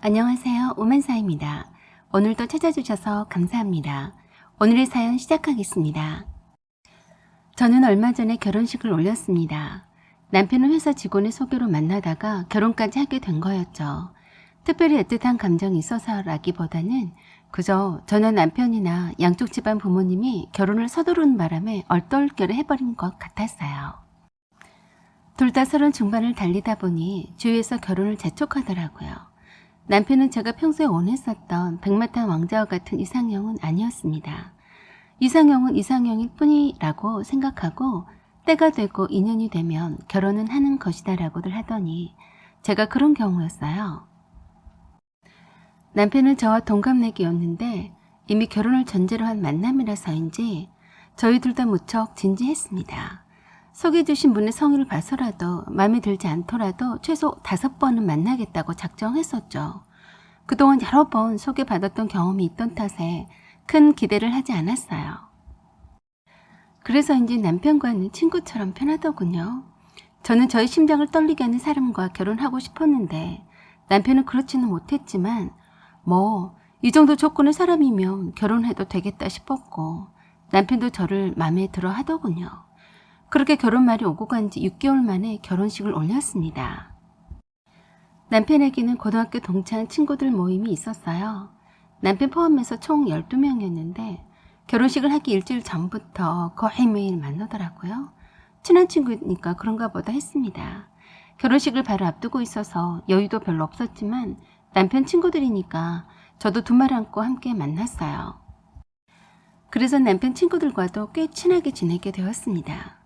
안녕하세요. 오만사입니다. 오늘도 찾아주셔서 감사합니다. 오늘의 사연 시작하겠습니다. 저는 얼마 전에 결혼식을 올렸습니다. 남편은 회사 직원의 소개로 만나다가 결혼까지 하게 된 거였죠. 특별히 애틋한 감정이 있어서라기보다는 그저 저는 남편이나 양쪽 집안 부모님이 결혼을 서두르는 바람에 얼떨결에 해버린 것 같았어요. 둘 다 30 중반을 달리다 보니 주위에서 결혼을 재촉하더라고요. 남편은 제가 평소에 원했었던 백마탄 왕자와 같은 이상형은 아니었습니다. 이상형은 이상형일 뿐이라고 생각하고 때가 되고 인연이 되면 결혼은 하는 것이다라고들 하더니 제가 그런 경우였어요. 남편은 저와 동갑내기였는데 이미 결혼을 전제로 한 만남이라서인지 저희 둘 다 무척 진지했습니다. 소개해주신 분의 성의를 봐서라도 마음에 들지 않더라도 최소 5번은 만나겠다고 작정했었죠. 그동안 여러 번 소개받았던 경험이 있던 탓에 큰 기대를 하지 않았어요. 그래서인지 남편과는 친구처럼 편하더군요. 저는 저의 심장을 떨리게 하는 사람과 결혼하고 싶었는데 남편은 그렇지는 못했지만 이 정도 조건의 사람이면 결혼해도 되겠다 싶었고 남편도 저를 마음에 들어 하더군요. 그렇게 결혼말이 오고 간 지 6개월 만에 결혼식을 올렸습니다. 남편에게는 고등학교 동창 친구들 모임이 있었어요. 남편 포함해서 총 12명이었는데 결혼식을 하기 일주일 전부터 거의 매일 만나더라고요. 친한 친구니까 그런가 보다 했습니다. 결혼식을 바로 앞두고 있어서 여유도 별로 없었지만 남편 친구들이니까 저도 두 말 안고 함께 만났어요. 그래서 남편 친구들과도 꽤 친하게 지내게 되었습니다.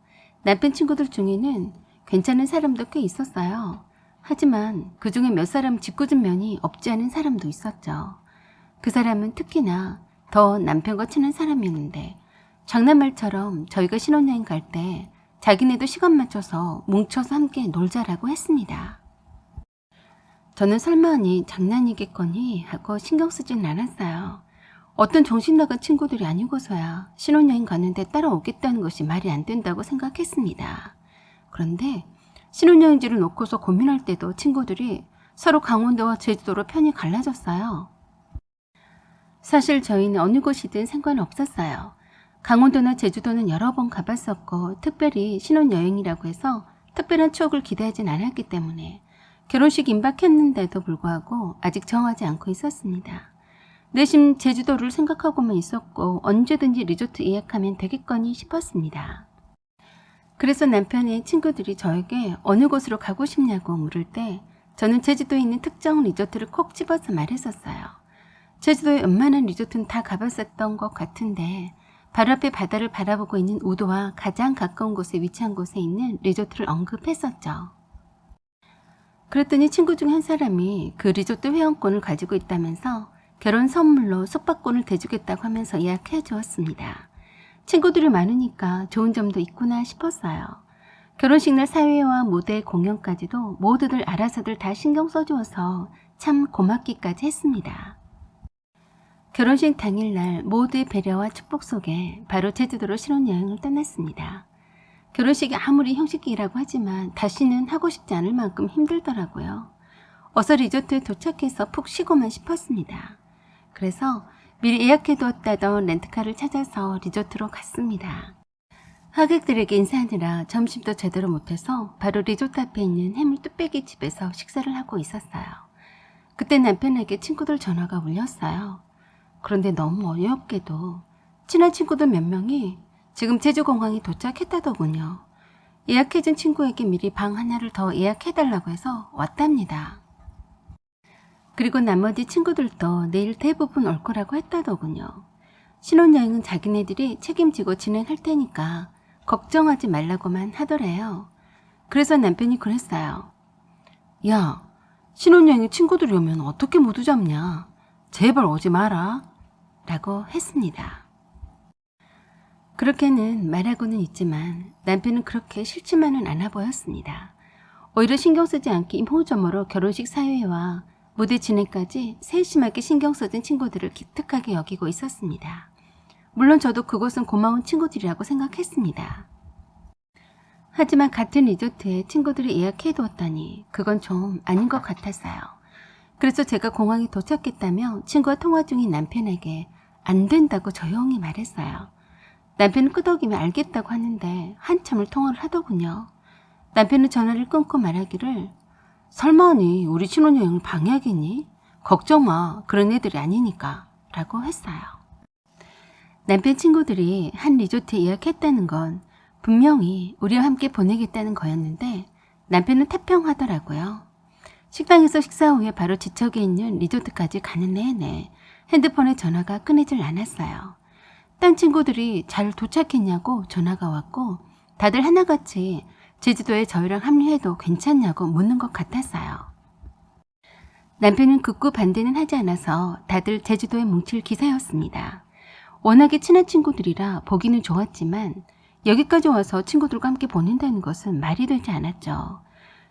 남편 친구들 중에는 괜찮은 사람도 꽤 있었어요. 하지만 그 중에 몇 사람 짓궂은 면이 없지 않은 사람도 있었죠. 그 사람은 특히나 더 남편과 친한 사람이었는데 장난말처럼 저희가 신혼여행 갈 때 자기네도 시간 맞춰서 뭉쳐서 함께 놀자라고 했습니다. 저는 설마하니 장난이겠거니 하고 신경 쓰진 않았어요. 어떤 정신 나간 친구들이 아니고서야 신혼여행 가는데 따라오겠다는 것이 말이 안 된다고 생각했습니다. 그런데 신혼여행지를 놓고서 고민할 때도 친구들이 서로 강원도와 제주도로 편이 갈라졌어요. 사실 저희는 어느 곳이든 상관없었어요. 강원도나 제주도는 여러 번 가봤었고 특별히 신혼여행이라고 해서 특별한 추억을 기대하진 않았기 때문에 결혼식 임박했는데도 불구하고 아직 정하지 않고 있었습니다. 내심 제주도를 생각하고만 있었고 언제든지 리조트 예약하면 되겠거니 싶었습니다. 그래서 남편의 친구들이 저에게 어느 곳으로 가고 싶냐고 물을 때 저는 제주도에 있는 특정 리조트를 콕 집어서 말했었어요. 제주도의 웬만한 리조트는 다 가봤었던 것 같은데 바로 앞에 바다를 바라보고 있는 우도와 가장 가까운 곳에 위치한 곳에 있는 리조트를 언급했었죠. 그랬더니 친구 중 한 사람이 그 리조트 회원권을 가지고 있다면서 결혼 선물로 숙박권을 대주겠다고 하면서 예약해 주었습니다. 친구들이 많으니까 좋은 점도 있구나 싶었어요. 결혼식 날 사회와 무대 공연까지도 모두들 알아서들 다 신경 써주어서 참 고맙기까지 했습니다. 결혼식 당일날 모두의 배려와 축복 속에 바로 제주도로 신혼여행을 떠났습니다. 결혼식이 아무리 형식이라고 하지만 다시는 하고 싶지 않을 만큼 힘들더라고요. 어서 리조트에 도착해서 푹 쉬고만 싶었습니다. 그래서 미리 예약해두었다던 렌트카를 찾아서 리조트로 갔습니다. 하객들에게 인사하느라 점심도 제대로 못해서 바로 리조트 앞에 있는 해물 뚝배기 집에서 식사를 하고 있었어요. 그때 남편에게 친구들 전화가 울렸어요. 그런데 너무 어이없게도 친한 친구들 몇 명이 지금 제주공항에 도착했다더군요. 예약해준 친구에게 미리 방 하나를 더 예약해달라고 해서 왔답니다. 그리고 나머지 친구들도 내일 대부분 올 거라고 했다더군요. 신혼여행은 자기네들이 책임지고 진행할 테니까 걱정하지 말라고만 하더래요. 그래서 남편이 그랬어요. 야, 신혼여행에 친구들이 오면 어떻게 모두 잡냐? 제발 오지 마라. 라고 했습니다. 그렇게는 말하고는 있지만 남편은 그렇게 싫지만은 않아 보였습니다. 오히려 신경 쓰지 않게 이모저모로 결혼식 사회와 무대 진행까지 세심하게 신경 써준 친구들을 기특하게 여기고 있었습니다. 물론 저도 그곳은 고마운 친구들이라고 생각했습니다. 하지만 같은 리조트에 친구들이 예약해 두었다니 그건 좀 아닌 것 같았어요. 그래서 제가 공항에 도착했다며 친구와 통화 중인 남편에게 안 된다고 조용히 말했어요. 남편은 끄덕이며 알겠다고 하는데 한참을 통화를 하더군요. 남편은 전화를 끊고 말하기를 설마니 우리 신혼여행을 방해하겠니? 걱정 마. 그런 애들이 아니니까 라고 했어요. 남편 친구들이 한 리조트에 예약했다는 건 분명히 우리와 함께 보내겠다는 거였는데 남편은 태평하더라고요. 식당에서 식사 후에 바로 지척에 있는 리조트까지 가는 내내 핸드폰에 전화가 끊이질 않았어요. 딴 친구들이 잘 도착했냐고 전화가 왔고 다들 하나같이 제주도에 저희랑 합류해도 괜찮냐고 묻는 것 같았어요. 남편은 극구 반대는 하지 않아서 다들 제주도에 뭉칠 기사였습니다. 워낙에 친한 친구들이라 보기는 좋았지만 여기까지 와서 친구들과 함께 보낸다는 것은 말이 되지 않았죠.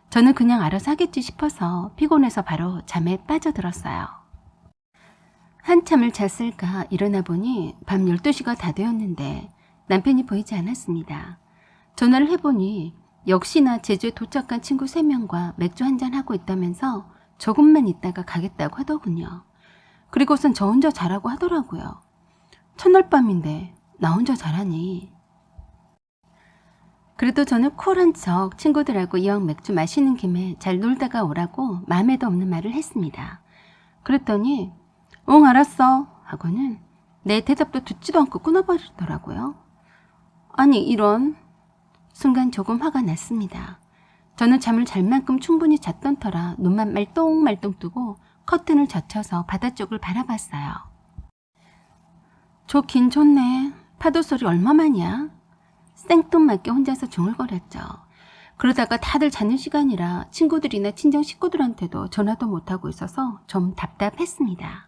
저는 그냥 알아서 하겠지 싶어서 피곤해서 바로 잠에 빠져들었어요. 한참을 잤을까 일어나 보니 밤 12시가 다 되었는데 남편이 보이지 않았습니다. 전화를 해보니 역시나 제주에 도착한 친구 3명과 맥주 한잔하고 있다면서 조금만 있다가 가겠다고 하더군요. 그리고선 저 혼자 자라고 하더라고요. 첫날 밤인데 나 혼자 자라니. 그래도 저는 쿨한 척 친구들하고 이왕 맥주 마시는 김에 잘 놀다가 오라고 마음에도 없는 말을 했습니다. 그랬더니 응 알았어 하고는 내 대답도 듣지도 않고 끊어버리더라고요. 아니 이런. 순간 조금 화가 났습니다. 저는 잠을 잘 만큼 충분히 잤던 터라 눈만 말똥말똥 뜨고 커튼을 젖혀서 바다 쪽을 바라봤어요. 좋긴 좋네. 파도 소리 얼마만이야? 생뚱맞게 혼자서 중얼거렸죠. 그러다가 다들 자는 시간이라 친구들이나 친정 식구들한테도 전화도 못하고 있어서 좀 답답했습니다.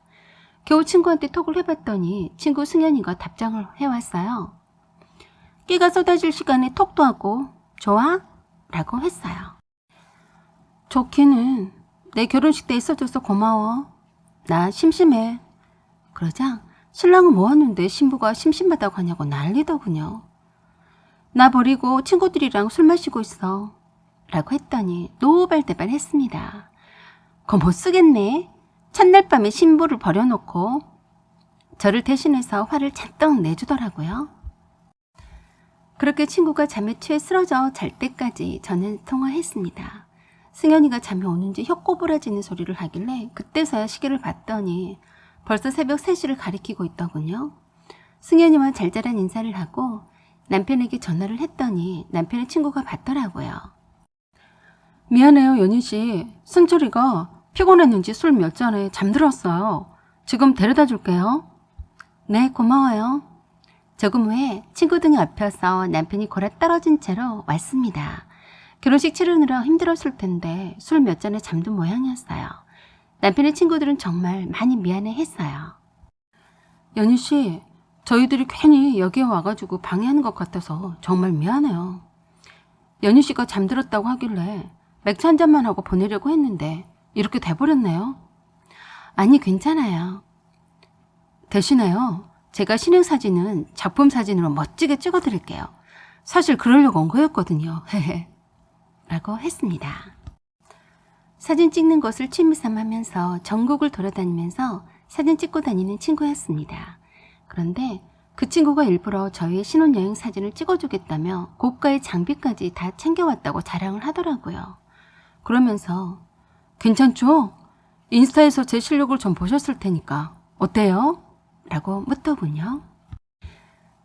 겨우 친구한테 톡을 해봤더니 친구 승현이가 답장을 해왔어요. 끼가 쏟아질 시간에 톡도 하고 좋아? 라고 했어요. 좋기는 내 결혼식 때 있어줘서 고마워. 나 심심해. 그러자 신랑은 뭐하는데 신부가 심심하다고 하냐고 난리더군요. 나 버리고 친구들이랑 술 마시고 있어 라고 했더니 노발대발 했습니다. 그거 못 쓰겠네. 첫날 밤에 신부를 버려놓고. 저를 대신해서 화를 잔뜩 내주더라고요. 그렇게 친구가 잠에 취해 쓰러져 잘 때까지 저는 통화했습니다. 승현이가 잠이 오는지 혀 꼬부라지는 소리를 하길래 그때서야 시계를 봤더니 벌써 새벽 3시를 가리키고 있더군요. 승현이와 잘 자란 인사를 하고 남편에게 전화를 했더니 남편의 친구가 받더라고요. 미안해요 연희씨. 승철이가 피곤했는지 술 몇 잔에 잠들었어요. 지금 데려다 줄게요. 네 고마워요. 조금 후에 친구 등에 업혀서 남편이 골아 떨어진 채로 왔습니다. 결혼식 치르느라 힘들었을 텐데 술 몇 잔에 잠든 모양이었어요. 남편의 친구들은 정말 많이 미안해했어요. 연희씨 저희들이 괜히 여기에 와가지고 방해하는 것 같아서 정말 미안해요. 연희씨가 잠들었다고 하길래 맥주 한 잔만 하고 보내려고 했는데 이렇게 돼버렸네요. 아니 괜찮아요. 대신에요. 제가 신행사진은 작품 사진으로 멋지게 찍어드릴게요. 사실 그러려고 온 거였거든요. 라고 했습니다. 사진 찍는 것을 취미삼아 하면서 전국을 돌아다니면서 사진 찍고 다니는 친구였습니다. 그런데 그 친구가 일부러 저희의 신혼여행 사진을 찍어주겠다며 고가의 장비까지 다 챙겨왔다고 자랑을 하더라고요. 그러면서 괜찮죠? 인스타에서 제 실력을 좀 보셨을 테니까 어때요? 라고 묻더군요.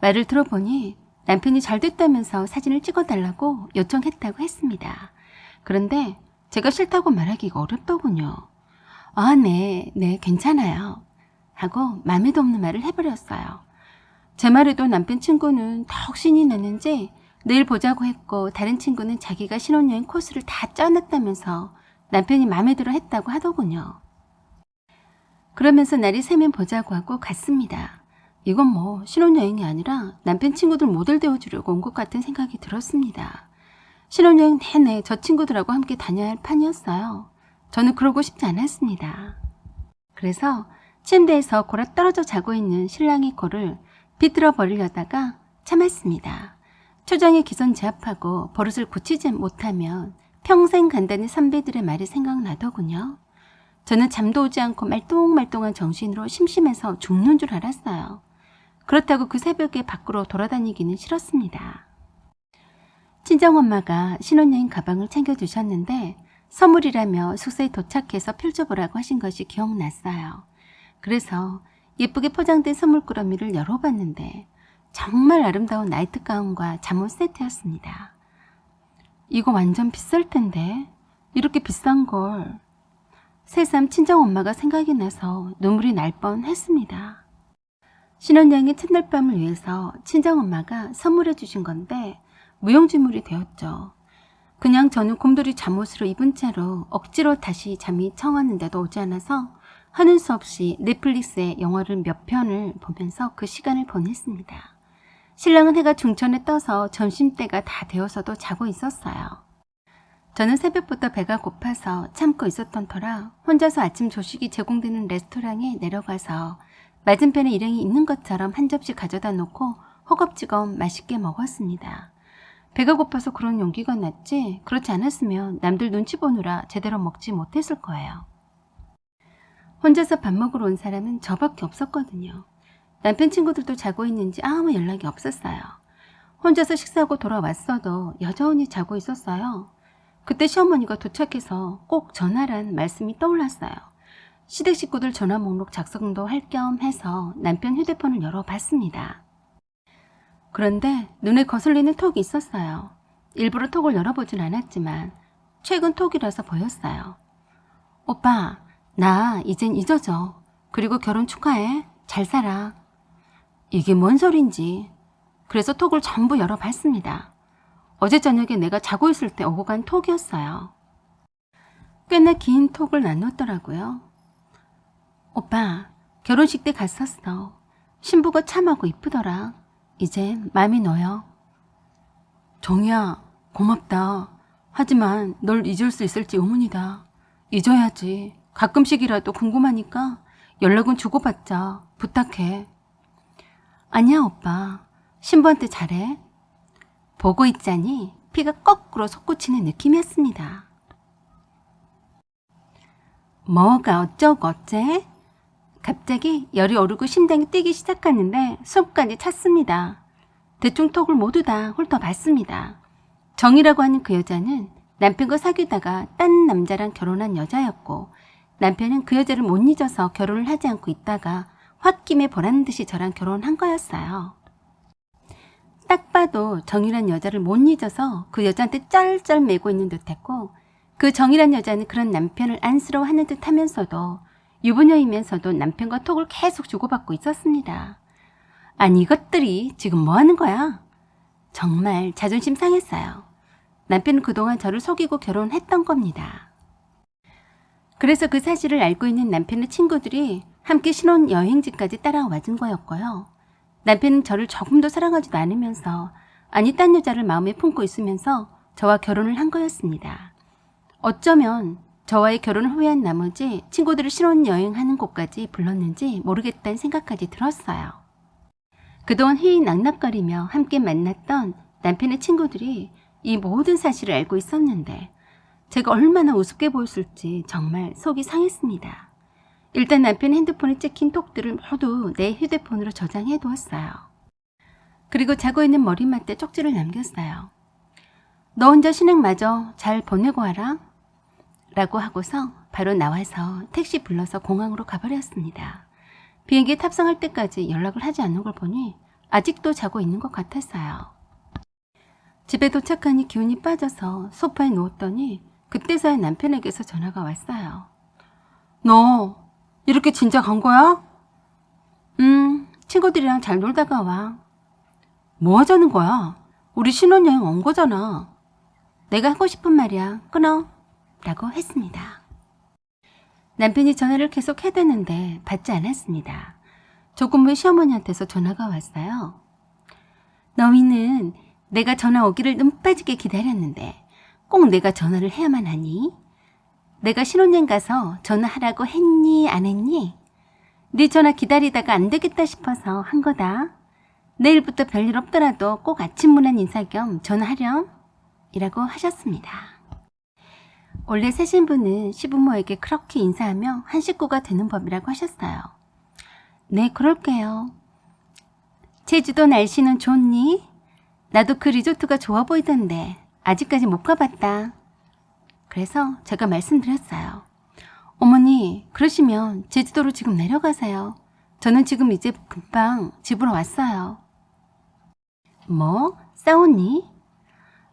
말을 들어보니 남편이 잘 됐다면서 사진을 찍어달라고 요청했다고 했습니다. 그런데 제가 싫다고 말하기가 어렵더군요. 아, 네, 괜찮아요. 하고 마음에도 없는 말을 해버렸어요. 제 말에도 남편 친구는 더욱 신이 났는지 내일 보자고 했고 다른 친구는 자기가 신혼여행 코스를 다 짜놨다면서 남편이 마음에 들어 했다고 하더군요. 그러면서 날이 새면 보자고 하고 갔습니다. 이건 뭐 신혼여행이 아니라 남편 친구들 모델 되어주려고 온 것 같은 생각이 들었습니다. 신혼여행 내내 저 친구들하고 함께 다녀야 할 판이었어요. 저는 그러고 싶지 않았습니다. 그래서 침대에서 골아 떨어져 자고 있는 신랑의 코를 비틀어 버리려다가 참았습니다. 초장에 기선 제압하고 버릇을 고치지 못하면 평생 간다는 선배들의 말이 생각나더군요. 저는 잠도 오지 않고 말똥말똥한 정신으로 심심해서 죽는 줄 알았어요. 그렇다고 그 새벽에 밖으로 돌아다니기는 싫었습니다. 친정엄마가 신혼여행 가방을 챙겨주셨는데 선물이라며 숙소에 도착해서 펼쳐보라고 하신 것이 기억났어요. 그래서 예쁘게 포장된 선물 꾸러미를 열어봤는데 정말 아름다운 나이트 가운과 잠옷 세트였습니다. 이거 완전 비쌀 텐데 이렇게 비싼 걸. 새삼 친정엄마가 생각이 나서 눈물이 날 뻔했습니다. 신혼여행의 첫날 밤을 위해서 친정엄마가 선물해 주신 건데 무용지물이 되었죠. 그냥 저는 곰돌이 잠옷으로 입은 채로 억지로 다시 잠이 청왔는데도 오지 않아서 하는 수 없이 넷플릭스의 영화를 몇 편을 보면서 그 시간을 보냈습니다. 신랑은 해가 중천에 떠서 점심때가 다 되어서도 자고 있었어요. 저는 새벽부터 배가 고파서 참고 있었던 터라 혼자서 아침 조식이 제공되는 레스토랑에 내려가서 맞은편에 일행이 있는 것처럼 한 접시 가져다 놓고 허겁지겁 맛있게 먹었습니다. 배가 고파서 그런 용기가 났지 그렇지 않았으면 남들 눈치 보느라 제대로 먹지 못했을 거예요. 혼자서 밥 먹으러 온 사람은 저밖에 없었거든요. 남편 친구들도 자고 있는지 아무 연락이 없었어요. 혼자서 식사하고 돌아왔어도 여전히 자고 있었어요. 그때 시어머니가 도착해서 꼭 전화란 말씀이 떠올랐어요. 시댁 식구들 전화 목록 작성도 할 겸 해서 남편 휴대폰을 열어봤습니다. 그런데 눈에 거슬리는 톡이 있었어요. 일부러 톡을 열어보진 않았지만 최근 톡이라서 보였어요. 오빠, 나 이젠 잊어져. 그리고 결혼 축하해. 잘 살아. 이게 뭔 소린지. 그래서 톡을 전부 열어봤습니다. 어제 저녁에 내가 자고 있을 때 오고 간 톡이었어요. 꽤나 긴 톡을 나눴더라고요. 오빠, 결혼식 때 갔었어. 신부가 참하고 이쁘더라. 이제 마음이 놓여. 정희야, 고맙다. 하지만 널 잊을 수 있을지 의문이다. 잊어야지. 가끔씩이라도 궁금하니까 연락은 주고받자. 부탁해. 아니야, 오빠. 신부한테 잘해. 보고 있자니 피가 거꾸로 솟구치는 느낌이었습니다. 뭐가 어쩌고 어째? 갑자기 열이 오르고 심장이 뛰기 시작하는데 숨까지 찼습니다. 대충 톡을 모두 다 훑어봤습니다. 정이라고 하는 그 여자는 남편과 사귀다가 딴 남자랑 결혼한 여자였고 남편은 그 여자를 못 잊어서 결혼을 하지 않고 있다가 홧김에 보란 듯이 저랑 결혼한 거였어요. 딱 봐도 정이란 여자를 못 잊어서 그 여자한테 쩔쩔 매고 있는 듯했고 그 정이란 여자는 그런 남편을 안쓰러워하는 듯 하면서도 유부녀이면서도 남편과 톡을 계속 주고받고 있었습니다. 아니 이것들이 지금 뭐 하는 거야? 정말 자존심 상했어요. 남편은 그동안 저를 속이고 결혼했던 겁니다. 그래서 그 사실을 알고 있는 남편의 친구들이 함께 신혼여행지까지 따라와 준 거였고요. 남편은 저를 조금도 사랑하지도 않으면서 아니 딴 여자를 마음에 품고 있으면서 저와 결혼을 한 거였습니다. 어쩌면 저와의 결혼을 후회한 나머지 친구들을 신혼여행하는 곳까지 불렀는지 모르겠다는 생각까지 들었어요. 그동안 희희낙낙거리며 함께 만났던 남편의 친구들이 이 모든 사실을 알고 있었는데 제가 얼마나 우습게 보였을지 정말 속이 상했습니다. 일단 남편의 핸드폰에 찍힌 톡들을 모두 내 휴대폰으로 저장해 두었어요. 그리고 자고 있는 머리맡에 쪽지를 남겼어요. 너 혼자 신행마저 잘 보내고 와라. 라고 하고서 바로 나와서 택시 불러서 공항으로 가버렸습니다. 비행기에 탑승할 때까지 연락을 하지 않는 걸 보니 아직도 자고 있는 것 같았어요. 집에 도착하니 기운이 빠져서 소파에 누웠더니 그때서야 남편에게서 전화가 왔어요. 너 이렇게 진짜 간 거야? 친구들이랑 잘 놀다가 와. 뭐 하자는 거야? 우리 신혼여행 온 거잖아. 내가 하고 싶은 말이야. 끊어. 라고 했습니다. 남편이 전화를 계속 해대는데 받지 않았습니다. 조금 후에 시어머니한테서 전화가 왔어요. 너희는 내가 전화 오기를 눈 빠지게 기다렸는데 꼭 내가 전화를 해야만 하니? 내가 신혼여행 가서 전화하라고 했니 안 했니? 네 전화 기다리다가 안 되겠다 싶어서 한 거다. 내일부터 별일 없더라도 꼭 아침 문안 인사 겸 전화하렴. 이라고 하셨습니다. 원래 새 신부는 시부모에게 그렇게 인사하며 한 식구가 되는 법이라고 하셨어요. 네, 그럴게요. 제주도 날씨는 좋니? 나도 그 리조트가 좋아 보이던데 아직까지 못 가봤다. 그래서 제가 말씀드렸어요. 어머니, 그러시면 제주도로 지금 내려가세요. 저는 지금 이제 금방 집으로 왔어요. 뭐? 싸웠니?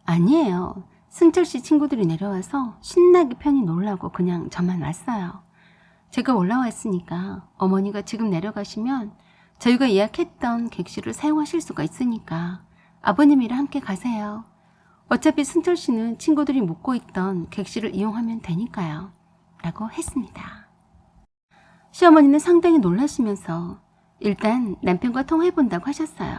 아니에요. 승철씨 친구들이 내려와서 신나게 편히 놀라고 그냥 저만 왔어요. 제가 올라왔으니까 어머니가 지금 내려가시면 저희가 예약했던 객실을 사용하실 수가 있으니까 아버님이랑 함께 가세요. 어차피 승철씨는 친구들이 묵고 있던 객실을 이용하면 되니까요. 라고 했습니다. 시어머니는 상당히 놀라시면서 일단 남편과 통화해본다고 하셨어요.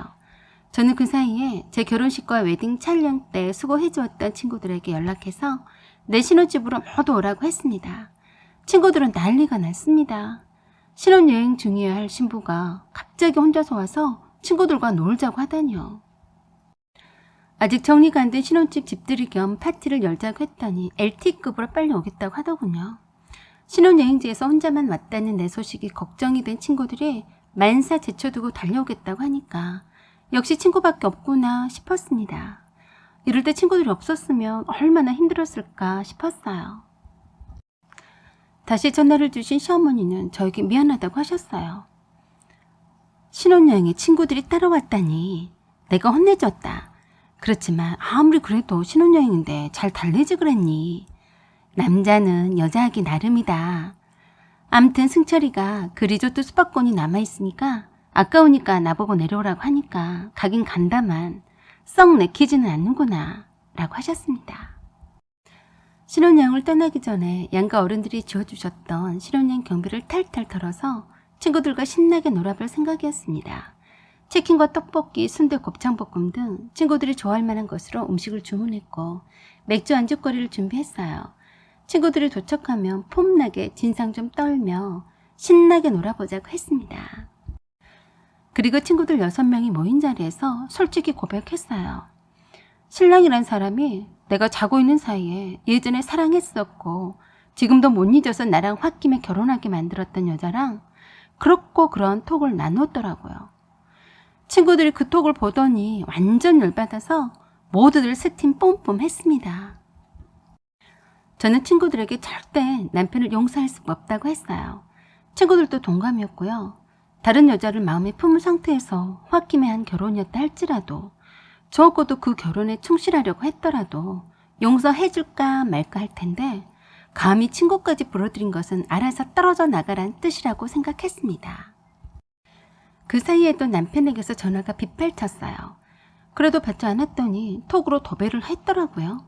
저는 그 사이에 제 결혼식과 웨딩 촬영 때 수고해주었던 친구들에게 연락해서 내 신혼집으로 모두 오라고 했습니다. 친구들은 난리가 났습니다. 신혼여행 중이어야 할 신부가 갑자기 혼자서 와서 친구들과 놀자고 하다니요. 아직 정리가 안 된 신혼집 집들이 겸 파티를 열자고 했더니 LTE급으로 빨리 오겠다고 하더군요. 신혼여행지에서 혼자만 왔다는 내 소식이 걱정이 된 친구들이 만사 제쳐두고 달려오겠다고 하니까 역시 친구밖에 없구나 싶었습니다. 이럴 때 친구들이 없었으면 얼마나 힘들었을까 싶었어요. 다시 전화를 주신 시어머니는 저에게 미안하다고 하셨어요. 신혼여행에 친구들이 따라왔다니 내가 혼내줬다. 그렇지만 아무리 그래도 신혼여행인데 잘 달래지 그랬니? 남자는 여자하기 나름이다. 암튼 승철이가 그 리조트 숙박권이 남아있으니까 아까우니까 나보고 내려오라고 하니까 가긴 간다만 썩 내키지는 않는구나 라고 하셨습니다. 신혼여행을 떠나기 전에 양가 어른들이 지어주셨던 신혼여행 경비를 탈탈 털어서 친구들과 신나게 놀아볼 생각이었습니다. 치킨과 떡볶이, 순대, 곱창볶음 등 친구들이 좋아할 만한 것으로 음식을 주문했고 맥주 안주거리를 준비했어요. 친구들이 도착하면 폼나게 진상 좀 떨며 신나게 놀아보자고 했습니다. 그리고 친구들 6명이 모인 자리에서 솔직히 고백했어요. 신랑이란 사람이 내가 자고 있는 사이에 예전에 사랑했었고 지금도 못 잊어서 나랑 홧김에 결혼하게 만들었던 여자랑 그렇고 그런 톡을 나눴더라고요. 친구들이 그 톡을 보더니 완전 열받아서 모두들 스팀 뿜뿜 했습니다. 저는 친구들에게 절대 남편을 용서할 수가 없다고 했어요. 친구들도 동감이었고요. 다른 여자를 마음에 품은 상태에서 홧김에 한 결혼이었다 할지라도 적어도 그 결혼에 충실하려고 했더라도 용서해줄까 말까 할 텐데 감히 친구까지 불러들인 것은 알아서 떨어져 나가란 뜻이라고 생각했습니다. 그 사이에도 남편에게서 전화가 빗발쳤어요. 그래도 받지 않았더니 톡으로 도배를 했더라고요.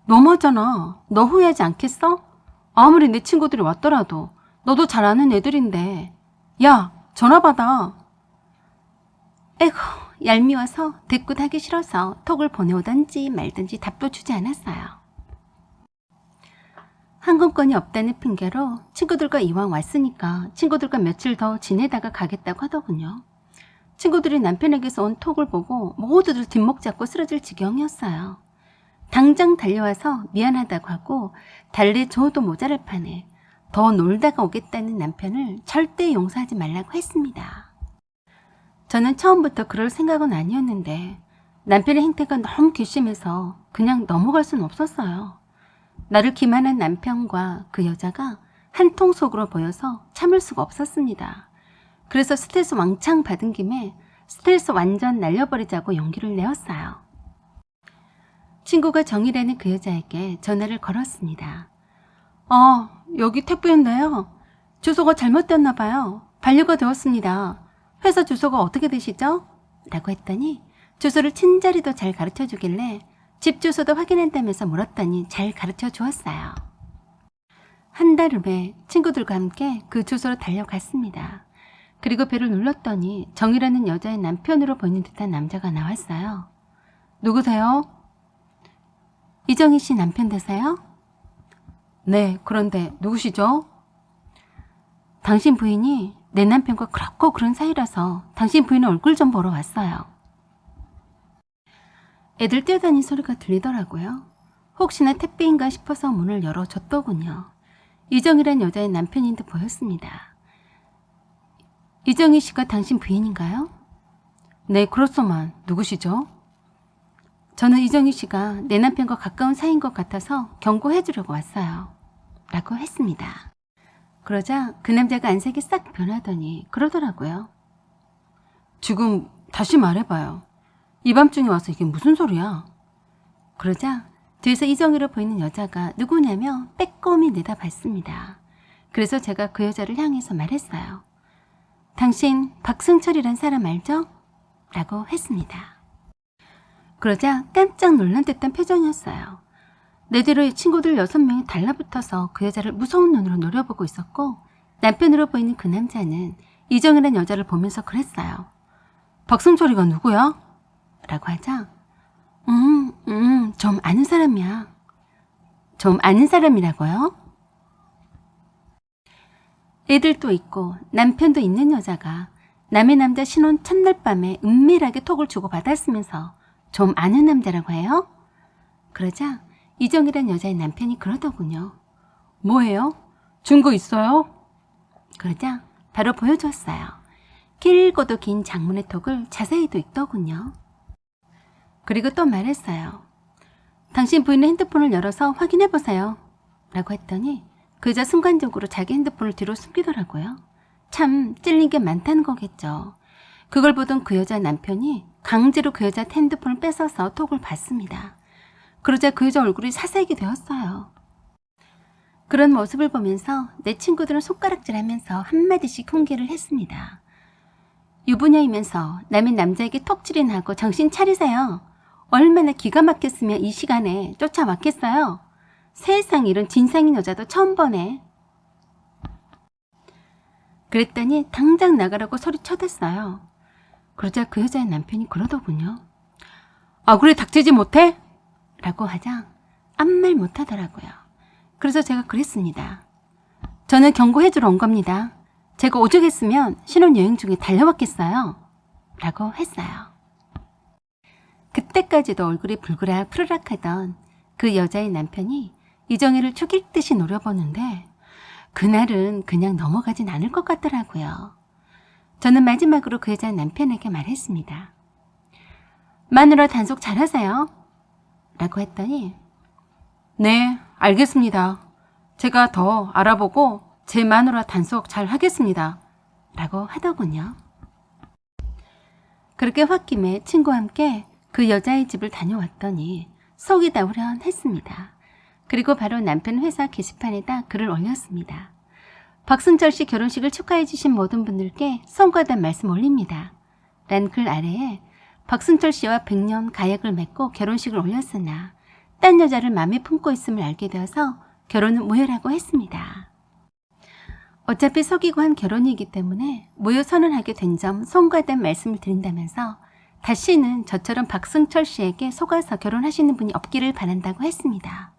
너무하잖아. 너 후회하지 않겠어? 아무리 내 친구들이 왔더라도 너도 잘 아는 애들인데. 야, 전화 받아. 에고, 얄미워서 대꾸하기 싫어서 톡을 보내오던지 말든지 답도 주지 않았어요. 항공권이 없다는 핑계로 친구들과 이왕 왔으니까 친구들과 며칠 더 지내다가 가겠다고 하더군요. 친구들이 남편에게서 온 톡을 보고 모두들 뒷목 잡고 쓰러질 지경이었어요. 당장 달려와서 미안하다고 하고 달래줘도 모자랄 판에 더 놀다가 오겠다는 남편을 절대 용서하지 말라고 했습니다. 저는 처음부터 그럴 생각은 아니었는데 남편의 행태가 너무 괘씸해서 그냥 넘어갈 수는 없었어요. 나를 기만한 남편과 그 여자가 한 통 속으로 보여서 참을 수가 없었습니다. 그래서 스트레스 왕창 받은 김에 스트레스 완전 날려버리자고 용기를 내었어요. 친구가 정이라는 그 여자에게 전화를 걸었습니다. 여기 택배인데요. 주소가 잘못됐나 봐요. 반려가 되었습니다. 회사 주소가 어떻게 되시죠? 라고 했더니 주소를 친절히도 잘 가르쳐 주길래 집 주소도 확인한다면서 물었더니 잘 가르쳐 주었어요. 한 달 후에 친구들과 함께 그 주소로 달려갔습니다. 그리고 배를 눌렀더니 정이라는 여자의 남편으로 보이는 듯한 남자가 나왔어요. 누구세요? 이정희 씨 남편 되세요? 네, 그런데 누구시죠? 당신 부인이 내 남편과 그렇고 그런 사이라서 당신 부인 얼굴 좀 보러 왔어요. 애들 뛰어다니는 소리가 들리더라고요. 혹시나 택배인가 싶어서 문을 열어줬더군요. 이정이란 여자의 남편인 듯 보였습니다. 이정희 씨가 당신 부인인가요? 네, 그렇소만. 누구시죠? 저는 이정희 씨가 내 남편과 가까운 사이인 것 같아서 경고해 주려고 왔어요. 라고 했습니다. 그러자 그 남자가 안색이 싹 변하더니 그러더라고요. 지금 다시 말해봐요. 이 밤중에 와서 이게 무슨 소리야? 그러자 뒤에서 이정희로 보이는 여자가 누구냐며 빼꼼히 내다봤습니다. 그래서 제가 그 여자를 향해서 말했어요. 당신 박승철이란 사람 알죠? 라고 했습니다. 그러자 깜짝 놀란 듯한 표정이었어요. 내 뒤로 친구들 6명이 달라붙어서 그 여자를 무서운 눈으로 노려보고 있었고 남편으로 보이는 그 남자는 이정이란 여자를 보면서 그랬어요. 박승철이가 누구야? 라고 하자 좀 아는 사람이야. 좀 아는 사람이라고요? 애들도 있고 남편도 있는 여자가 남의 남자 신혼 첫날 밤에 은밀하게 톡을 주고받았으면서 좀 아는 남자라고 해요? 그러자 이정이란 여자의 남편이 그러더군요. 뭐예요? 증거 있어요? 그러자 바로 보여줬어요. 길고도 긴 장문의 톡을 자세히도 읽더군요. 그리고 또 말했어요. 당신 부인의 핸드폰을 열어서 확인해보세요. 라고 했더니 그 여자 순간적으로 자기 핸드폰을 뒤로 숨기더라고요. 참 찔린 게 많다는 거겠죠. 그걸 보던 그 여자 남편이 강제로 그 여자 핸드폰을 뺏어서 톡을 봤습니다. 그러자 그 여자 얼굴이 사색이 되었어요. 그런 모습을 보면서 내 친구들은 손가락질하면서 한마디씩 훈계를 했습니다. 유부녀이면서 남의 남자에게 톡질이나 하고 정신 차리세요. 얼마나 기가 막혔으면 이 시간에 쫓아왔겠어요. 세상 이런 진상인 여자도 처음 보네. 그랬더니 당장 나가라고 소리쳐댔어요. 그러자 그 여자의 남편이 그러더군요. 아 그래 닥치지 못해? 라고 하자 아무 말 못하더라고요. 그래서 제가 그랬습니다. 저는 경고해주러 온 겁니다. 제가 오죽했으면 신혼여행 중에 달려왔겠어요. 라고 했어요. 그때까지도 얼굴이 불그락 푸르락하던 그 여자의 남편이 이정희를 죽일 듯이 노려보는데 그날은 그냥 넘어가진 않을 것 같더라고요. 저는 마지막으로 그 여자 남편에게 말했습니다. 마누라 단속 잘하세요? 라고 했더니 네, 알겠습니다. 제가 더 알아보고 제 마누라 단속 잘 하겠습니다. 라고 하더군요. 그렇게 홧김에 친구와 함께 그 여자의 집을 다녀왔더니 속이 다 후련했습니다. 그리고 바로 남편 회사 게시판에다 글을 올렸습니다. 박승철 씨 결혼식을 축하해 주신 모든 분들께 송구하다는 말씀 올립니다. 란 글 아래에 박승철 씨와 100년 가약을 맺고 결혼식을 올렸으나 딴 여자를 마음에 품고 있음을 알게 되어서 결혼은 무효라고 했습니다. 어차피 속이고 한 결혼이기 때문에 무효 선언하게 된 점 송구하다는 말씀을 드린다면서 다시는 저처럼 박승철 씨에게 속아서 결혼하시는 분이 없기를 바란다고 했습니다.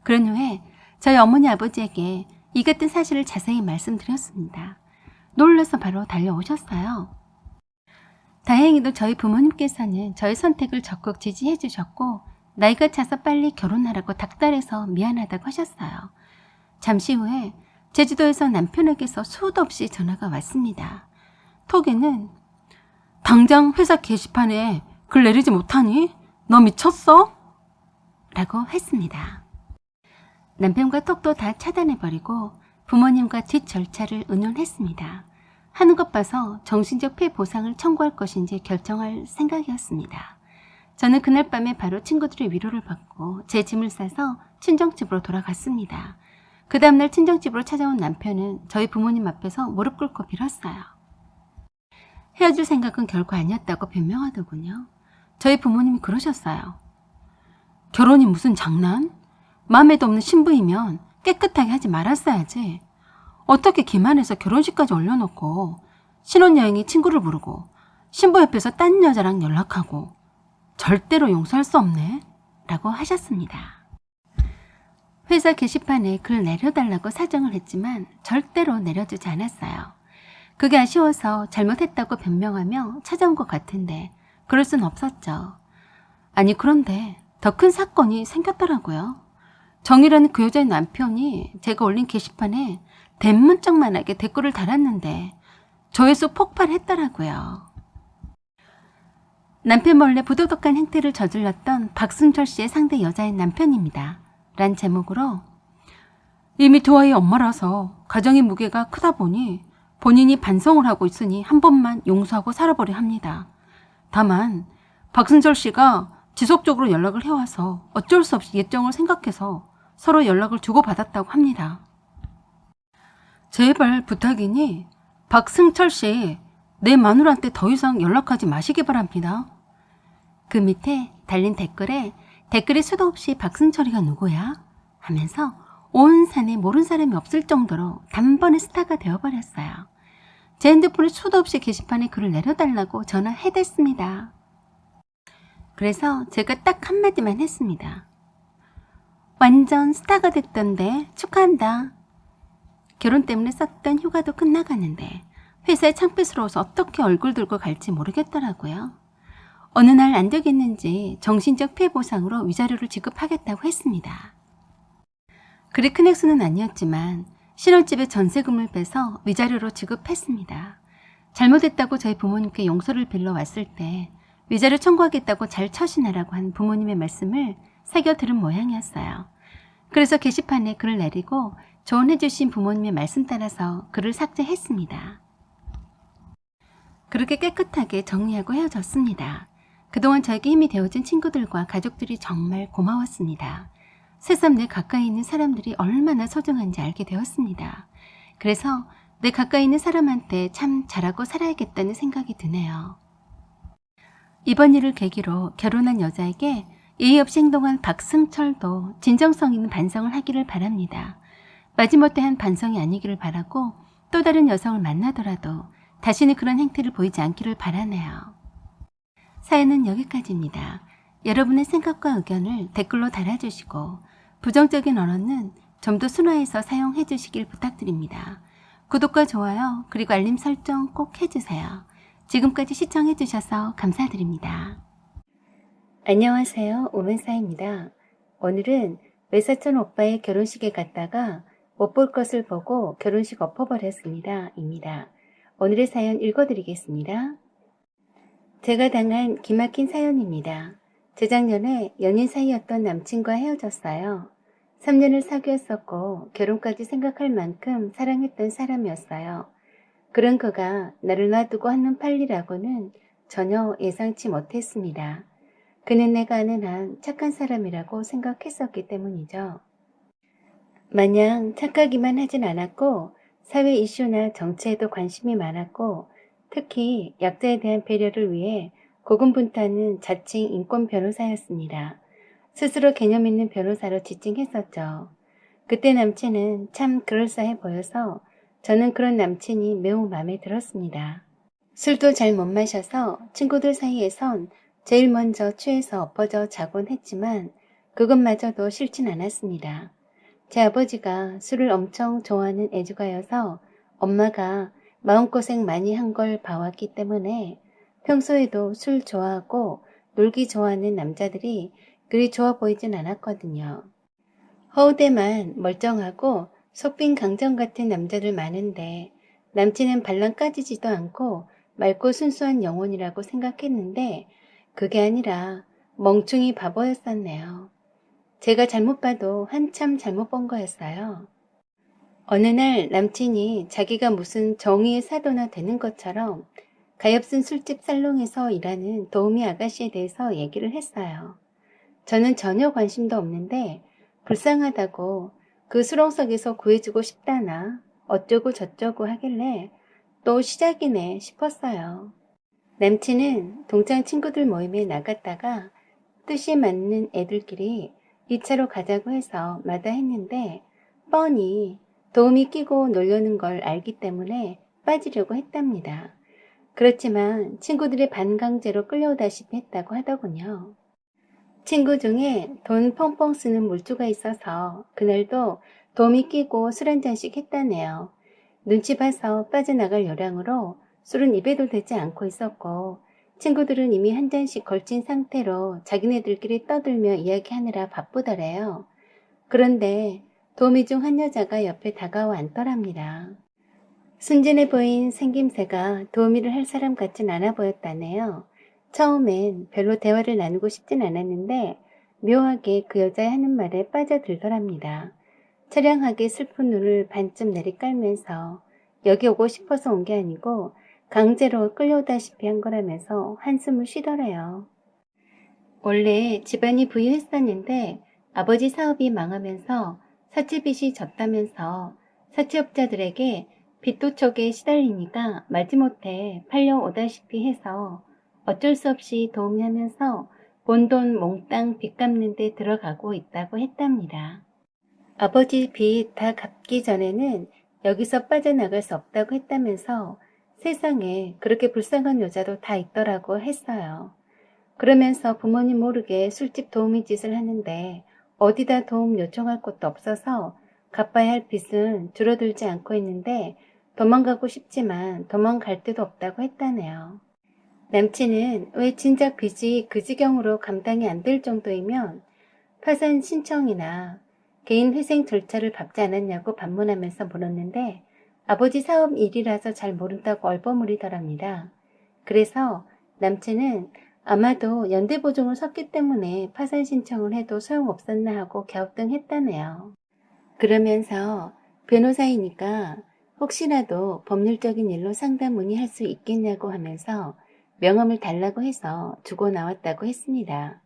그런 후에 저희 어머니 아버지에게 이 같은 사실을 자세히 말씀드렸습니다. 놀라서 바로 달려오셨어요. 다행히도 저희 부모님께서는 저의 선택을 적극 지지해 주셨고 나이가 차서 빨리 결혼하라고 닥달해서 미안하다고 하셨어요. 잠시 후에 제주도에서 남편에게서 수도 없이 전화가 왔습니다. 톡에는 당장 회사 게시판에 글 내리지 못하니? 너 미쳤어? 라고 했습니다. 남편과 톡도 다 차단해버리고 부모님과 뒷 절차를 의논했습니다. 하는 것 봐서 정신적 피해 보상을 청구할 것인지 결정할 생각이었습니다. 저는 그날 밤에 바로 친구들의 위로를 받고 제 짐을 싸서 친정집으로 돌아갔습니다. 그 다음날 친정집으로 찾아온 남편은 저희 부모님 앞에서 무릎 꿇고 빌었어요. 헤어질 생각은 결코 아니었다고 변명하더군요. 저희 부모님이 그러셨어요. 결혼이 무슨 장난? 마음에도 없는 신부이면 깨끗하게 하지 말았어야지. 어떻게 기만해서 결혼식까지 올려놓고 신혼여행에 친구를 부르고 신부 옆에서 딴 여자랑 연락하고 절대로 용서할 수 없네 라고 하셨습니다. 회사 게시판에 글 내려달라고 사정을 했지만 절대로 내려주지 않았어요. 그게 아쉬워서 잘못했다고 변명하며 찾아온 것 같은데 그럴 순 없었죠. 아니 그런데 더 큰 사건이 생겼더라고요. 정이라는 그 여자의 남편이 제가 올린 게시판에 대문짝만하게 댓글을 달았는데 조회수 폭발했더라고요. 남편 몰래 부도덕한 행태를 저질렀던 박승철 씨의 상대 여자의 남편입니다. 란 제목으로 이미 두 아이의 엄마라서 가정의 무게가 크다 보니 본인이 반성을 하고 있으니 한 번만 용서하고 살아보려 합니다. 다만 박승철 씨가 지속적으로 연락을 해와서 어쩔 수 없이 예정을 생각해서 서로 연락을 주고받았다고 합니다. 제발 부탁이니 박승철 씨, 내 마누라한테 더 이상 연락하지 마시기 바랍니다. 그 밑에 달린 댓글에 수도 없이 박승철이가 누구야? 하면서 온 산에 모르는 사람이 없을 정도로 단번에 스타가 되어버렸어요. 제 핸드폰에 수도 없이 게시판에 글을 내려달라고 전화해댔습니다. 그래서 제가 딱 한마디만 했습니다. 완전 스타가 됐던데 축하한다. 결혼 때문에 썼던 휴가도 끝나가는데 회사에 창피스러워서 어떻게 얼굴 들고 갈지 모르겠더라고요. 어느 날 안 되겠는지 정신적 피해 보상으로 위자료를 지급하겠다고 했습니다. 그리 큰 액수는 아니었지만 신혼집에 전세금을 빼서 위자료로 지급했습니다. 잘못했다고 저희 부모님께 용서를 빌러 왔을 때 위자료 청구하겠다고 잘 처신하라고 한 부모님의 말씀을 새겨 들은 모양이었어요. 그래서 게시판에 글을 내리고 조언해 주신 부모님의 말씀 따라서 글을 삭제했습니다. 그렇게 깨끗하게 정리하고 헤어졌습니다. 그동안 저에게 힘이 되어준 친구들과 가족들이 정말 고마웠습니다. 새삼 내 가까이 있는 사람들이 얼마나 소중한지 알게 되었습니다. 그래서 내 가까이 있는 사람한테 참 잘하고 살아야겠다는 생각이 드네요. 이번 일을 계기로 결혼한 여자에게 예의 없이 행동한 박승철도 진정성 있는 반성을 하기를 바랍니다. 마지못해한 반성이 아니기를 바라고 또 다른 여성을 만나더라도 다시는 그런 행태를 보이지 않기를 바라네요. 사연은 여기까지입니다. 여러분의 생각과 의견을 댓글로 달아주시고 부정적인 언어는 좀 더 순화해서 사용해 주시길 부탁드립니다. 구독과 좋아요 그리고 알림 설정 꼭 해주세요. 지금까지 시청해 주셔서 감사드립니다. 안녕하세요. 오면사입니다. 오늘은 외사촌 오빠의 결혼식에 갔다가 못 볼 것을 보고 결혼식 엎어버렸습니다. 입니다. 오늘의 사연 읽어드리겠습니다. 제가 당한 기막힌 사연입니다. 재작년에 연인 사이였던 남친과 헤어졌어요. 3년을 사귀었었고 결혼까지 생각할 만큼 사랑했던 사람이었어요. 그런 그가 나를 놔두고 한눈 팔리라고는 전혀 예상치 못했습니다. 그는 내가 아는 한 착한 사람이라고 생각했었기 때문이죠. 마냥 착하기만 하진 않았고 사회 이슈나 정치에도 관심이 많았고 특히 약자에 대한 배려를 위해 고군분투하는 자칭 인권 변호사였습니다. 스스로 개념 있는 변호사로 지칭했었죠. 그때 남친은 참 그럴싸해 보여서 저는 그런 남친이 매우 마음에 들었습니다. 술도 잘 못 마셔서 친구들 사이에선 제일 먼저 취해서 엎어져 자곤 했지만 그것마저도 싫진 않았습니다. 제 아버지가 술을 엄청 좋아하는 애주가여서 엄마가 마음고생 많이 한 걸 봐왔기 때문에 평소에도 술 좋아하고 놀기 좋아하는 남자들이 그리 좋아 보이진 않았거든요. 허우대만 멀쩡하고 속빈 강정 같은 남자들 많은데 남친은 발랑 까지지도 않고 맑고 순수한 영혼이라고 생각했는데 그게 아니라 멍충이 바보였었네요. 제가 잘못 봐도 한참 잘못 본 거였어요. 어느 날 남친이 자기가 무슨 정의의 사도나 되는 것처럼 가엾은 술집 살롱에서 일하는 도우미 아가씨에 대해서 얘기를 했어요. 저는 전혀 관심도 없는데 불쌍하다고 그 수렁석에서 구해주고 싶다나 어쩌고 저쩌고 하길래 또 시작이네 싶었어요. 남친은 동창 친구들 모임에 나갔다가 뜻이 맞는 애들끼리 2차로 가자고 해서 마다했는데 뻔히 도움이 끼고 놀려는 걸 알기 때문에 빠지려고 했답니다. 그렇지만 친구들이 반강제로 끌려오다시피 했다고 하더군요. 친구 중에 돈 펑펑 쓰는 물주가 있어서 그날도 도움이 끼고 술 한잔씩 했다네요. 눈치 봐서 빠져나갈 요량으로 술은 입에도 대지 않고 있었고 친구들은 이미 한 잔씩 걸친 상태로 자기네들끼리 떠들며 이야기하느라 바쁘더래요. 그런데 도우미 중 한 여자가 옆에 다가와 앉더랍니다. 순진해 보인 생김새가 도우미를 할 사람 같진 않아 보였다네요. 처음엔 별로 대화를 나누고 싶진 않았는데 묘하게 그 여자의 하는 말에 빠져들더랍니다. 처량하게 슬픈 눈을 반쯤 내리깔면서 여기 오고 싶어서 온 게 아니고 강제로 끌려오다시피 한 거라면서 한숨을 쉬더래요. 원래 집안이 부유했었는데 아버지 사업이 망하면서 사채빚이 졌다면서 사채업자들에게 빚도촉에 시달리니까 마지못해 팔려오다시피 해서 어쩔 수 없이 도움하면서 본 돈 몽땅 빚 갚는 데 들어가고 있다고 했답니다. 아버지 빚 다 갚기 전에는 여기서 빠져나갈 수 없다고 했다면서 세상에 그렇게 불쌍한 여자도 다 있더라고 했어요. 그러면서 부모님 모르게 술집 도우미 짓을 하는데 어디다 도움 요청할 곳도 없어서 갚아야 할 빚은 줄어들지 않고 있는데 도망가고 싶지만 도망갈 데도 없다고 했다네요. 남친은 왜 진작 빚이 그 지경으로 감당이 안 될 정도이면 파산 신청이나 개인 회생 절차를 밟지 않았냐고 반문하면서 물었는데 아버지 사업 일이라서 잘 모른다고 얼버무리더랍니다. 그래서 남친은 아마도 연대보증을 섰기 때문에 파산 신청을 해도 소용없었나 하고 갸우뚱했다네요. 그러면서 변호사이니까 혹시라도 법률적인 일로 상담 문의할 수 있겠냐고 하면서 명함을 달라고 해서 주고 나왔다고 했습니다.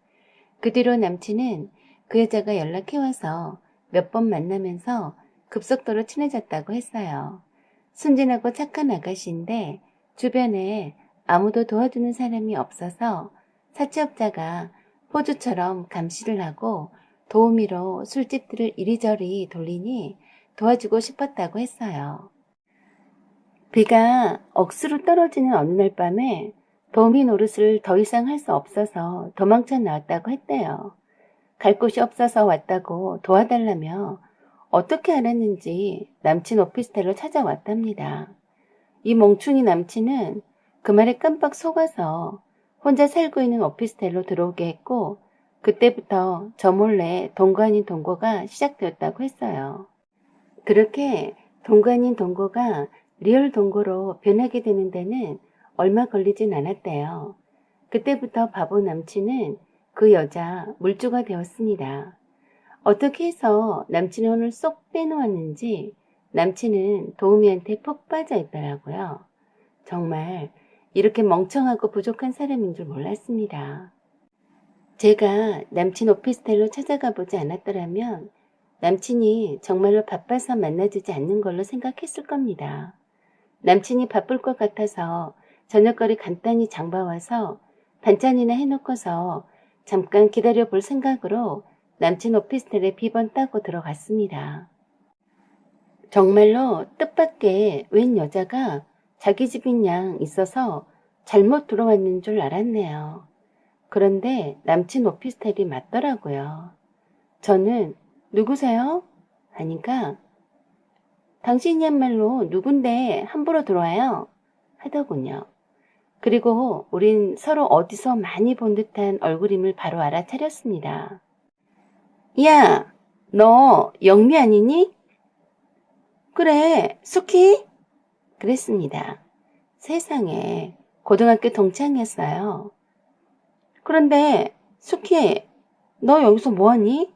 그 뒤로 남친은 그 여자가 연락해와서 몇 번 만나면서 급속도로 친해졌다고 했어요. 순진하고 착한 아가씨인데 주변에 아무도 도와주는 사람이 없어서 사채업자가 포주처럼 감시를 하고 도우미로 술집들을 이리저리 돌리니 도와주고 싶었다고 했어요. 비가 억수로 떨어지는 어느 날 밤에 도우미 노릇을 더 이상 할 수 없어서 도망쳐 나왔다고 했대요. 갈 곳이 없어서 왔다고 도와달라며 어떻게 알았는지 남친 오피스텔로 찾아왔답니다. 이 멍충이 남친은 그 말에 깜빡 속아서 혼자 살고 있는 오피스텔로 들어오게 했고 그때부터 저 몰래 동거 아닌 동거가 시작되었다고 했어요. 그렇게 동거 아닌 동거가 리얼 동거로 변하게 되는 데는 얼마 걸리진 않았대요. 그때부터 바보 남친은 그 여자 물주가 되었습니다. 어떻게 해서 남친의 혼을 쏙 빼놓았는지 남친은 도우미한테 푹 빠져 있더라고요. 정말 이렇게 멍청하고 부족한 사람인 줄 몰랐습니다. 제가 남친 오피스텔로 찾아가 보지 않았더라면 남친이 정말로 바빠서 만나주지 않는 걸로 생각했을 겁니다. 남친이 바쁠 것 같아서 저녁거리 간단히 장봐와서 반찬이나 해놓고서 잠깐 기다려 볼 생각으로 남친 오피스텔에 비번 따고 들어갔습니다. 정말로 뜻밖의 웬 여자가 자기 집인 양 있어서 잘못 들어왔는 줄 알았네요. 그런데 남친 오피스텔이 맞더라고요. 저는 누구세요? 하니까 당신이야말로 누군데 함부로 들어와요? 하더군요. 그리고 우린 서로 어디서 많이 본 듯한 얼굴임을 바로 알아차렸습니다. 야, 너 영미 아니니? 그래, 수키? 그랬습니다. 세상에, 고등학교 동창이었어요. 그런데 수키, 너 여기서 뭐하니?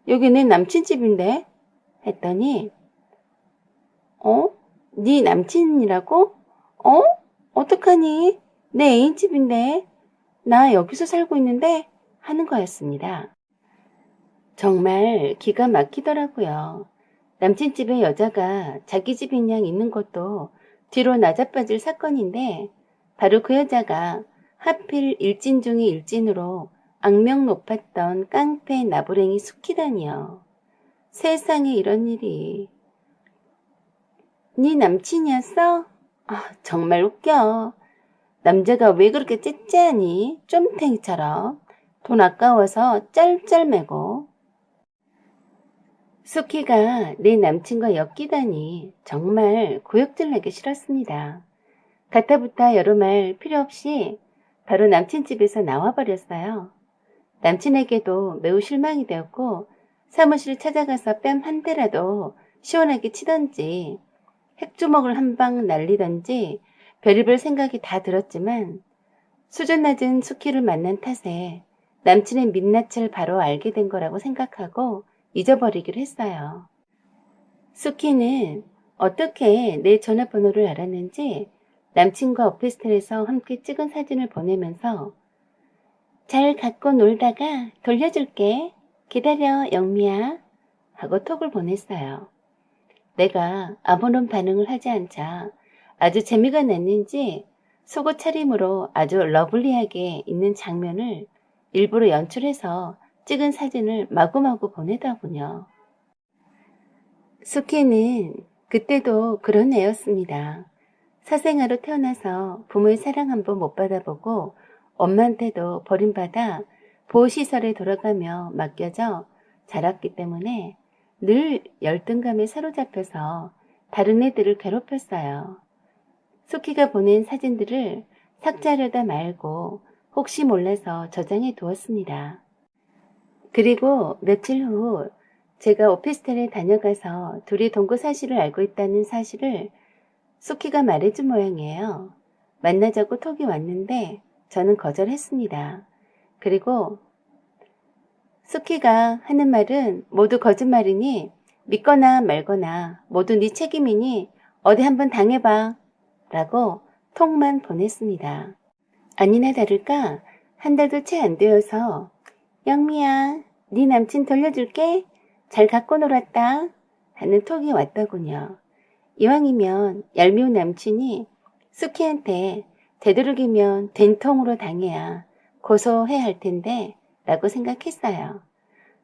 여기 내 남친 집인데? 했더니 네 남친이라고? 어떡하니? 내 애인 집인데? 나 여기서 살고 있는데? 하는 거였습니다. 정말 기가 막히더라고요. 남친 집에 여자가 자기 집인 양 있는 것도 뒤로 나자빠질 사건인데 바로 그 여자가 하필 일진 중의 일진으로 악명 높았던 깡패 나부랭이 수키다니요. 세상에 이런 일이. 네 남친이었어? 정말 웃겨. 남자가 왜 그렇게 째째하니? 쫌탱이처럼. 돈 아까워서 짤짤매고. 수키가 내 남친과 엮이다니 정말 구역질나기 싫었습니다. 가타부타 여러 말 필요 없이 바로 남친 집에서 나와버렸어요. 남친에게도 매우 실망이 되었고 사무실을 찾아가서 뺨 한 대라도 시원하게 치던지 핵주먹을 한 방 날리던지 별의별 생각이 다 들었지만 수준 낮은 수키를 만난 탓에 남친의 민낯을 바로 알게 된 거라고 생각하고 잊어버리기로 했어요. 수키는 어떻게 내 전화번호를 알았는지 남친과 오피스텔에서 함께 찍은 사진을 보내면서 잘 갖고 놀다가 돌려줄게. 기다려, 영미야. 하고 톡을 보냈어요. 내가 아무런 반응을 하지 않자 아주 재미가 났는지 속옷 차림으로 아주 러블리하게 있는 장면을 일부러 연출해서 찍은 사진을 마구마구 보내더군요. 수키는 그때도 그런 애였습니다. 사생아로 태어나서 부모의 사랑 한번 못 받아보고 엄마한테도 버림받아 보호시설에 돌아가며 맡겨져 자랐기 때문에 늘 열등감에 사로잡혀서 다른 애들을 괴롭혔어요. 수키가 보낸 사진들을 삭제하려다 말고 혹시 몰라서 저장해 두었습니다. 그리고 며칠 후 제가 오피스텔에 다녀가서 둘이 동거 사실을 알고 있다는 사실을 수키가 말해준 모양이에요. 만나자고 톡이 왔는데 저는 거절했습니다. 그리고 수키가 하는 말은 모두 거짓말이니 믿거나 말거나 모두 네 책임이니 어디 한번 당해봐 라고 톡만 보냈습니다. 아니나 다를까 한 달도 채 안 되어서 영미야 네 남친 돌려줄게 잘 갖고 놀았다 하는 톡이 왔더군요. 이왕이면 얄미운 남친이 수키한테 되도록이면 된통으로 당해야 고소해야 할 텐데 라고 생각했어요.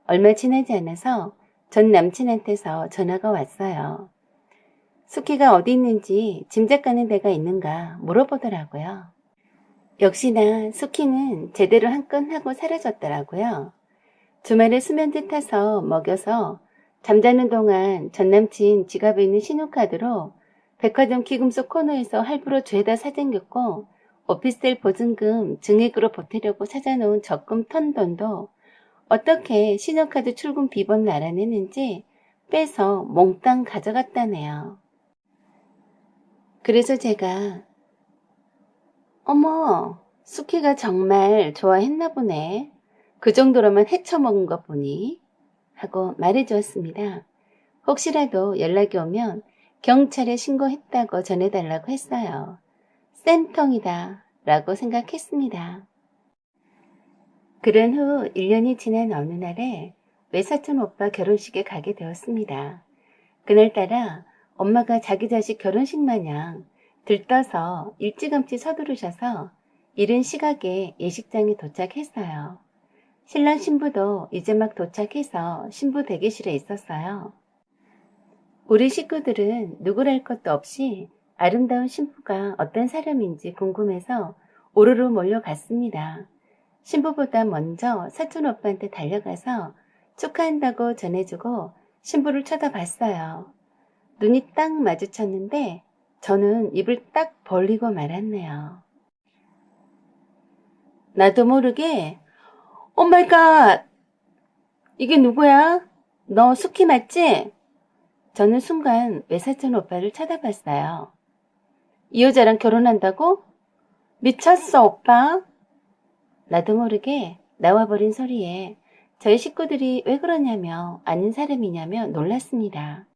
얼마 지나지 않아서 전 남친한테서 전화가 왔어요. 수키가 어디 있는지 짐작가는 데가 있는가 물어보더라고요. 역시나 수키는 제대로 한 건 하고 사라졌더라고요. 주말에 수면제 타서 먹여서 잠자는 동안 전남친 지갑에 있는 신용카드로 백화점 기금속 코너에서 할부로 죄다 사재겼고 오피스텔 보증금 증액으로 보태려고 찾아놓은 적금 턴 돈도 어떻게 신용카드 출금 비번을 알아내는지 빼서 몽땅 가져갔다네요. 그래서 제가 어머 수키가 정말 좋아했나 보네. 그 정도로만 헤쳐먹은 것 보니 하고 말해주었습니다. 혹시라도 연락이 오면 경찰에 신고했다고 전해달라고 했어요. 쌤통이다 라고 생각했습니다. 그런 후 1년이 지난 어느 날에 외사촌 오빠 결혼식에 가게 되었습니다. 그날따라 엄마가 자기 자식 결혼식 마냥 들떠서 일찌감치 서두르셔서 이른 시각에 예식장에 도착했어요. 신랑 신부도 이제 막 도착해서 신부 대기실에 있었어요. 우리 식구들은 누구랄 것도 없이 아름다운 신부가 어떤 사람인지 궁금해서 오르르 몰려갔습니다. 신부보다 먼저 사촌 오빠한테 달려가서 축하한다고 전해주고 신부를 쳐다봤어요. 눈이 딱 마주쳤는데 저는 입을 딱 벌리고 말았네요. 나도 모르게 오마이갓! 이게 누구야? 너 수키 맞지? 저는 순간 외사촌 오빠를 쳐다봤어요. 이 여자랑 결혼한다고? 미쳤어 오빠? 나도 모르게 나와버린 소리에 저희 식구들이 왜 그러냐며 아는 사람이냐며 놀랐습니다.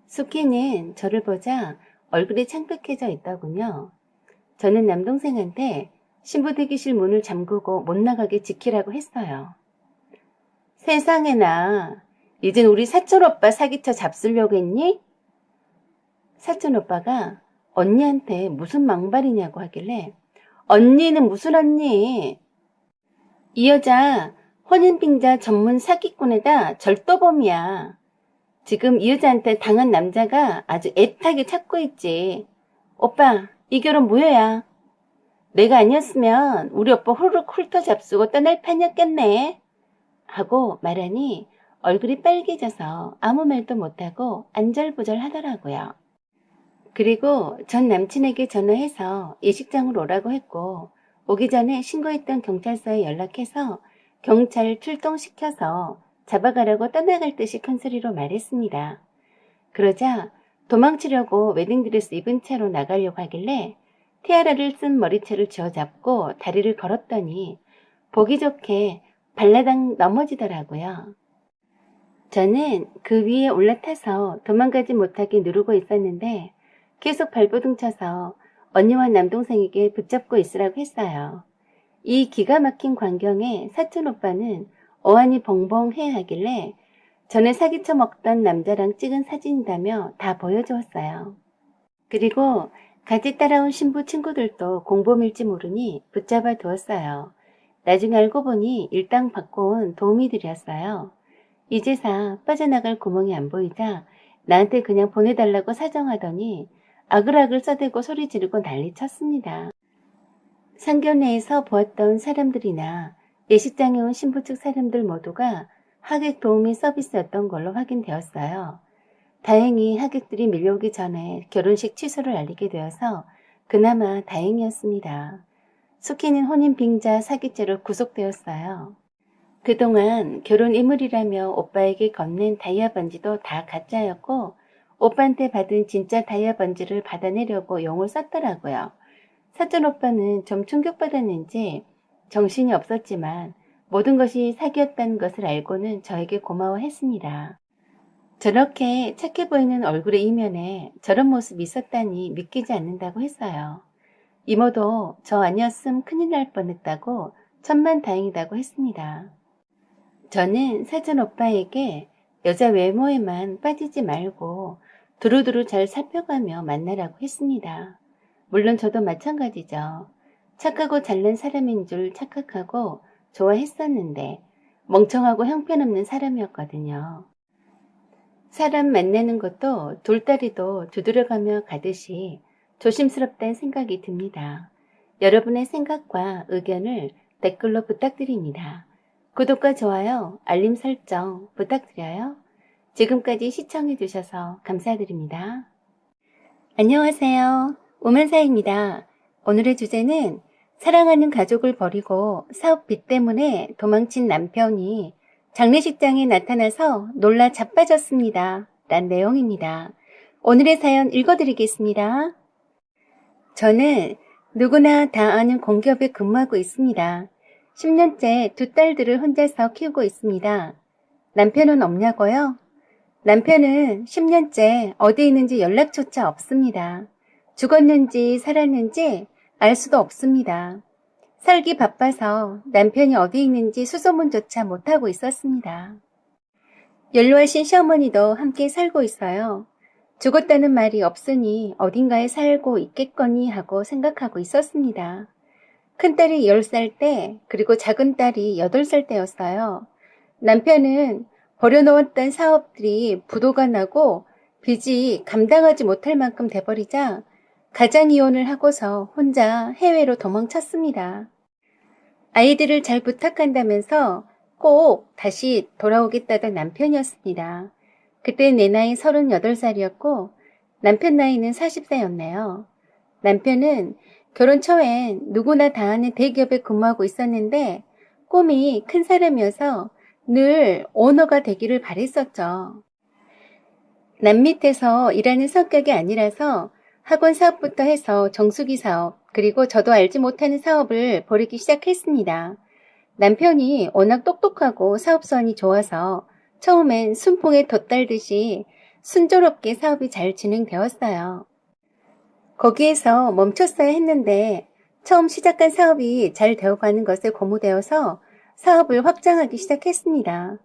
수키는 저를 보자 얼굴이 창백해져 있더군요. 저는 남동생한테 신부 대기실 문을 잠그고 못 나가게 지키라고 했어요. 세상에나 이젠 우리 사촌오빠 사기쳐 잡수려고 했니? 사촌오빠가 언니한테 무슨 망발이냐고 하길래 언니는 무슨 언니? 이 여자 혼인빙자 전문 사기꾼에다 절도범이야. 지금 이 여자한테 당한 남자가 아주 애타게 찾고 있지. 오빠 이 결혼 무효야. 내가 아니었으면 우리 오빠 후루룩 훑어 잡수고 떠날 판이었겠네. 하고 말하니 얼굴이 빨개져서 아무 말도 못하고 안절부절 하더라고요. 그리고 전 남친에게 전화해서 예식장으로 오라고 했고 오기 전에 신고했던 경찰서에 연락해서 경찰 출동시켜서 잡아가라고 떠나갈 듯이 큰 소리로 말했습니다. 그러자 도망치려고 웨딩드레스 입은 채로 나가려고 하길래 티아라를 쓴 머리채를 쥐어잡고 다리를 걸었더니 보기 좋게 발라당 넘어지더라고요. 저는 그 위에 올라타서 도망가지 못하게 누르고 있었는데 계속 발버둥 쳐서 언니와 남동생에게 붙잡고 있으라고 했어요. 이 기가 막힌 광경에 사촌 오빠는 어안이 벙벙해야 하길래 전에 사기쳐 먹던 남자랑 찍은 사진이라며 다 보여주었어요. 그리고 같이 따라온 신부 친구들도 공범일지 모르니 붙잡아 두었어요. 나중에 알고 보니 일당 받고 온 도우미들이었어요. 이제사 빠져나갈 구멍이 안 보이자 나한테 그냥 보내달라고 사정하더니 아글아글 써대고 소리 지르고 난리쳤습니다. 상견례에서 보았던 사람들이나 예식장에 온 신부 측 사람들 모두가 하객 도우미 서비스였던 걸로 확인되었어요. 다행히 하객들이 밀려오기 전에 결혼식 취소를 알리게 되어서 그나마 다행이었습니다. 숙희는 혼인 빙자 사기죄로 구속되었어요. 그동안 결혼 이물이라며 오빠에게 건넨 다이아 반지도 다 가짜였고 오빠한테 받은 진짜 다이아 반지를 받아내려고 용을 썼더라고요. 사촌 오빠는 좀 충격받았는지 정신이 없었지만 모든 것이 사기였다는 것을 알고는 저에게 고마워했습니다. 저렇게 착해 보이는 얼굴의 이면에 저런 모습이 있었다니 믿기지 않는다고 했어요. 이모도 저 아니었음 큰일 날 뻔했다고 천만다행이다고 했습니다. 저는 사촌 오빠에게 여자 외모에만 빠지지 말고 두루두루 잘 살펴가며 만나라고 했습니다. 물론 저도 마찬가지죠. 착하고 잘난 사람인 줄 착각하고 좋아했었는데 멍청하고 형편없는 사람이었거든요. 사람 만나는 것도 돌다리도 두드려가며 가듯이 조심스럽다는 생각이 듭니다. 여러분의 생각과 의견을 댓글로 부탁드립니다. 구독과 좋아요, 알림 설정 부탁드려요. 지금까지 시청해주셔서 감사드립니다. 안녕하세요. 오만사입니다. 오늘의 주제는 사랑하는 가족을 버리고 사업비 때문에 도망친 남편이 장례식장에 나타나서 놀라 자빠졌습니다. 란 내용입니다. 오늘의 사연 읽어드리겠습니다. 저는 누구나 다 아는 공기업에 근무하고 있습니다. 10년째 두 딸들을 혼자서 키우고 있습니다. 남편은 없냐고요? 남편은 10년째 어디 있는지 연락조차 없습니다. 죽었는지 살았는지 알 수도 없습니다. 살기 바빠서 남편이 어디 있는지 수소문조차 못하고 있었습니다. 연로하신 시어머니도 함께 살고 있어요. 죽었다는 말이 없으니 어딘가에 살고 있겠거니 하고 생각하고 있었습니다. 큰딸이 10살 때 그리고 작은딸이 8살 때였어요. 남편은 버려놓았던 사업들이 부도가 나고 빚이 감당하지 못할 만큼 돼버리자 가장이혼을 하고서 혼자 해외로 도망쳤습니다. 아이들을 잘 부탁한다면서 꼭 다시 돌아오겠다던 남편이었습니다. 그때 내 나이 38살이었고 남편 나이는 40세였네요. 남편은 결혼 초엔 누구나 다 아는 대기업에 근무하고 있었는데 꿈이 큰 사람이어서 늘 오너가 되기를 바랬었죠. 남 밑에서 일하는 성격이 아니라서 학원 사업부터 해서 정수기 사업, 그리고 저도 알지 못하는 사업을 벌이기 시작했습니다. 남편이 워낙 똑똑하고 사업성이 좋아서 처음엔 순풍에 덧달듯이 순조롭게 사업이 잘 진행되었어요. 거기에서 멈췄어야 했는데 처음 시작한 사업이 잘 되어가는 것에 고무되어서 사업을 확장하기 시작했습니다.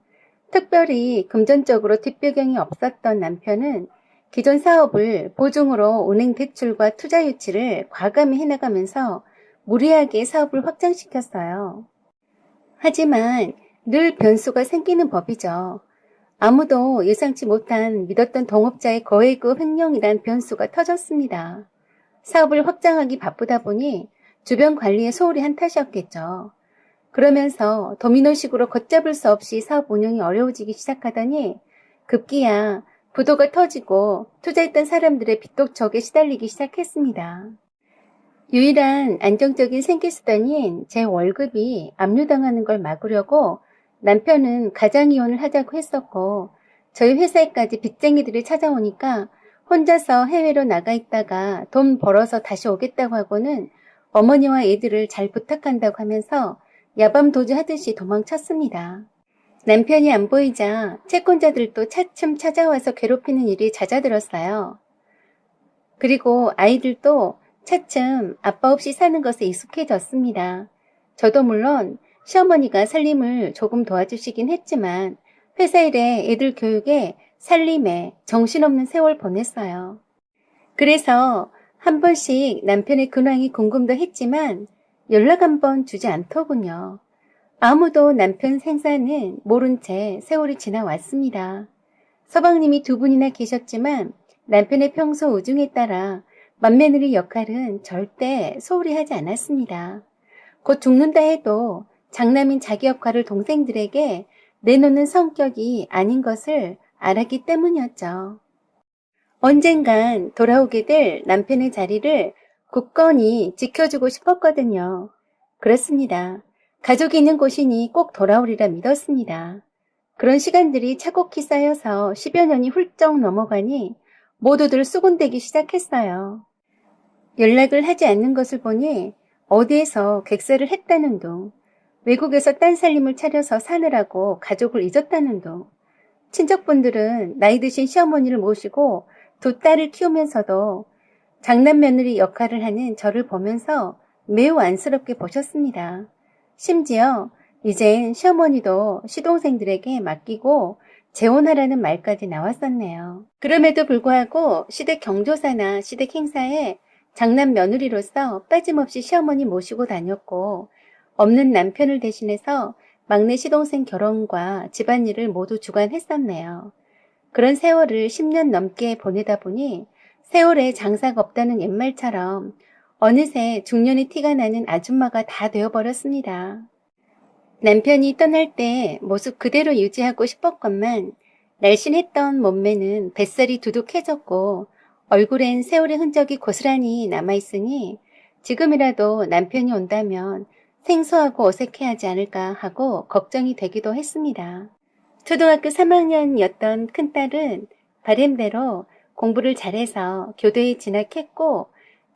특별히 금전적으로 뒷배경이 없었던 남편은 기존 사업을 보증으로 은행 대출과 투자 유치를 과감히 해나가면서 무리하게 사업을 확장시켰어요. 하지만 늘 변수가 생기는 법이죠. 아무도 예상치 못한 믿었던 동업자의 거액의 횡령이란 변수가 터졌습니다. 사업을 확장하기 바쁘다 보니 주변 관리에 소홀히 한 탓이었겠죠. 그러면서 도미노식으로 걷잡을 수 없이 사업 운영이 어려워지기 시작하더니 급기야 부도가 터지고 투자했던 사람들의 빚독촉에 시달리기 시작했습니다. 유일한 안정적인 생계수단인 제 월급이 압류당하는 걸 막으려고 남편은 가장이혼을 하자고 했었고, 저희 회사에까지 빚쟁이들이 찾아오니까 혼자서 해외로 나가 있다가 돈 벌어서 다시 오겠다고 하고는 어머니와 애들을 잘 부탁한다고 하면서 야밤도주 하듯이 도망쳤습니다. 남편이 안 보이자 채권자들도 차츰 찾아와서 괴롭히는 일이 잦아들었어요. 그리고 아이들도 차츰 아빠 없이 사는 것에 익숙해졌습니다. 저도 물론 시어머니가 살림을 조금 도와주시긴 했지만 회사 일에 애들 교육에 살림에 정신없는 세월 보냈어요. 그래서 한 번씩 남편의 근황이 궁금도 했지만 연락 한 번 주지 않더군요. 아무도 남편 생사는 모른 채 세월이 지나왔습니다. 서방님이 두 분이나 계셨지만 남편의 평소 우중에 따라 맏며느리 역할은 절대 소홀히 하지 않았습니다. 곧 죽는다 해도 장남인 자기 역할을 동생들에게 내놓는 성격이 아닌 것을 알았기 때문이었죠. 언젠간 돌아오게 될 남편의 자리를 굳건히 지켜주고 싶었거든요. 그렇습니다. 가족이 있는 곳이니 꼭 돌아오리라 믿었습니다. 그런 시간들이 차곡히 쌓여서 10여 년이 훌쩍 넘어가니 모두들 수군대기 시작했어요. 연락을 하지 않는 것을 보니 어디에서 객사를 했다는 둥, 외국에서 딴 살림을 차려서 사느라고 가족을 잊었다는 둥, 친척분들은 나이 드신 시어머니를 모시고 두 딸을 키우면서도 장남 며느리 역할을 하는 저를 보면서 매우 안쓰럽게 보셨습니다. 심지어 이젠 시어머니도 시동생들에게 맡기고 재혼하라는 말까지 나왔었네요. 그럼에도 불구하고 시댁 경조사나 시댁 행사에 장남 며느리로서 빠짐없이 시어머니 모시고 다녔고, 없는 남편을 대신해서 막내 시동생 결혼과 집안일을 모두 주관했었네요. 그런 세월을 10년 넘게 보내다 보니 세월에 장사가 없다는 옛말처럼 어느새 중년의 티가 나는 아줌마가 다 되어버렸습니다. 남편이 떠날 때 모습 그대로 유지하고 싶었건만 날씬했던 몸매는 뱃살이 두둑해졌고 얼굴엔 세월의 흔적이 고스란히 남아있으니 지금이라도 남편이 온다면 생소하고 어색해하지 않을까 하고 걱정이 되기도 했습니다. 초등학교 3학년이었던 큰딸은 바램대로 공부를 잘해서 교대에 진학했고,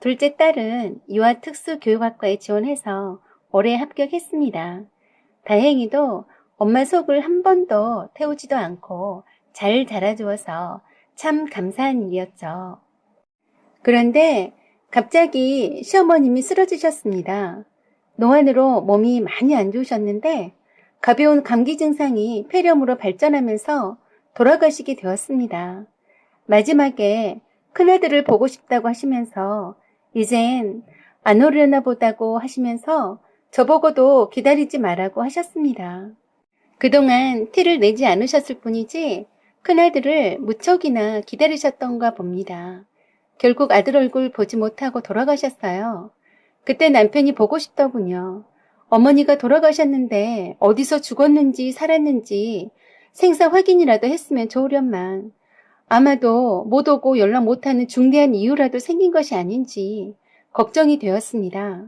둘째 딸은 유아특수교육학과에 지원해서 올해 합격했습니다. 다행히도 엄마 속을 한 번도 태우지도 않고 잘 자라주어서 참 감사한 일이었죠. 그런데 갑자기 시어머님이 쓰러지셨습니다. 노안으로 몸이 많이 안 좋으셨는데 가벼운 감기 증상이 폐렴으로 발전하면서 돌아가시게 되었습니다. 마지막에 큰아들을 보고 싶다고 하시면서 이젠 안 오려나 보다고 하시면서 저보고도 기다리지 말라고 하셨습니다. 그동안 티를 내지 않으셨을 뿐이지 큰아들을 무척이나 기다리셨던가 봅니다. 결국 아들 얼굴 보지 못하고 돌아가셨어요. 그때 남편이 보고 싶더군요. 어머니가 돌아가셨는데 어디서 죽었는지 살았는지 생사 확인이라도 했으면 좋으련만 아마도 못 오고 연락 못하는 중대한 이유라도 생긴 것이 아닌지 걱정이 되었습니다.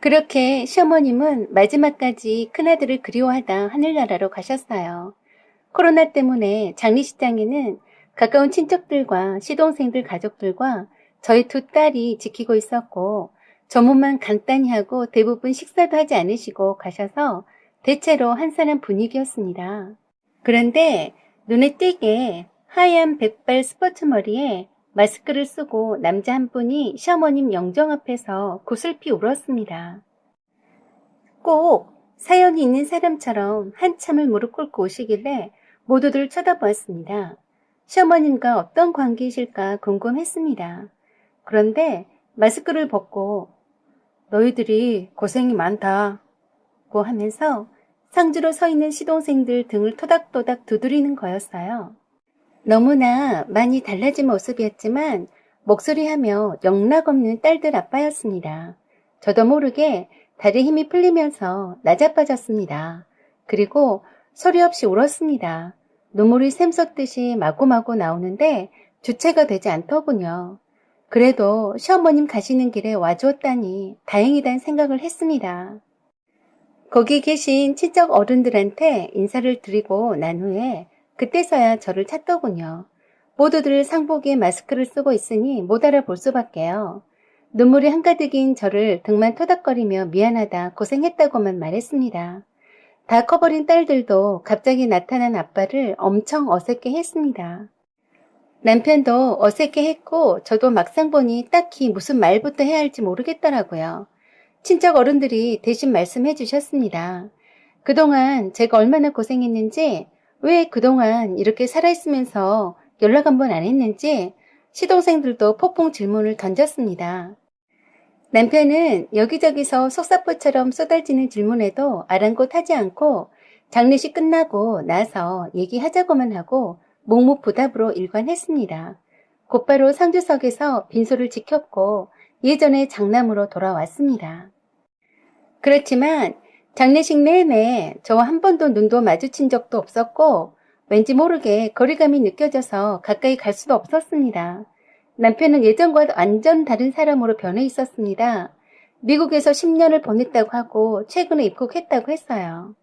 그렇게 시어머님은 마지막까지 큰아들을 그리워하다 하늘나라로 가셨어요. 코로나 때문에 장례식장에는 가까운 친척들과 시동생들 가족들과 저희 두 딸이 지키고 있었고 점호만 간단히 하고 대부분 식사도 하지 않으시고 가셔서 대체로 한산한 분위기였습니다. 그런데 눈에 띄게 하얀 백발 스포츠 머리에 마스크를 쓰고 남자 한 분이 시어머님 영정 앞에서 구슬피 울었습니다. 꼭 사연이 있는 사람처럼 한참을 무릎 꿇고 오시길래 모두들 쳐다보았습니다. 시어머님과 어떤 관계이실까 궁금했습니다. 그런데 마스크를 벗고 너희들이 고생이 많다고 하면서 상주로 서 있는 시동생들 등을 토닥토닥 두드리는 거였어요. 너무나 많이 달라진 모습이었지만 목소리하며 영락없는 딸들 아빠였습니다. 저도 모르게 다리에 힘이 풀리면서 낮아빠졌습니다. 그리고 소리 없이 울었습니다. 눈물이 샘솟듯이 마구마구 나오는데 주체가 되지 않더군요. 그래도 시어머님 가시는 길에 와주었다니 다행이란 생각을 했습니다. 거기 계신 친척 어른들한테 인사를 드리고 난 후에 그때서야 저를 찾더군요. 모두들 상복에 마스크를 쓰고 있으니 못 알아볼 수밖에요. 눈물이 한가득인 저를 등만 토닥거리며 미안하다 고생했다고만 말했습니다. 다 커버린 딸들도 갑자기 나타난 아빠를 엄청 어색해 했습니다. 남편도 어색해 했고 저도 막상 보니 딱히 무슨 말부터 해야 할지 모르겠더라고요. 친척 어른들이 대신 말씀해 주셨습니다. 그동안 제가 얼마나 고생했는지, 왜 그동안 이렇게 살아있으면서 연락 한 번 안 했는지 시동생들도 폭풍 질문을 던졌습니다. 남편은 여기저기서 속사포처럼 쏟아지는 질문에도 아랑곳하지 않고 장례식 끝나고 나서 얘기하자고만 하고 묵묵부답으로 일관했습니다. 곧바로 상주석에서 빈소를 지켰고 예전의 장남으로 돌아왔습니다. 그렇지만 장례식 내내 저와 한 번도 눈도 마주친 적도 없었고 왠지 모르게 거리감이 느껴져서 가까이 갈 수도 없었습니다. 남편은 예전과 완전 다른 사람으로 변해 있었습니다. 미국에서 10년을 보냈다고 하고 최근에 입국했다고 했어요.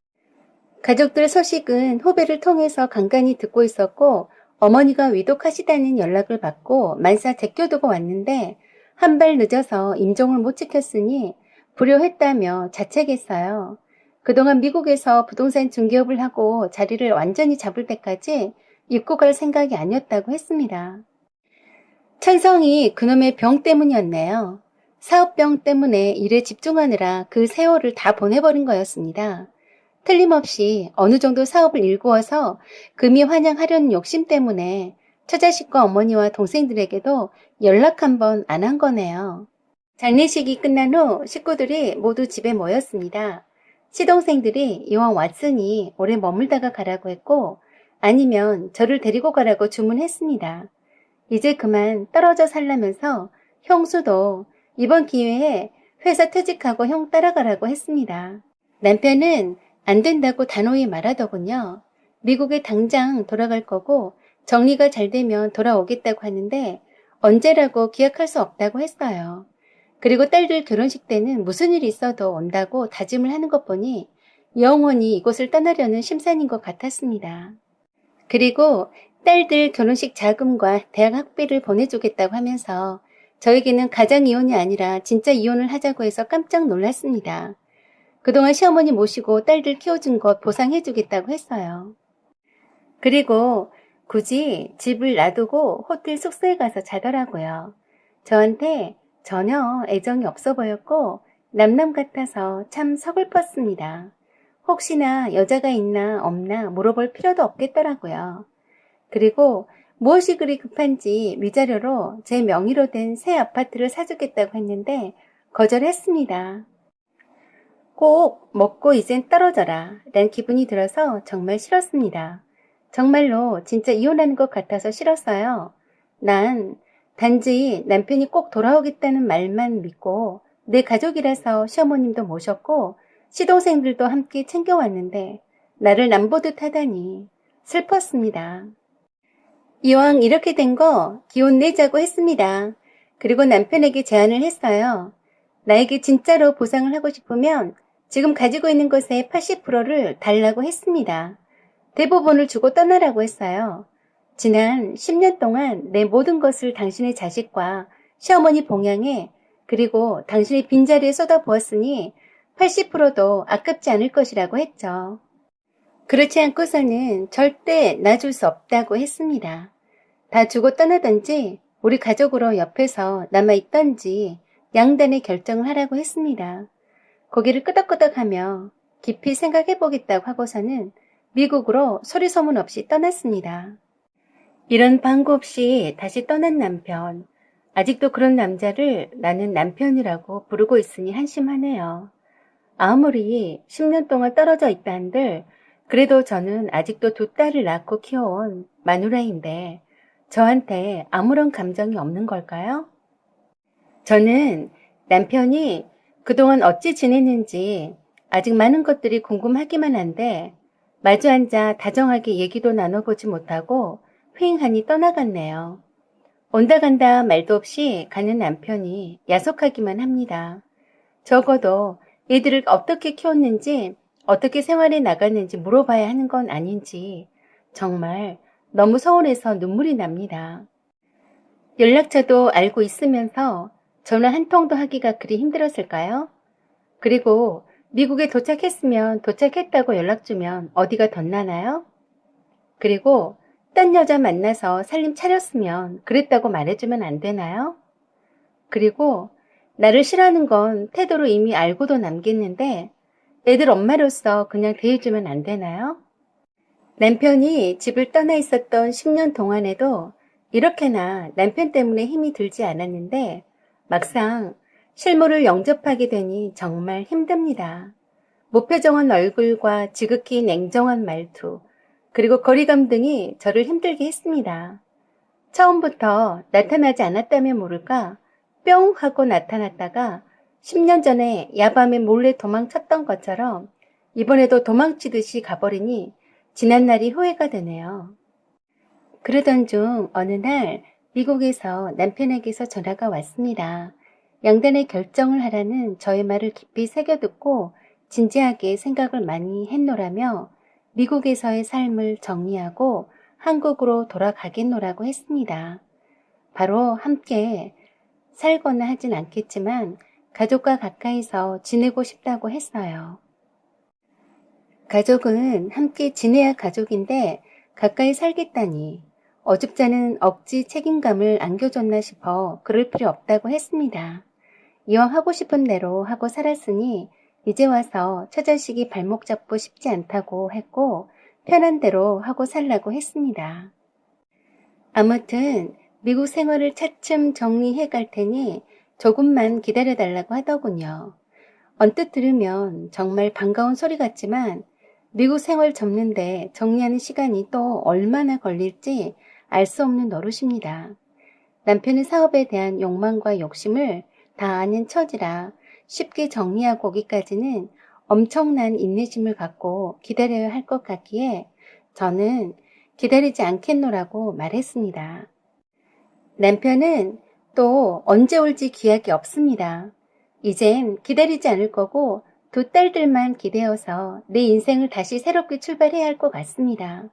가족들 소식은 후배를 통해서 간간히 듣고 있었고 어머니가 위독하시다는 연락을 받고 만사 제껴두고 왔는데 한 발 늦어서 임종을 못 지켰으니 불효했다며 자책했어요. 그동안 미국에서 부동산 중개업을 하고 자리를 완전히 잡을 때까지 입국할 생각이 아니었다고 했습니다. 천성이 그놈의 병 때문이었네요. 사업병 때문에 일에 집중하느라 그 세월을 다 보내버린 거였습니다. 틀림없이 어느 정도 사업을 일구어서 금이 환영하려는 욕심 때문에 처자식과 어머니와 동생들에게도 연락 한 번 안 한 거네요. 장례식이 끝난 후 식구들이 모두 집에 모였습니다. 시동생들이 이왕 왔으니 오래 머물다가 가라고 했고 아니면 저를 데리고 가라고 주문했습니다. 이제 그만 떨어져 살라면서 형수도 이번 기회에 회사 퇴직하고 형 따라가라고 했습니다. 남편은 안 된다고 단호히 말하더군요. 미국에 당장 돌아갈 거고 정리가 잘 되면 돌아오겠다고 하는데 언제라고 기약할 수 없다고 했어요. 그리고 딸들 결혼식 때는 무슨 일이 있어도 온다고 다짐을 하는 것 보니 영원히 이곳을 떠나려는 심산인 것 같았습니다. 그리고 딸들 결혼식 자금과 대학 학비를 보내주겠다고 하면서 저에게는 가장 이혼이 아니라 진짜 이혼을 하자고 해서 깜짝 놀랐습니다. 그동안 시어머니 모시고 딸들 키워준 것 보상해주겠다고 했어요. 그리고 굳이 집을 놔두고 호텔 숙소에 가서 자더라고요. 저한테 전혀 애정이 없어 보였고 남남 같아서 참 서글펐습니다. 혹시나 여자가 있나 없나 물어볼 필요도 없겠더라고요. 그리고 무엇이 그리 급한지 위자료로 제 명의로 된 새 아파트를 사주겠다고 했는데 거절했습니다. 꼭 먹고 이젠 떨어져라 란 기분이 들어서 정말 싫었습니다. 정말로 진짜 이혼하는 것 같아서 싫었어요. 난 단지 남편이 꼭 돌아오겠다는 말만 믿고 내 가족이라서 시어머님도 모셨고 시동생들도 함께 챙겨왔는데 나를 남보듯 하다니 슬펐습니다. 이왕 이렇게 된 거 기혼 내자고 했습니다. 그리고 남편에게 제안을 했어요. 나에게 진짜로 보상을 하고 싶으면 지금 가지고 있는 것의 80%를 달라고 했습니다. 대부분을 주고 떠나라고 했어요. 지난 10년 동안 내 모든 것을 당신의 자식과 시어머니 봉양에 그리고 당신의 빈자리에 쏟아부었으니 80%도 아깝지 않을 것이라고 했죠. 그렇지 않고서는 절대 놔줄 수 없다고 했습니다. 다 주고 떠나든지 우리 가족으로 옆에서 남아있던지 양단의 결정을 하라고 했습니다. 고개를 끄덕끄덕하며 깊이 생각해보겠다고 하고서는 미국으로 소리 소문 없이 떠났습니다. 이런 방구 없이 다시 떠난 남편. 아직도 그런 남자를 나는 남편이라고 부르고 있으니 한심하네요. 아무리 10년 동안 떨어져 있다 한들 그래도 저는 아직도 두 딸을 낳고 키워온 마누라인데 저한테 아무런 감정이 없는 걸까요? 저는 남편이 그동안 어찌 지냈는지 아직 많은 것들이 궁금하기만 한데 마주 앉아 다정하게 얘기도 나눠보지 못하고 휑하니 떠나갔네요. 온다 간다 말도 없이 가는 남편이 야속하기만 합니다. 적어도 애들을 어떻게 키웠는지, 어떻게 생활해 나갔는지 물어봐야 하는 건 아닌지 정말 너무 서운해서 눈물이 납니다. 연락처도 알고 있으면서 전화 한 통도 하기가 그리 힘들었을까요? 그리고 미국에 도착했으면 도착했다고 연락 주면 어디가 덧나나요? 그리고 딴 여자 만나서 살림 차렸으면 그랬다고 말해주면 안 되나요? 그리고 나를 싫어하는 건 태도로 이미 알고도 남겼는데 애들 엄마로서 그냥 대해주면 안 되나요? 남편이 집을 떠나 있었던 10년 동안에도 이렇게나 남편 때문에 힘이 들지 않았는데 막상 실물을 영접하게 되니 정말 힘듭니다. 무표정한 얼굴과 지극히 냉정한 말투, 그리고 거리감 등이 저를 힘들게 했습니다. 처음부터 나타나지 않았다면 모를까 뿅 하고 나타났다가 10년 전에 야밤에 몰래 도망쳤던 것처럼 이번에도 도망치듯이 가버리니 지난날이 후회가 되네요. 그러던 중 어느 날 미국에서 남편에게서 전화가 왔습니다. 양단의 결정을 하라는 저의 말을 깊이 새겨듣고 진지하게 생각을 많이 했노라며 미국에서의 삶을 정리하고 한국으로 돌아가겠노라고 했습니다. 바로 함께 살거나 하진 않겠지만 가족과 가까이서 지내고 싶다고 했어요. 가족은 함께 지내야 가족인데 가까이 살겠다니 어줍잖은 억지 책임감을 안겨줬나 싶어 그럴 필요 없다고 했습니다. 이왕 하고 싶은 대로 하고 살았으니 이제 와서 처자식이 발목 잡고 싶지 않다고 했고 편한 대로 하고 살라고 했습니다. 아무튼 미국 생활을 차츰 정리해 갈 테니 조금만 기다려달라고 하더군요. 언뜻 들으면 정말 반가운 소리 같지만 미국 생활 접는데 정리하는 시간이 또 얼마나 걸릴지 알 수 없는 노릇입니다. 남편의 사업에 대한 욕망과 욕심을 다 아는 처지라 쉽게 정리하고 오기까지는 엄청난 인내심을 갖고 기다려야 할 것 같기에 저는 기다리지 않겠노라고 말했습니다. 남편은 또 언제 올지 기약이 없습니다. 이젠 기다리지 않을 거고 두 딸들만 기대어서 내 인생을 다시 새롭게 출발해야 할 것 같습니다.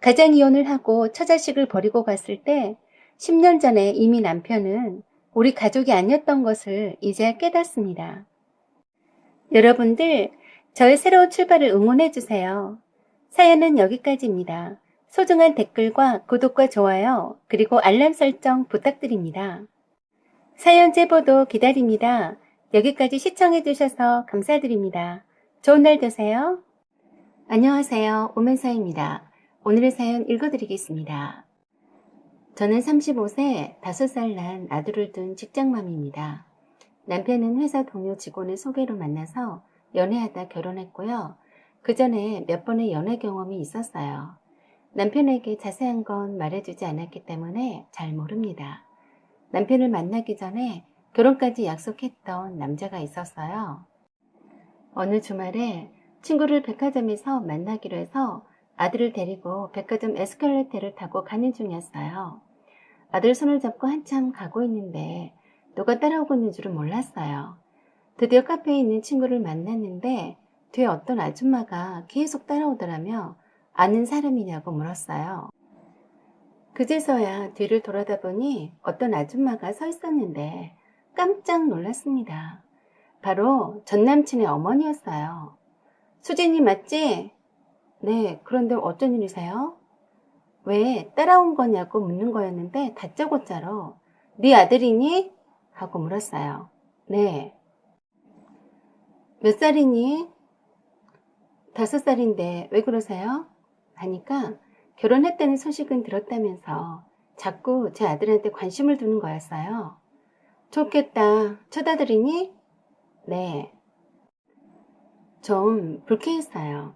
가장 이혼을 하고 처자식을 버리고 갔을 때 10년 전에 이미 남편은 우리 가족이 아니었던 것을 이제야 깨닫습니다. 여러분들 저의 새로운 출발을 응원해주세요. 사연은 여기까지입니다. 소중한 댓글과 구독과 좋아요 그리고 알람 설정 부탁드립니다. 사연 제보도 기다립니다. 여기까지 시청해주셔서 감사드립니다. 좋은 날 되세요. 안녕하세요. 오면서입니다. 오늘의 사연 읽어드리겠습니다. 저는 35세 5살 난 아들을 둔 직장맘입니다. 남편은 회사 동료 직원을 소개로 만나서 연애하다 결혼했고요. 그 전에 몇 번의 연애 경험이 있었어요. 남편에게 자세한 건 말해주지 않았기 때문에 잘 모릅니다. 남편을 만나기 전에 결혼까지 약속했던 남자가 있었어요. 어느 주말에 친구를 백화점에서 만나기로 해서 아들을 데리고 백화점 에스컬레이터를 타고 가는 중이었어요. 아들 손을 잡고 한참 가고 있는데 누가 따라오고 있는 줄은 몰랐어요. 드디어 카페에 있는 친구를 만났는데 뒤에 어떤 아줌마가 계속 따라오더라며 아는 사람이냐고 물었어요. 그제서야 뒤를 돌아다 보니 어떤 아줌마가 서 있었는데 깜짝 놀랐습니다. 바로 전남친의 어머니였어요. 수진이 맞지? 네, 그런데 어쩐 일이세요? 왜 따라온 거냐고 묻는 거였는데 다짜고짜로 네 아들이니? 하고 물었어요. 네. 몇 살이니? 5살인데 왜 그러세요? 하니까 결혼했다는 소식은 들었다면서 자꾸 제 아들한테 관심을 두는 거였어요. 좋겠다. 쳐다들이니? 네. 좀 불쾌했어요.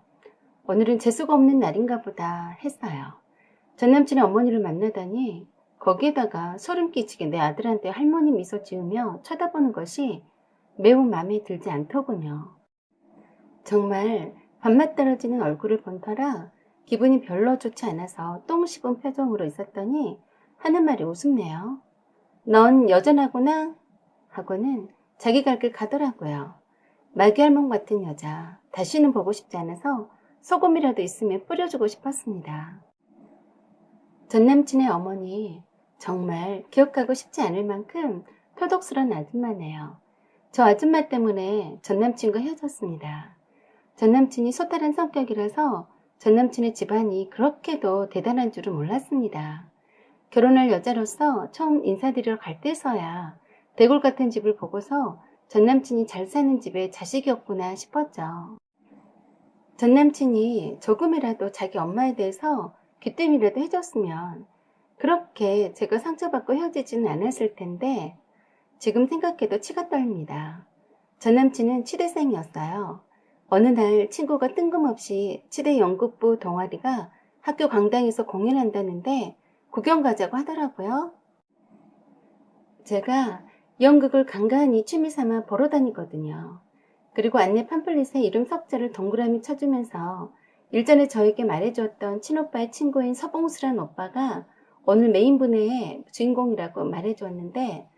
오늘은 재수가 없는 날인가 보다 했어요. 전남친의 어머니를 만나다니 거기에다가 소름 끼치게 내 아들한테 할머니 미소 지으며 쳐다보는 것이 매우 마음에 들지 않더군요. 정말 밥맛 떨어지는 얼굴을 본 터라 기분이 별로 좋지 않아서 똥 씹은 표정으로 있었더니 하는 말이 우습네요. 넌 여전하구나 하고는 자기 갈 길 가더라고요. 마귀알몸 같은 여자, 다시는 보고 싶지 않아서 소금이라도 있으면 뿌려주고 싶었습니다. 전남친의 어머니, 정말 기억하고 싶지 않을 만큼 토독스러운 아줌마네요. 저 아줌마 때문에 전남친과 헤어졌습니다. 전남친이 소탈한 성격이라서 전남친의 집안이 그렇게도 대단한 줄은 몰랐습니다. 결혼할 여자로서 처음 인사드리러 갈 때서야 대골 같은 집을 보고서 전남친이 잘 사는 집에 자식이 없구나 싶었죠. 전남친이 조금이라도 자기 엄마에 대해서 귀뜸이라도 해줬으면 그렇게 제가 상처받고 헤어지지는 않았을 텐데 지금 생각해도 치가 떨립니다. 전남친은 치대생이었어요. 어느 날 친구가 뜬금없이 치대 연극부 동아리가 학교 강당에서 공연한다는데 구경 가자고 하더라고요. 제가 연극을 간간히 취미삼아 보러 다니거든요. 그리고 안내 팜플릿에 이름 석자를 동그라미 쳐주면서 일전에 저에게 말해주었던 친오빠의 친구인 서봉수란 오빠가 오늘 메인 분의 주인공이라고 말해주었는데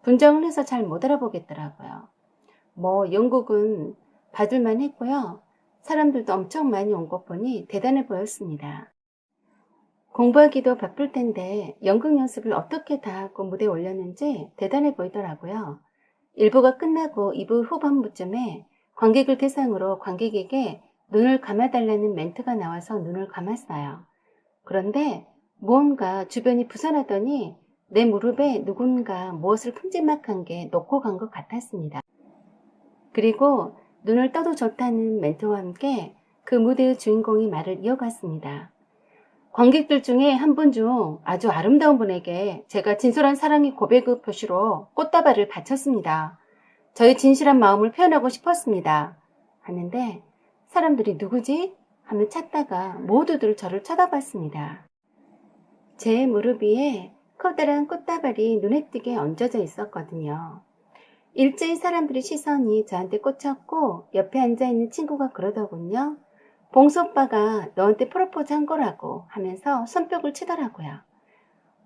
분정을 해서 잘 못 알아보겠더라고요. 뭐 연극은 봐줄만 했고요. 사람들도 엄청 많이 온 것 보니 대단해 보였습니다. 공부하기도 바쁠 텐데 연극 연습을 어떻게 다 하고 무대에 올렸는지 대단해 보이더라고요. 1부가 끝나고 2부 후반부쯤에 관객을 대상으로 관객에게 눈을 감아달라는 멘트가 나와서 눈을 감았어요. 그런데 무언가 주변이 부산하더니 내 무릎에 누군가 무엇을 큼지막한 게 놓고 간 것 같았습니다. 그리고 눈을 떠도 좋다는 멘트와 함께 그 무대의 주인공이 말을 이어갔습니다. 관객들 중에 한 분 중 아주 아름다운 분에게 제가 진솔한 사랑의 고백의 표시로 꽃다발을 바쳤습니다. 저의 진실한 마음을 표현하고 싶었습니다. 하는데 사람들이 누구지? 하며 찾다가 모두들 저를 쳐다봤습니다. 제 무릎 위에 커다란 꽃다발이 눈에 띄게 얹어져 있었거든요. 일제히 사람들의 시선이 저한테 꽂혔고 옆에 앉아있는 친구가 그러더군요. 봉수 오빠가 너한테 프로포즈 한 거라고 하면서 손뼉을 치더라고요.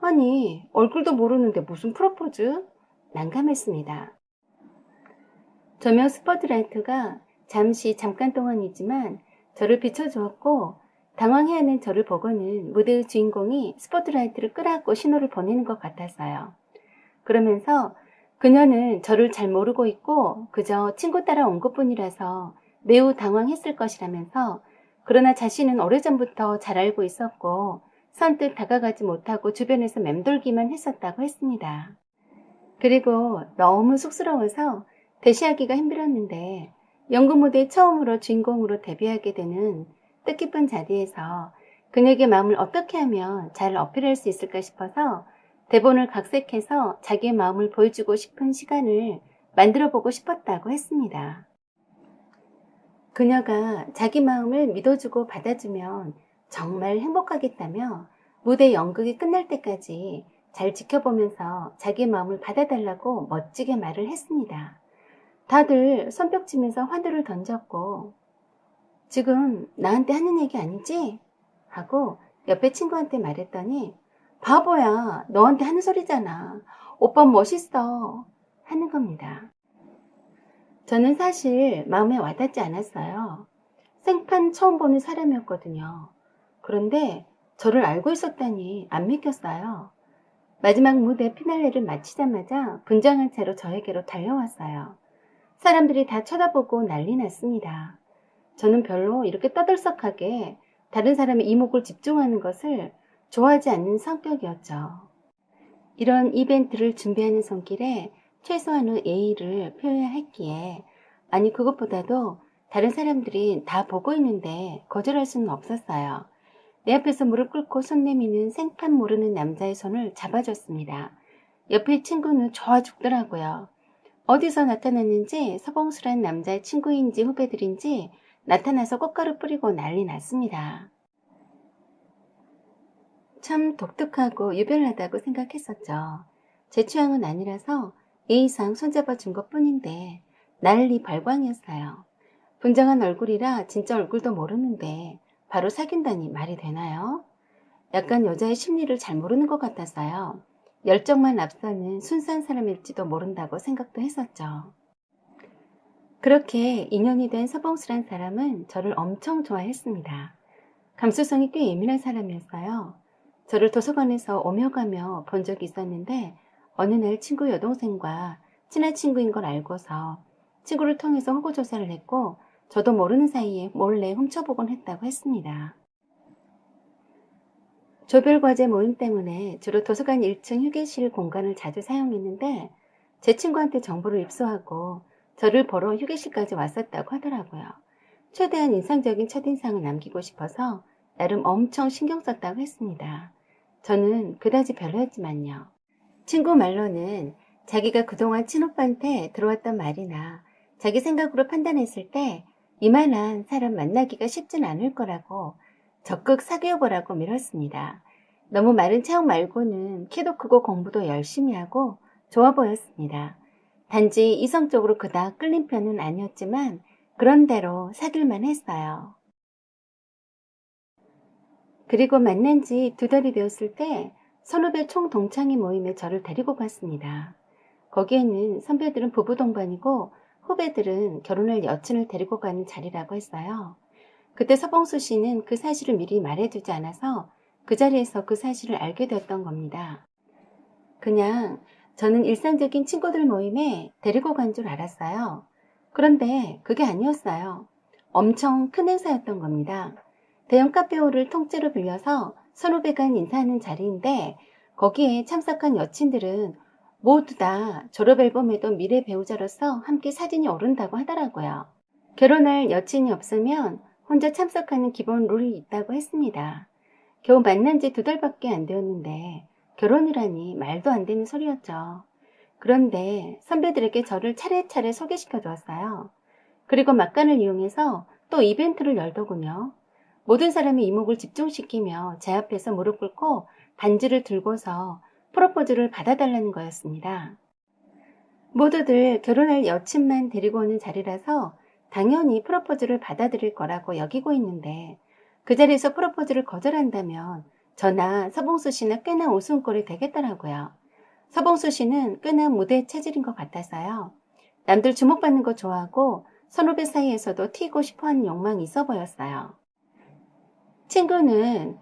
아니 얼굴도 모르는데 무슨 프로포즈? 난감했습니다. 조명 스포트라이트가 잠깐 동안이지만 저를 비춰주었고 당황해하는 저를 보고는 무대의 주인공이 스포트라이트를 끄라고 신호를 보내는 것 같았어요. 그러면서 그녀는 저를 잘 모르고 있고 그저 친구 따라 온 것뿐이라서 매우 당황했을 것이라면서 그러나 자신은 오래전부터 잘 알고 있었고 선뜻 다가가지 못하고 주변에서 맴돌기만 했었다고 했습니다. 그리고 너무 쑥스러워서 대시하기가 힘들었는데 연극 무대에 처음으로 주인공으로 데뷔하게 되는 뜻깊은 자리에서 그녀에게 마음을 어떻게 하면 잘 어필할 수 있을까 싶어서 대본을 각색해서 자기의 마음을 보여주고 싶은 시간을 만들어보고 싶었다고 했습니다. 그녀가 자기 마음을 믿어주고 받아주면 정말 행복하겠다며 무대 연극이 끝날 때까지 잘 지켜보면서 자기 마음을 받아달라고 멋지게 말을 했습니다. 다들 손뼉치면서 환호를 던졌고 지금 나한테 하는 얘기 아니지? 하고 옆에 친구한테 말했더니 바보야 너한테 하는 소리잖아. 오빠 멋있어 하는 겁니다. 저는 사실 마음에 와닿지 않았어요. 생판 처음 보는 사람이었거든요. 그런데 저를 알고 있었다니 안 믿겼어요. 마지막 무대 피날레를 마치자마자 분장한 채로 저에게로 달려왔어요. 사람들이 다 쳐다보고 난리 났습니다. 저는 별로 이렇게 떠들썩하게 다른 사람의 이목을 집중하는 것을 좋아하지 않는 성격이었죠. 이런 이벤트를 준비하는 손길에 최소한의 예의를 표해야 했기에 아니 그것보다도 다른 사람들이 다 보고 있는데 거절할 수는 없었어요. 내 앞에서 무릎 꿇고 손 내미는 생판 모르는 남자의 손을 잡아줬습니다. 옆에 친구는 좋아 죽더라고요. 어디서 나타났는지 서봉수란 남자의 친구인지 후배들인지 나타나서 꽃가루 뿌리고 난리 났습니다. 참 독특하고 유별나다고 생각했었죠. 제 취향은 아니라서 예의상 손잡아 준 것뿐인데 난리 발광이었어요. 분장한 얼굴이라 진짜 얼굴도 모르는데 바로 사귄다니 말이 되나요? 약간 여자의 심리를 잘 모르는 것 같았어요. 열정만 앞서는 순수한 사람일지도 모른다고 생각도 했었죠. 그렇게 인연이 된 서봉수란 사람은 저를 엄청 좋아했습니다. 감수성이 꽤 예민한 사람이었어요. 저를 도서관에서 오며 가며 본 적이 있었는데 어느 날 친구 여동생과 친한 친구인 걸 알고서 친구를 통해서 호구조사를 했고 저도 모르는 사이에 몰래 훔쳐보곤 했다고 했습니다. 조별과제 모임 때문에 주로 도서관 1층 휴게실 공간을 자주 사용했는데 제 친구한테 정보를 입수하고 저를 보러 휴게실까지 왔었다고 하더라고요. 최대한 인상적인 첫인상을 남기고 싶어서 나름 엄청 신경 썼다고 했습니다. 저는 그다지 별로였지만요. 친구 말로는 자기가 그동안 친오빠한테 들어왔던 말이나 자기 생각으로 판단했을 때 이만한 사람 만나기가 쉽진 않을 거라고 적극 사귀어보라고 밀었습니다. 너무 마른 체형 말고는 키도 크고 공부도 열심히 하고 좋아 보였습니다. 단지 이성적으로 그닥 끌린 편은 아니었지만 그런대로 사귈만 했어요. 그리고 만난 지 2달이 되었을 때 선후배 총동창회 모임에 저를 데리고 갔습니다. 거기에는 선배들은 부부 동반이고 후배들은 결혼할 여친을 데리고 가는 자리라고 했어요. 그때 서봉수 씨는 그 사실을 미리 말해주지 않아서 그 자리에서 그 사실을 알게 되었던 겁니다. 그냥 저는 일상적인 친구들 모임에 데리고 간 줄 알았어요. 그런데 그게 아니었어요. 엄청 큰 행사였던 겁니다. 대형 카페홀을 통째로 빌려서 선후배 간 인사하는 자리인데 거기에 참석한 여친들은 모두 다 졸업앨범에도 미래 배우자로서 함께 사진이 오른다고 하더라고요. 결혼할 여친이 없으면 혼자 참석하는 기본 룰이 있다고 했습니다. 겨우 만난 지 2달밖에 안 되었는데 결혼이라니 말도 안 되는 소리였죠. 그런데 선배들에게 저를 차례차례 소개시켜 주었어요. 그리고 막간을 이용해서 또 이벤트를 열더군요. 모든 사람의 이목을 집중시키며 제 앞에서 무릎 꿇고 반지를 들고서 프로포즈를 받아달라는 거였습니다. 모두들 결혼할 여친만 데리고 오는 자리라서 당연히 프로포즈를 받아들일 거라고 여기고 있는데 그 자리에서 프로포즈를 거절한다면 저나 서봉수 씨나 꽤나 웃음꼴이 되겠더라고요. 서봉수 씨는 꽤나 무대 체질인 것 같아서요. 남들 주목받는 거 좋아하고 선후배 사이에서도 튀고 싶어하는 욕망이 있어 보였어요. 친구는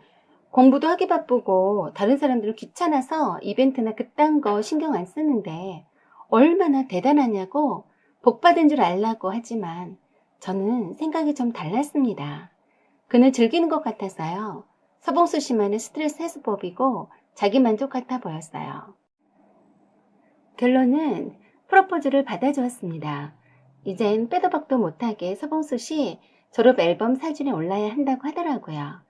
공부도 하기 바쁘고 다른 사람들은 귀찮아서 이벤트나 그딴 거 신경 안 쓰는데 얼마나 대단하냐고 복 받은 줄 알라고 하지만 저는 생각이 좀 달랐습니다. 그는 즐기는 것 같아서요. 서봉수 씨만의 스트레스 해소법이고 자기 만족 같아 보였어요. 결론은 프로포즈를 받아주었습니다. 이젠 빼도 박도 못하게 서봉수 씨 졸업 앨범 사진에 올라야 한다고 하더라고요.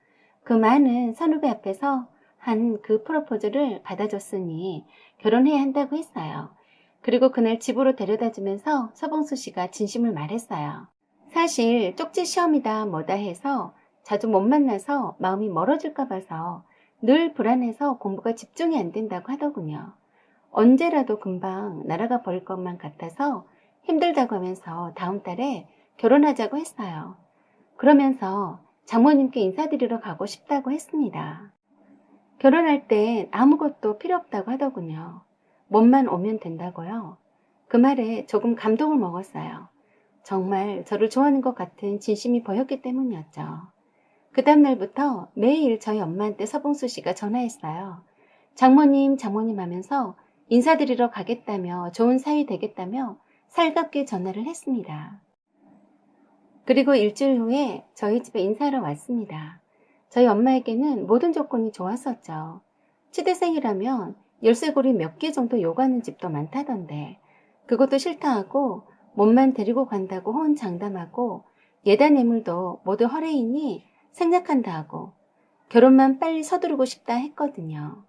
그 많은 선후배 앞에서 한 그 프로포즈를 받아줬으니 결혼해야 한다고 했어요. 그리고 그날 집으로 데려다 주면서 서봉수 씨가 진심을 말했어요. 사실 쪽지 시험이다 뭐다 해서 자주 못 만나서 마음이 멀어질까 봐서 늘 불안해서 공부가 집중이 안 된다고 하더군요. 언제라도 금방 날아가 버릴 것만 같아서 힘들다고 하면서 다음 달에 결혼하자고 했어요. 그러면서 장모님께 인사드리러 가고 싶다고 했습니다. 결혼할 땐 아무것도 필요 없다고 하더군요. 몸만 오면 된다고요. 그 말에 조금 감동을 먹었어요. 정말 저를 좋아하는 것 같은 진심이 보였기 때문이었죠. 그 다음 날부터 매일 저희 엄마한테 서봉수 씨가 전화했어요. 장모님, 장모님 하면서 인사드리러 가겠다며 좋은 사위 되겠다며 살갑게 전화를 했습니다. 그리고 일주일 후에 저희 집에 인사하러 왔습니다. 저희 엄마에게는 모든 조건이 좋았었죠. 치대생이라면 열쇠고리 몇 개 정도 요구하는 집도 많다던데 그것도 싫다 하고 몸만 데리고 간다고 호언장담하고 예단 예물도 모두 허례이니 생략한다 하고 결혼만 빨리 서두르고 싶다 했거든요.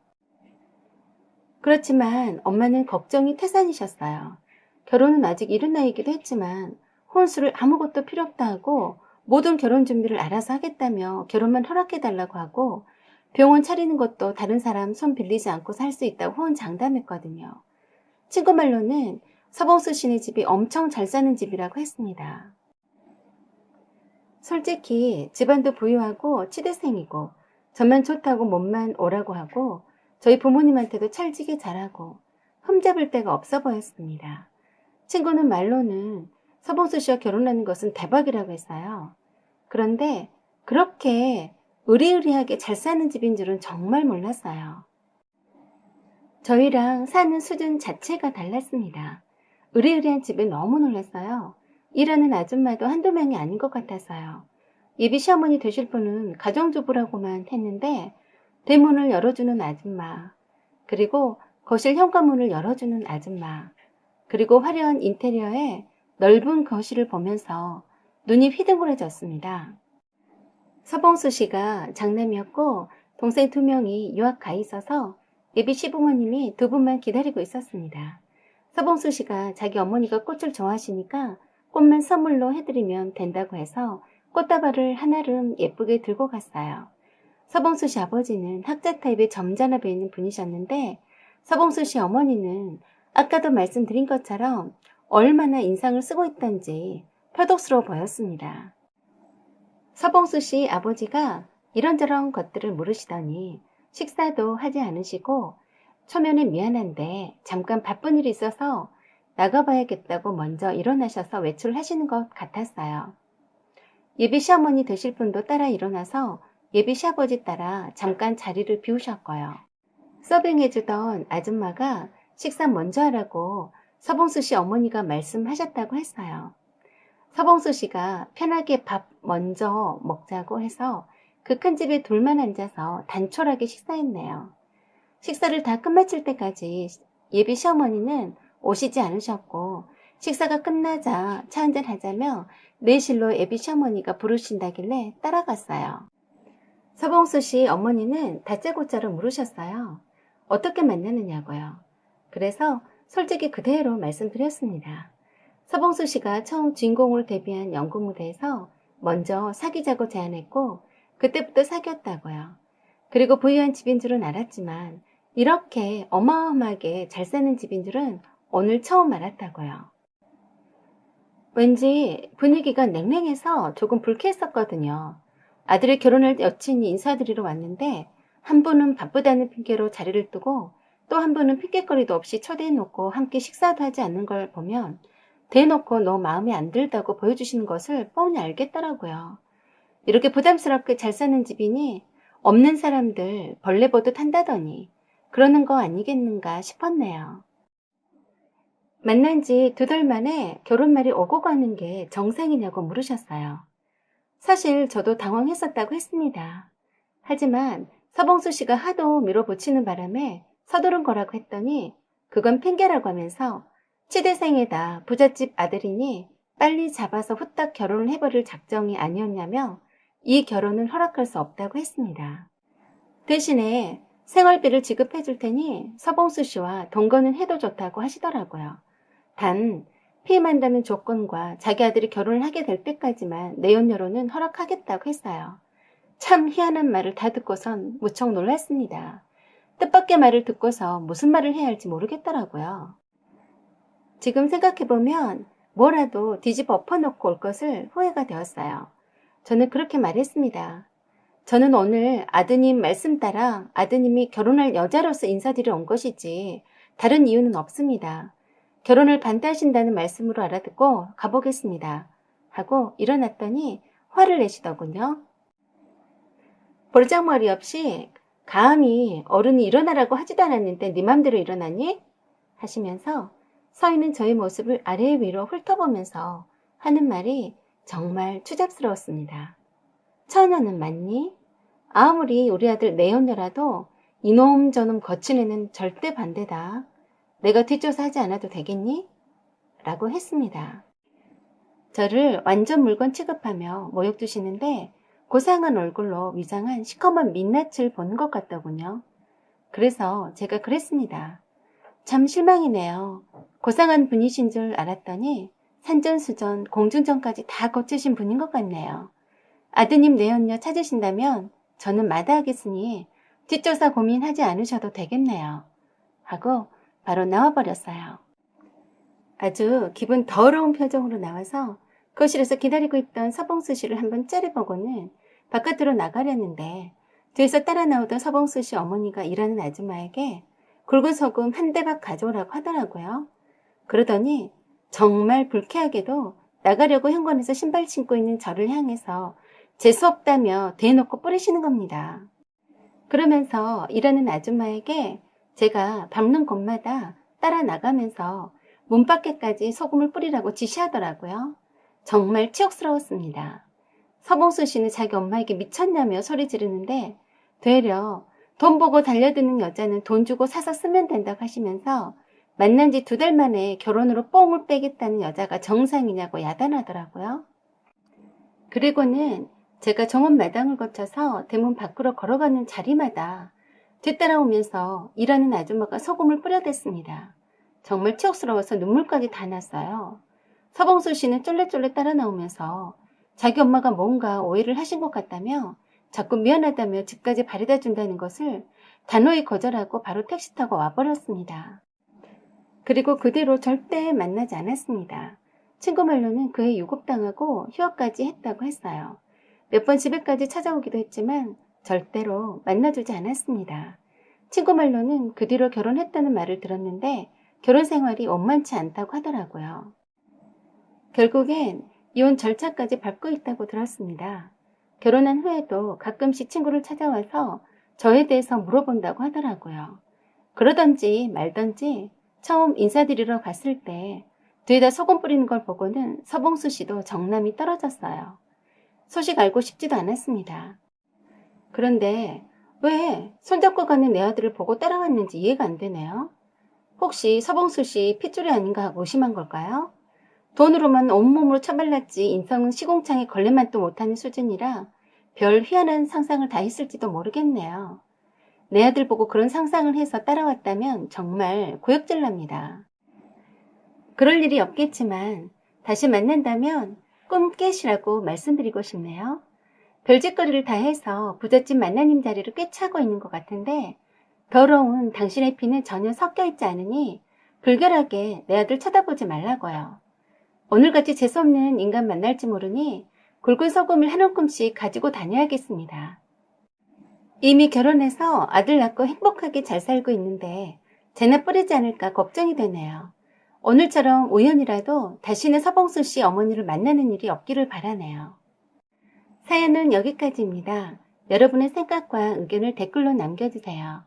그렇지만 엄마는 걱정이 태산이셨어요. 결혼은 아직 이른 나이이기도 했지만 혼수를 아무것도 필요 없다 하고 모든 결혼 준비를 알아서 하겠다며 결혼만 허락해달라고 하고 병원 차리는 것도 다른 사람 손 빌리지 않고 살 수 있다고 호언장담했거든요. 친구 말로는 서봉수 씨네 집이 엄청 잘 사는 집이라고 했습니다. 솔직히 집안도 부유하고 치대생이고 저만 좋다고 몸만 오라고 하고 저희 부모님한테도 찰지게 잘하고 흠잡을 데가 없어 보였습니다. 친구는 말로는 서봉수 씨와 결혼하는 것은 대박이라고 했어요. 그런데 그렇게 의리의리하게 잘 사는 집인 줄은 정말 몰랐어요. 저희랑 사는 수준 자체가 달랐습니다. 의리의리한 집에 너무 놀랐어요. 일하는 아줌마도 한두 명이 아닌 것 같아서요. 예비 시어머니 되실 분은 가정주부라고만 했는데 대문을 열어주는 아줌마, 그리고 거실 현관문을 열어주는 아줌마, 그리고 화려한 인테리어에 넓은 거실을 보면서 눈이 휘둥그레졌습니다. 서봉수 씨가 장남이었고 동생 2명이 유학 가 있어서 예비 시부모님이 2분만 기다리고 있었습니다. 서봉수 씨가 자기 어머니가 꽃을 좋아하시니까 꽃만 선물로 해드리면 된다고 해서 꽃다발을 한아름 예쁘게 들고 갔어요. 서봉수 씨 아버지는 학자 타입의 점잖아 보이는 분이셨는데 서봉수 씨 어머니는 아까도 말씀드린 것처럼 얼마나 인상을 쓰고 있던지 표독스러워 보였습니다. 서봉수 씨 아버지가 이런저런 것들을 물으시더니 식사도 하지 않으시고 초면에 미안한데 잠깐 바쁜 일이 있어서 나가봐야겠다고 먼저 일어나셔서 외출하시는 것 같았어요. 예비 시어머니 되실 분도 따라 일어나서 예비 시아버지 따라 잠깐 자리를 비우셨고요. 서빙해주던 아줌마가 식사 먼저 하라고 서봉수 씨 어머니가 말씀하셨다고 했어요. 서봉수 씨가 편하게 밥 먼저 먹자고 해서 그 큰 집에 둘만 앉아서 단촐하게 식사했네요. 식사를 다 끝마칠 때까지 예비 시어머니는 오시지 않으셨고 식사가 끝나자 차 한잔 하자며 내실로 예비 시어머니가 부르신다길래 따라갔어요. 서봉수 씨 어머니는 다짜고짜로 물으셨어요. 어떻게 만나느냐고요. 그래서 솔직히 그대로 말씀드렸습니다. 서봉수 씨가 처음 주인공으로 데뷔한 연극 무대에서 먼저 사귀자고 제안했고 그때부터 사귀었다고요. 그리고 부유한 집인 줄은 알았지만 이렇게 어마어마하게 잘 사는 집인 줄은 오늘 처음 알았다고요. 왠지 분위기가 냉랭해서 조금 불쾌했었거든요. 아들의 결혼할 여친이 인사드리러 왔는데 한 분은 바쁘다는 핑계로 자리를 뜨고 또 한 분은 핑계거리도 없이 초대해놓고 함께 식사도 하지 않는 걸 보면 대놓고 너 마음에 안 들다고 보여주시는 것을 뻔히 알겠더라고요. 이렇게 부담스럽게 잘 사는 집이니 없는 사람들 벌레 보듯 한다더니 그러는 거 아니겠는가 싶었네요. 만난 지 2달 만에 결혼말이 오고 가는 게 정상이냐고 물으셨어요. 사실 저도 당황했었다고 했습니다. 하지만 서봉수 씨가 하도 밀어붙이는 바람에 서두른 거라고 했더니 그건 핑계라고 하면서 치대생에다 부잣집 아들이니 빨리 잡아서 후딱 결혼을 해버릴 작정이 아니었냐며 이 결혼은 허락할 수 없다고 했습니다. 대신에 생활비를 지급해 줄 테니 서봉수 씨와 동거는 해도 좋다고 하시더라고요. 단 피임한다는 조건과 자기 아들이 결혼을 하게 될 때까지만 내연녀로는 허락하겠다고 했어요. 참 희한한 말을 다 듣고선 무척 놀랐습니다. 뜻밖의 말을 듣고서 무슨 말을 해야 할지 모르겠더라고요. 지금 생각해보면 뭐라도 뒤집어 엎어놓고 올 것을 후회가 되었어요. 저는 그렇게 말했습니다. 저는 오늘 아드님 말씀 따라 아드님이 결혼할 여자로서 인사드리러 온 것이지 다른 이유는 없습니다. 결혼을 반대하신다는 말씀으로 알아듣고 가보겠습니다. 하고 일어났더니 화를 내시더군요. 볼짝머리 없이 감히 어른이 일어나라고 하지도 않았는데 네 맘대로 일어나니? 하시면서 서 있는 저의 모습을 아래 위로 훑어보면서 하는 말이 정말 추잡스러웠습니다. 처녀는 맞니? 아무리 우리 아들 내연녀라도 이놈 저놈 거친 애는 절대 반대다. 내가 뒷조사하지 않아도 되겠니? 라고 했습니다. 저를 완전 물건 취급하며 모욕 주시는데 고상한 얼굴로 위장한 시커먼 민낯을 보는 것 같더군요. 그래서 제가 그랬습니다. 참 실망이네요. 고상한 분이신 줄 알았더니 산전수전 공중전까지 다 거치신 분인 것 같네요. 아드님 내연녀 찾으신다면 저는 마다하겠으니 뒷조사 고민하지 않으셔도 되겠네요. 하고 바로 나와버렸어요. 아주 기분 더러운 표정으로 나와서 거실에서 기다리고 있던 서봉수 씨를 한번 째려보고는 바깥으로 나가려는데 뒤에서 따라 나오던 서봉수 씨 어머니가 일하는 아줌마에게 굵은 소금 한 대박 가져오라고 하더라고요. 그러더니 정말 불쾌하게도 나가려고 현관에서 신발 신고 있는 저를 향해서 재수없다며 대놓고 뿌리시는 겁니다. 그러면서 일하는 아줌마에게 제가 밟는 곳마다 따라 나가면서 문 밖에까지 소금을 뿌리라고 지시하더라고요. 정말 치욕스러웠습니다. 서봉수 씨는 자기 엄마에게 미쳤냐며 소리 지르는데 되려 돈 보고 달려드는 여자는 돈 주고 사서 쓰면 된다고 하시면서 만난 지 2달 만에 결혼으로 뽕을 빼겠다는 여자가 정상이냐고 야단하더라고요. 그리고는 제가 정원 마당을 거쳐서 대문 밖으로 걸어가는 자리마다 뒤따라오면서 일하는 아줌마가 소금을 뿌려댔습니다. 정말 치욕스러워서 눈물까지 다 났어요. 서봉수 씨는 쫄래쫄래 따라 나오면서 자기 엄마가 뭔가 오해를 하신 것 같다며 자꾸 미안하다며 집까지 바래다 준다는 것을 단호히 거절하고 바로 택시 타고 와버렸습니다. 그리고 그 뒤로 절대 만나지 않았습니다. 친구 말로는 그에 유급당하고 휴학까지 했다고 했어요. 몇 번 집에까지 찾아오기도 했지만 절대로 만나주지 않았습니다. 친구 말로는 그 뒤로 결혼했다는 말을 들었는데 결혼 생활이 원만치 않다고 하더라고요. 결국엔 이혼 절차까지 밟고 있다고 들었습니다. 결혼한 후에도 가끔씩 친구를 찾아와서 저에 대해서 물어본다고 하더라고요. 그러던지 말던지 처음 인사드리러 갔을 때 뒤에다 소금 뿌리는 걸 보고는 서봉수 씨도 정남이 떨어졌어요. 소식 알고 싶지도 않았습니다. 그런데 왜 손잡고 가는 내 아들을 보고 따라왔는지 이해가 안 되네요. 혹시 서봉수 씨 핏줄이 아닌가 하고 의심한 걸까요? 돈으로만 온몸으로 처발랐지 인성은 시궁창에 걸레만도 못하는 수준이라 별 희한한 상상을 다 했을지도 모르겠네요. 내 아들 보고 그런 상상을 해서 따라왔다면 정말 구역질납니다. 그럴 일이 없겠지만 다시 만난다면 꿈 깨시라고 말씀드리고 싶네요. 별짓거리를 다 해서 부잣집 만나님 자리를 꿰차고 있는 것 같은데 더러운 당신의 피는 전혀 섞여 있지 않으니 불결하게 내 아들 쳐다보지 말라고요. 오늘같이 재수없는 인간 만날지 모르니 굵은 소금을 한 움큼씩 가지고 다녀야겠습니다. 이미 결혼해서 아들 낳고 행복하게 잘 살고 있는데 재나 뿌리지 않을까 걱정이 되네요. 오늘처럼 우연이라도 다시는 서봉수 씨 어머니를 만나는 일이 없기를 바라네요. 사연은 여기까지입니다. 여러분의 생각과 의견을 댓글로 남겨주세요.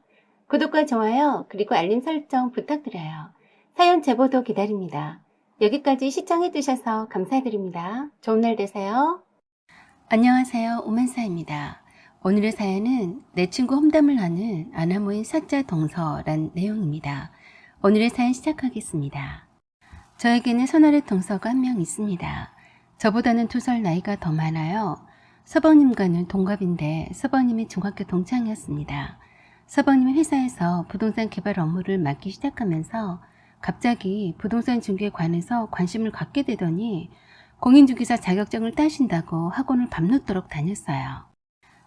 구독과 좋아요 그리고 알림 설정 부탁드려요. 사연 제보도 기다립니다. 여기까지 시청해주셔서 감사드립니다. 좋은 날 되세요. 안녕하세요. 오만사입니다. 오늘의 사연은 내 친구 험담을 하는 아나모인 사자 동서란 내용입니다. 오늘의 사연 시작하겠습니다. 저에게는 손아래 동서가 한 명 있습니다. 저보다는 2살 나이가 더 많아요. 서방님과는 동갑인데 서방님이 중학교 동창이었습니다. 서방님이 회사에서 부동산 개발 업무를 맡기 시작하면서 갑자기 부동산 중개에 관해서 관심을 갖게 되더니 공인중개사 자격증을 따신다고 학원을 밤늦도록 다녔어요.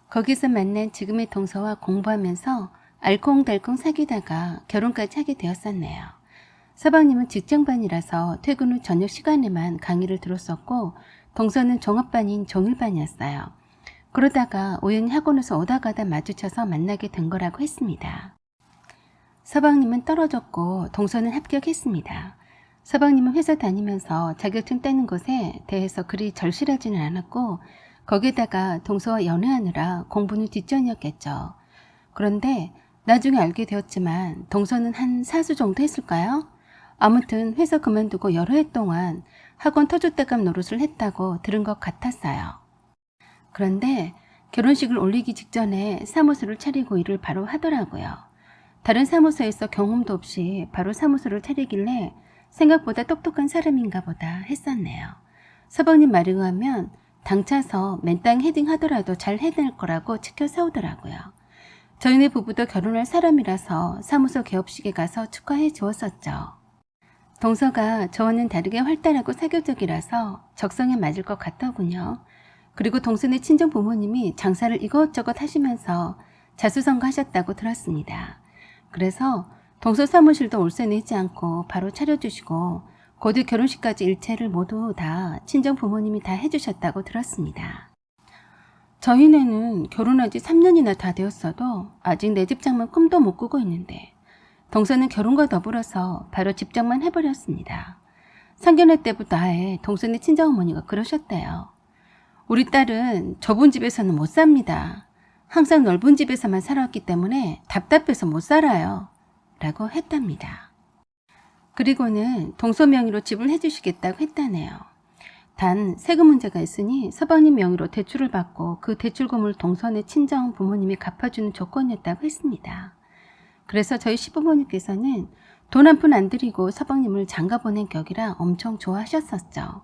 거기서 만난 지금의 동서와 공부하면서 알콩달콩 사귀다가 결혼까지 하게 되었었네요. 서방님은 직장반이라서 퇴근 후 저녁 시간에만 강의를 들었었고 동서는 종합반인 종일반이었어요. 그러다가 우연히 학원에서 오다 가다 마주쳐서 만나게 된 거라고 했습니다. 서방님은 떨어졌고 동서는 합격했습니다. 서방님은 회사 다니면서 자격증 따는 것에 대해서 그리 절실하지는 않았고 거기에다가 동서와 연애하느라 공부는 뒷전이었겠죠. 그런데 나중에 알게 되었지만 동서는 한 4수 정도 했을까요? 아무튼 회사 그만두고 여러 해 동안 학원 터줏대감 노릇을 했다고 들은 것 같았어요. 그런데 결혼식을 올리기 직전에 사무소를 차리고 일을 바로 하더라고요. 다른 사무소에서 경험도 없이 바로 사무소를 차리길래 생각보다 똑똑한 사람인가 보다 했었네요. 서방님 말에 의하면 당차서 맨땅 헤딩하더라도 잘 해낼 거라고 지켜 세우더라고요. 저희네 부부도 결혼할 사람이라서 사무소 개업식에 가서 축하해 주었었죠. 동서가 저와는 다르게 활달하고 사교적이라서 적성에 맞을 것 같더군요. 그리고 동서네 친정 부모님이 장사를 이것저것 하시면서 자수성가하셨다고 들었습니다. 그래서 동서 사무실도 올세 내지 않고 바로 차려주시고 고대 결혼식까지 일체를 모두 다 친정 부모님이 다 해주셨다고 들었습니다. 저희네는 결혼한 지 3년이나 다 되었어도 아직 내 집장만 꿈도 못 꾸고 있는데 동서는 결혼과 더불어서 바로 집장만 해버렸습니다. 상견례 때부터 아예 동서네 친정어머니가 그러셨대요. 우리 딸은 좁은 집에서는 못 삽니다. 항상 넓은 집에서만 살았기 때문에 답답해서 못 살아요. 라고 했답니다. 그리고는 동서 명의로 집을 해주시겠다고 했다네요. 단 세금 문제가 있으니 서방님 명의로 대출을 받고 그 대출금을 동서네 친정 부모님이 갚아주는 조건이었다고 했습니다. 그래서 저희 시부모님께서는 돈 한 푼 안 들이고 서방님을 장가 보낸 격이라 엄청 좋아하셨었죠.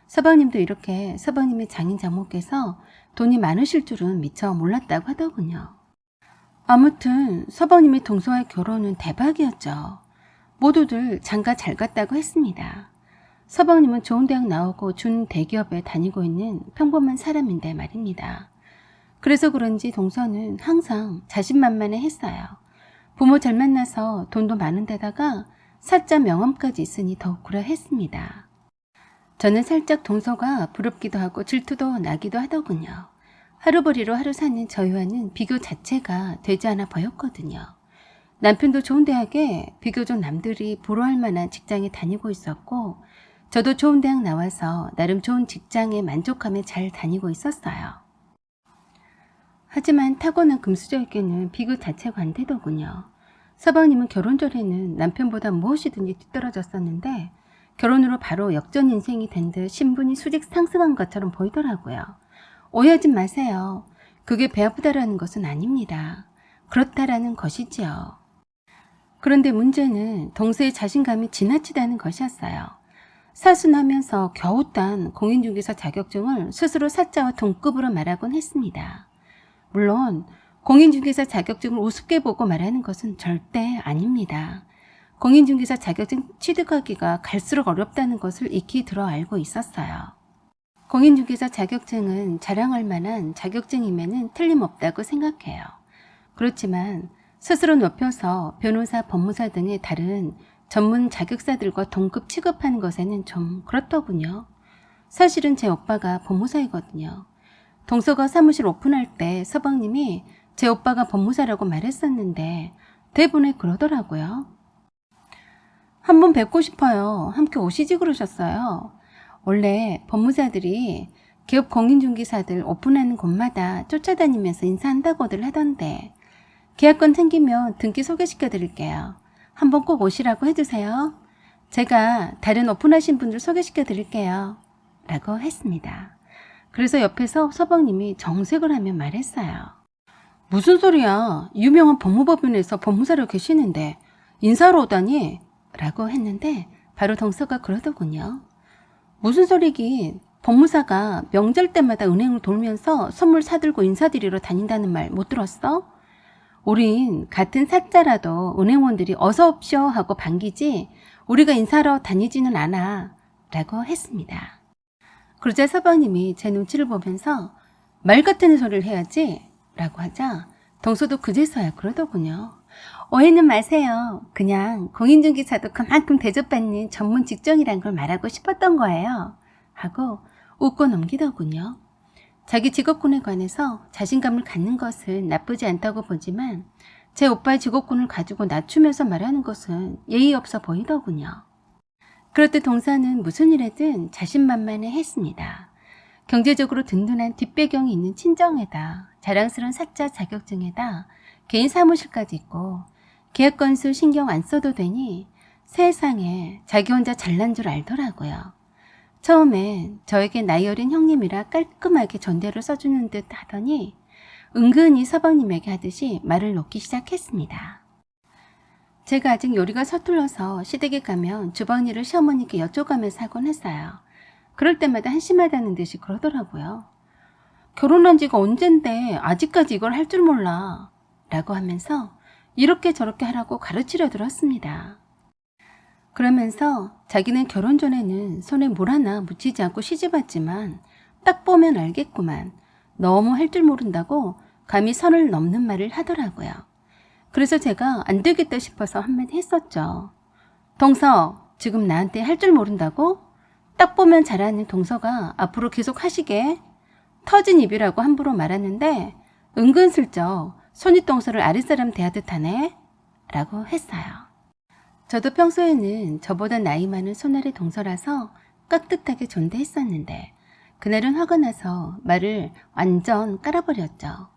서방님도 이렇게 서방님의 장인 장모께서 돈이 많으실 줄은 미처 몰랐다고 하더군요. 아무튼 서방님의 동서와의 결혼은 대박이었죠. 모두들 장가 잘 갔다고 했습니다. 서방님은 좋은 대학 나오고 준 대기업에 다니고 있는 평범한 사람인데 말입니다. 그래서 그런지 동서는 항상 자신만만해 했어요. 부모 잘 만나서 돈도 많은 데다가 사자 명함까지 있으니 더욱 그러했습니다. 저는 살짝 동서가 부럽기도 하고 질투도 나기도 하더군요. 하루벌이로 하루 사는 저희와는 비교 자체가 되지 않아 보였거든요. 남편도 좋은 대학에 비교적 남들이 부러워할 만한 직장에 다니고 있었고 저도 좋은 대학 나와서 나름 좋은 직장에 만족하며 잘 다니고 있었어요. 하지만 타고난 금수저에게는 비교 자체가 안 되더군요. 서방님은 결혼 전에는 남편보다 무엇이든지 뒤떨어졌었는데 결혼으로 바로 역전 인생이 된 듯 신분이 수직 상승한 것처럼 보이더라고요. 오해하지 마세요. 그게 배 아프다라는 것은 아닙니다. 그렇다라는 것이지요. 그런데 문제는 동서의 자신감이 지나치다는 것이었어요. 사순하면서 겨우 딴 공인중개사 자격증을 스스로 사자와 동급으로 말하곤 했습니다. 물론 공인중개사 자격증을 우습게 보고 말하는 것은 절대 아닙니다. 공인중개사 자격증 취득하기가 갈수록 어렵다는 것을 익히 들어 알고 있었어요. 공인중개사 자격증은 자랑할 만한 자격증임에는 틀림없다고 생각해요. 그렇지만 스스로 높여서 변호사, 법무사 등의 다른 전문 자격사들과 동급 취급하는 것에는 좀 그렇더군요. 사실은 제 오빠가 법무사이거든요. 동서가 사무실 오픈할 때 서방님이 제 오빠가 법무사라고 말했었는데 대본에 그러더라고요. 한번 뵙고 싶어요. 함께 오시지 그러셨어요. 원래 법무사들이 기업 공인중개사들 오픈하는 곳마다 쫓아다니면서 인사한다고들 하던데 계약건 생기면 등기 소개시켜 드릴게요. 한번 꼭 오시라고 해주세요. 제가 다른 오픈하신 분들 소개시켜 드릴게요. 라고 했습니다. 그래서 옆에서 서방님이 정색을 하며 말했어요. 무슨 소리야. 유명한 법무법인에서 법무사로 계시는데 인사하러 오다니? 라고 했는데 바로 동서가 그러더군요. 무슨 소리긴. 법무사가 명절 때마다 은행을 돌면서 선물 사들고 인사드리러 다닌다는 말 못 들었어? 우린 같은 사자라도 은행원들이 어서 옵쇼 하고 반기지 우리가 인사하러 다니지는 않아 라고 했습니다. 그러자 서방님이 제 눈치를 보면서 말 같은 소리를 해야지 라고 하자 동서도 그제서야 그러더군요. 오해는 마세요. 그냥 공인중개사도 그만큼 대접받는 전문 직종이란 걸 말하고 싶었던 거예요. 하고 웃고 넘기더군요. 자기 직업군에 관해서 자신감을 갖는 것은 나쁘지 않다고 보지만 제 오빠의 직업군을 가지고 낮추면서 말하는 것은 예의 없어 보이더군요. 그럴 때 동서는 무슨 일에든 자신만만해 했습니다. 경제적으로 든든한 뒷배경이 있는 친정에다 자랑스러운 사자 자격증에다 개인 사무실까지 있고 계약 건수 신경 안 써도 되니 세상에 자기 혼자 잘난 줄 알더라고요. 처음엔 저에게 나이 어린 형님이라 깔끔하게 전대를 써주는 듯 하더니 은근히 서방님에게 하듯이 말을 놓기 시작했습니다. 제가 아직 요리가 서툴러서 시댁에 가면 주방 일을 시어머니께 여쭤가면서 하곤 했어요. 그럴 때마다 한심하다는 듯이 그러더라고요. 결혼한 지가 언젠데 아직까지 이걸 할 줄 몰라 라고 하면서 이렇게 저렇게 하라고 가르치려 들었습니다. 그러면서 자기는 결혼 전에는 손에 물 하나 묻히지 않고 시집왔지만 딱 보면 알겠구만. 너무 할 줄 모른다고 감히 선을 넘는 말을 하더라고요. 그래서 제가 안 되겠다 싶어서 한마디 했었죠. 동서, 지금 나한테 할 줄 모른다고? 딱 보면 잘하는 동서가 앞으로 계속 하시게? 터진 입이라고 함부로 말하는데 은근슬쩍 손윗동서를 아랫사람 대하듯 하네 라고 했어요. 저도 평소에는 저보다 나이 많은 손아래 동서라서 깍듯하게 존대했었는데 그날은 화가 나서 말을 완전 깔아버렸죠.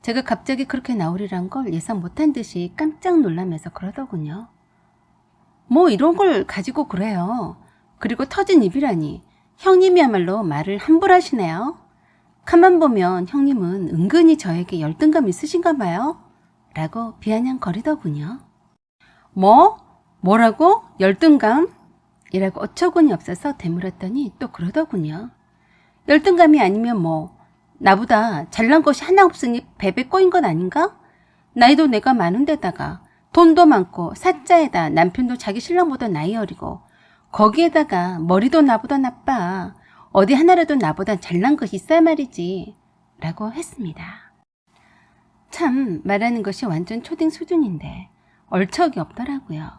제가 갑자기 그렇게 나오리란 걸 예상 못한 듯이 깜짝 놀라면서 그러더군요. 뭐 이런 걸 가지고 그래요. 그리고 터진 입이라니 형님이야말로 말을 함부로 하시네요. 가만 보면 형님은 은근히 저에게 열등감 있으신가 봐요. 라고 비아냥거리더군요. 뭐라고? 열등감? 이라고 어처구니 없어서 되물었더니 또 그러더군요. 열등감이 아니면 뭐 나보다 잘난 것이 하나 없으니 베베 꼬인 건 아닌가? 나이도 내가 많은데다가 돈도 많고 사자에다 남편도 자기 신랑보다 나이 어리고 거기에다가 머리도 나보다 나빠. 어디 하나라도 나보다 잘난 것이 있어야 말이지. 라고 했습니다. 참 말하는 것이 완전 초딩 수준인데 얼척이 없더라고요.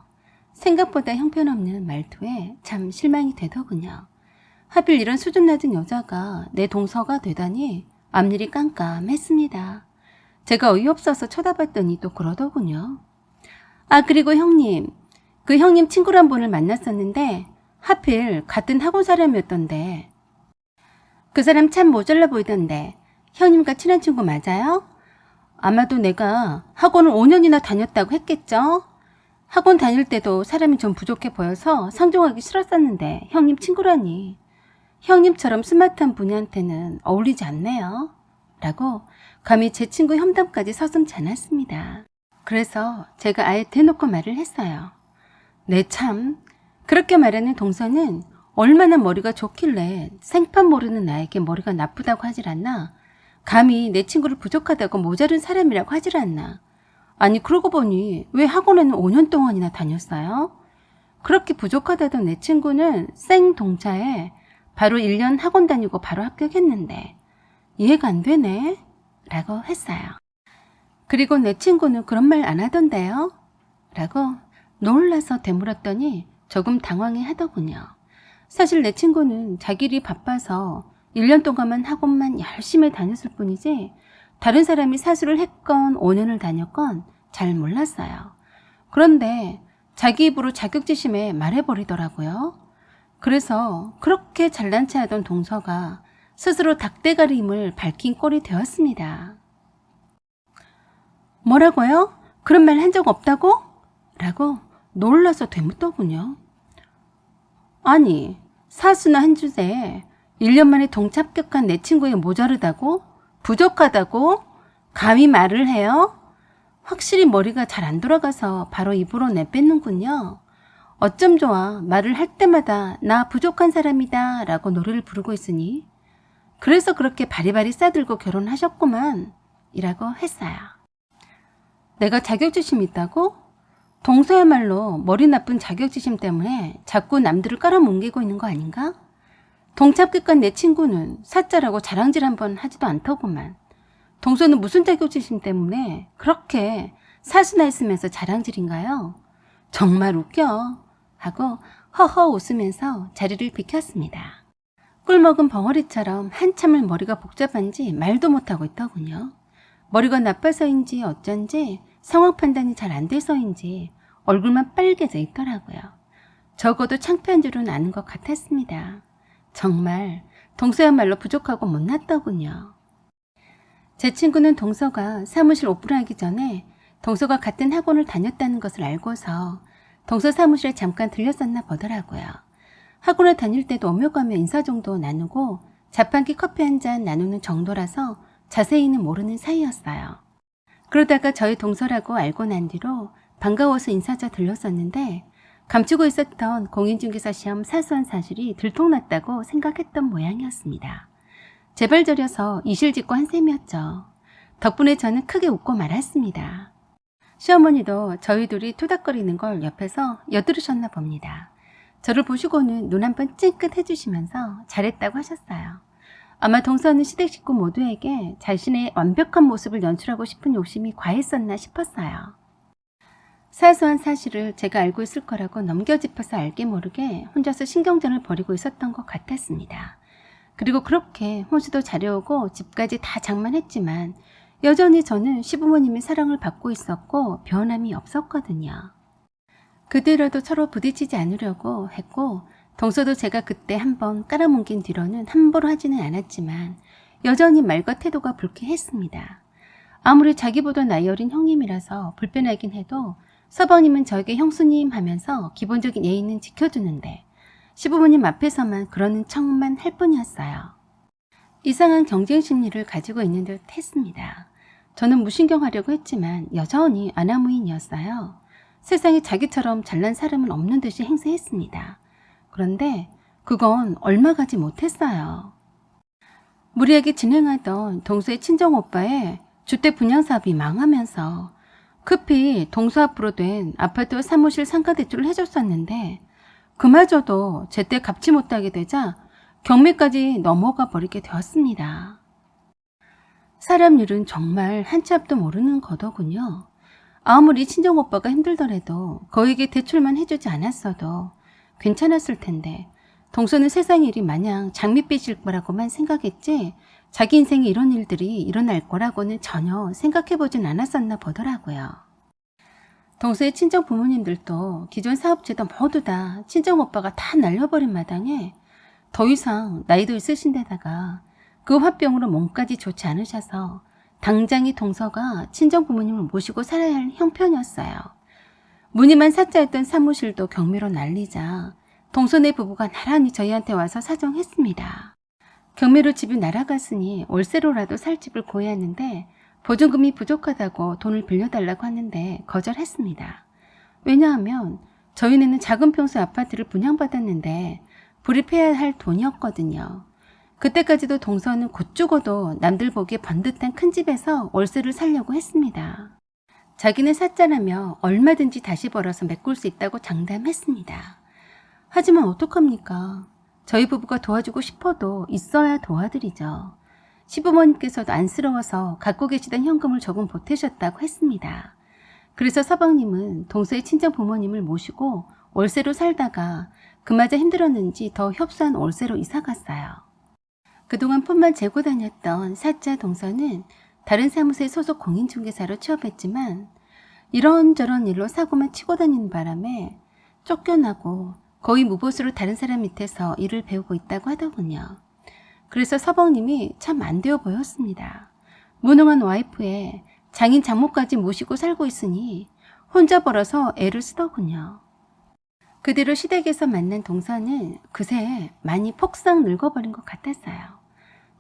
생각보다 형편없는 말투에 참 실망이 되더군요. 하필 이런 수준 낮은 여자가 내 동서가 되다니 앞일이 깜깜했습니다. 제가 어이없어서 쳐다봤더니 또 그러더군요. 아 그리고 형님, 그 형님 친구란 분을 만났었는데 하필 같은 학원 사람이었던데 그 사람 참 모자라 보이던데 형님과 친한 친구 맞아요? 아마도 내가 학원을 5년이나 다녔다고 했겠죠? 학원 다닐 때도 사람이 좀 부족해 보여서 상종하기 싫었었는데 형님 친구라니 형님처럼 스마트한 분야한테는 어울리지 않네요. 라고 감히 제 친구 험담까지 서슴지 않았습니다. 그래서 제가 아예 대놓고 말을 했어요. 네 참, 그렇게 말하는 동서는 얼마나 머리가 좋길래 생판 모르는 나에게 머리가 나쁘다고 하질 않나? 감히 내 친구를 부족하다고 모자른 사람이라고 하질 않나? 아니 그러고 보니 왜 학원에는 5년 동안이나 다녔어요? 그렇게 부족하다던 내 친구는 생동차에 바로 1년 학원 다니고 바로 합격했는데 이해가 안 되네? 라고 했어요. 그리고 내 친구는 그런 말 안 하던데요? 라고 놀라서 되물었더니 조금 당황해 하더군요. 사실 내 친구는 자기 일이 바빠서 1년 동안만 학원만 열심히 다녔을 뿐이지 다른 사람이 사수를 했건 5년을 다녔건 잘 몰랐어요. 그런데 자기 입으로 자격지심에 말해버리더라고요. 그래서 그렇게 잘난 체 하던 동서가 스스로 닭대가리임을 밝힌 꼴이 되었습니다. 뭐라고요? 그런 말 한 적 없다고? 라고 놀라서 되묻더군요. 아니 사수나 한 주제에 1년 만에 동차 합격한 내 친구에 모자르다고? 부족하다고? 감히 말을 해요? 확실히 머리가 잘 안 돌아가서 바로 입으로 내뱉는군요. 어쩜 좋아 말을 할 때마다 나 부족한 사람이다 라고 노래를 부르고 있으니 그래서 그렇게 바리바리 싸들고 결혼하셨구만 이라고 했어요. 내가 자격지심 있다고? 동서야말로 머리 나쁜 자격지심 때문에 자꾸 남들을 깔아뭉개고 있는 거 아닌가? 동차합격한 내 친구는 사짜라고 자랑질 한번 하지도 않더구만. 동서는 무슨 자격지심 때문에 그렇게 사수나 했으면서 자랑질인가요? 정말 웃겨 하고 허허 웃으면서 자리를 비켰습니다. 꿀먹은 벙어리처럼 한참을 머리가 복잡한지 말도 못하고 있더군요. 머리가 나빠서인지 어쩐지 상황 판단이 잘 안 돼서인지 얼굴만 빨개져 있더라고요. 적어도 창피한 줄은 아는 것 같았습니다. 정말 동서야말로 부족하고 못났더군요. 제 친구는 동서가 사무실 오픈을 하기 전에 동서가 같은 학원을 다녔다는 것을 알고서 동서 사무실에 잠깐 들렸었나 보더라고요. 학원을 다닐 때도 오며 가며 인사 정도 나누고 자판기 커피 한 잔 나누는 정도라서 자세히는 모르는 사이였어요. 그러다가 저희 동서라고 알고 난 뒤로 반가워서 인사자 들렀었는데 감추고 있었던 공인중개사 시험 사소한 사실이 들통났다고 생각했던 모양이었습니다. 제발 저려서 이실직고 한 셈이었죠. 덕분에 저는 크게 웃고 말았습니다. 시어머니도 저희 둘이 투닥거리는 걸 옆에서 엿들으셨나 봅니다. 저를 보시고는 눈 한 번 찡긋 해주시면서 잘했다고 하셨어요. 아마 동서는 시댁 식구 모두에게 자신의 완벽한 모습을 연출하고 싶은 욕심이 과했었나 싶었어요. 사소한 사실을 제가 알고 있을 거라고 넘겨짚어서 알게 모르게 혼자서 신경전을 벌이고 있었던 것 같았습니다. 그리고 그렇게 혼수도 잘해오고 집까지 다 장만했지만 여전히 저는 시부모님의 사랑을 받고 있었고 변함이 없었거든요. 그대로도 서로 부딪히지 않으려고 했고 동서도 제가 그때 한번 깔아뭉긴 뒤로는 함부로 하지는 않았지만 여전히 말과 태도가 불쾌했습니다. 아무리 자기보다 나이 어린 형님이라서 불편하긴 해도 서방님은 저에게 형수님 하면서 기본적인 예의는 지켜주는데 시부모님 앞에서만 그러는 척만 할 뿐이었어요. 이상한 경쟁 심리를 가지고 있는 듯 했습니다. 저는 무신경하려고 했지만 여전히 아나무인이었어요. 세상에 자기처럼 잘난 사람은 없는 듯이 행세했습니다. 그런데 그건 얼마 가지 못했어요. 무리하게 진행하던 동서의 친정오빠의 주택 분양사업이 망하면서 급히 동서 앞으로 된 아파트와 사무실 상가대출을 해줬었는데 그마저도 제때 갚지 못하게 되자 경매까지 넘어가 버리게 되었습니다. 사람 일은 정말 한치 앞도 모르는 거더군요. 아무리 친정오빠가 힘들더라도 거에게 대출만 해주지 않았어도 괜찮았을 텐데 동서는 세상 일이 마냥 장밋빛일 거라고만 생각했지 자기 인생에 이런 일들이 일어날 거라고는 전혀 생각해보진 않았었나 보더라고요. 동서의 친정 부모님들도 기존 사업체도 모두 다 친정오빠가 다 날려버린 마당에 더 이상 나이도 있으신 데다가 그 화병으로 몸까지 좋지 않으셔서 당장이 동서가 친정 부모님을 모시고 살아야 할 형편이었어요. 무늬만 사자였던 사무실도 경매로 날리자 동서네 부부가 나란히 저희한테 와서 사정했습니다. 경매로 집이 날아갔으니 월세로라도 살 집을 구해야 하는데 보증금이 부족하다고 돈을 빌려달라고 하는데 거절했습니다. 왜냐하면 저희네는 작은 평수 아파트를 분양받았는데 불입해야 할 돈이었거든요. 그때까지도 동서는 곧 죽어도 남들 보기에 번듯한 큰 집에서 월세를 살려고 했습니다. 자기는 사자라며 얼마든지 다시 벌어서 메꿀 수 있다고 장담했습니다. 하지만 어떡합니까? 저희 부부가 도와주고 싶어도 있어야 도와드리죠. 시부모님께서도 안쓰러워서 갖고 계시던 현금을 조금 보태셨다고 했습니다. 그래서 서방님은 동서의 친정 부모님을 모시고 월세로 살다가 그마저 힘들었는지 더 협소한 월세로 이사갔어요. 그동안 폰만 재고 다녔던 사자 동서는 다른 사무소의 소속 공인중개사로 취업했지만 이런저런 일로 사고만 치고 다니는 바람에 쫓겨나고 거의 무보수로 다른 사람 밑에서 일을 배우고 있다고 하더군요. 그래서 서방님이 참 안 되어 보였습니다. 무능한 와이프에 장인 장모까지 모시고 살고 있으니 혼자 벌어서 애를 쓰더군요. 그대로 시댁에서 만난 동서는 그새 많이 폭삭 늙어버린 것 같았어요.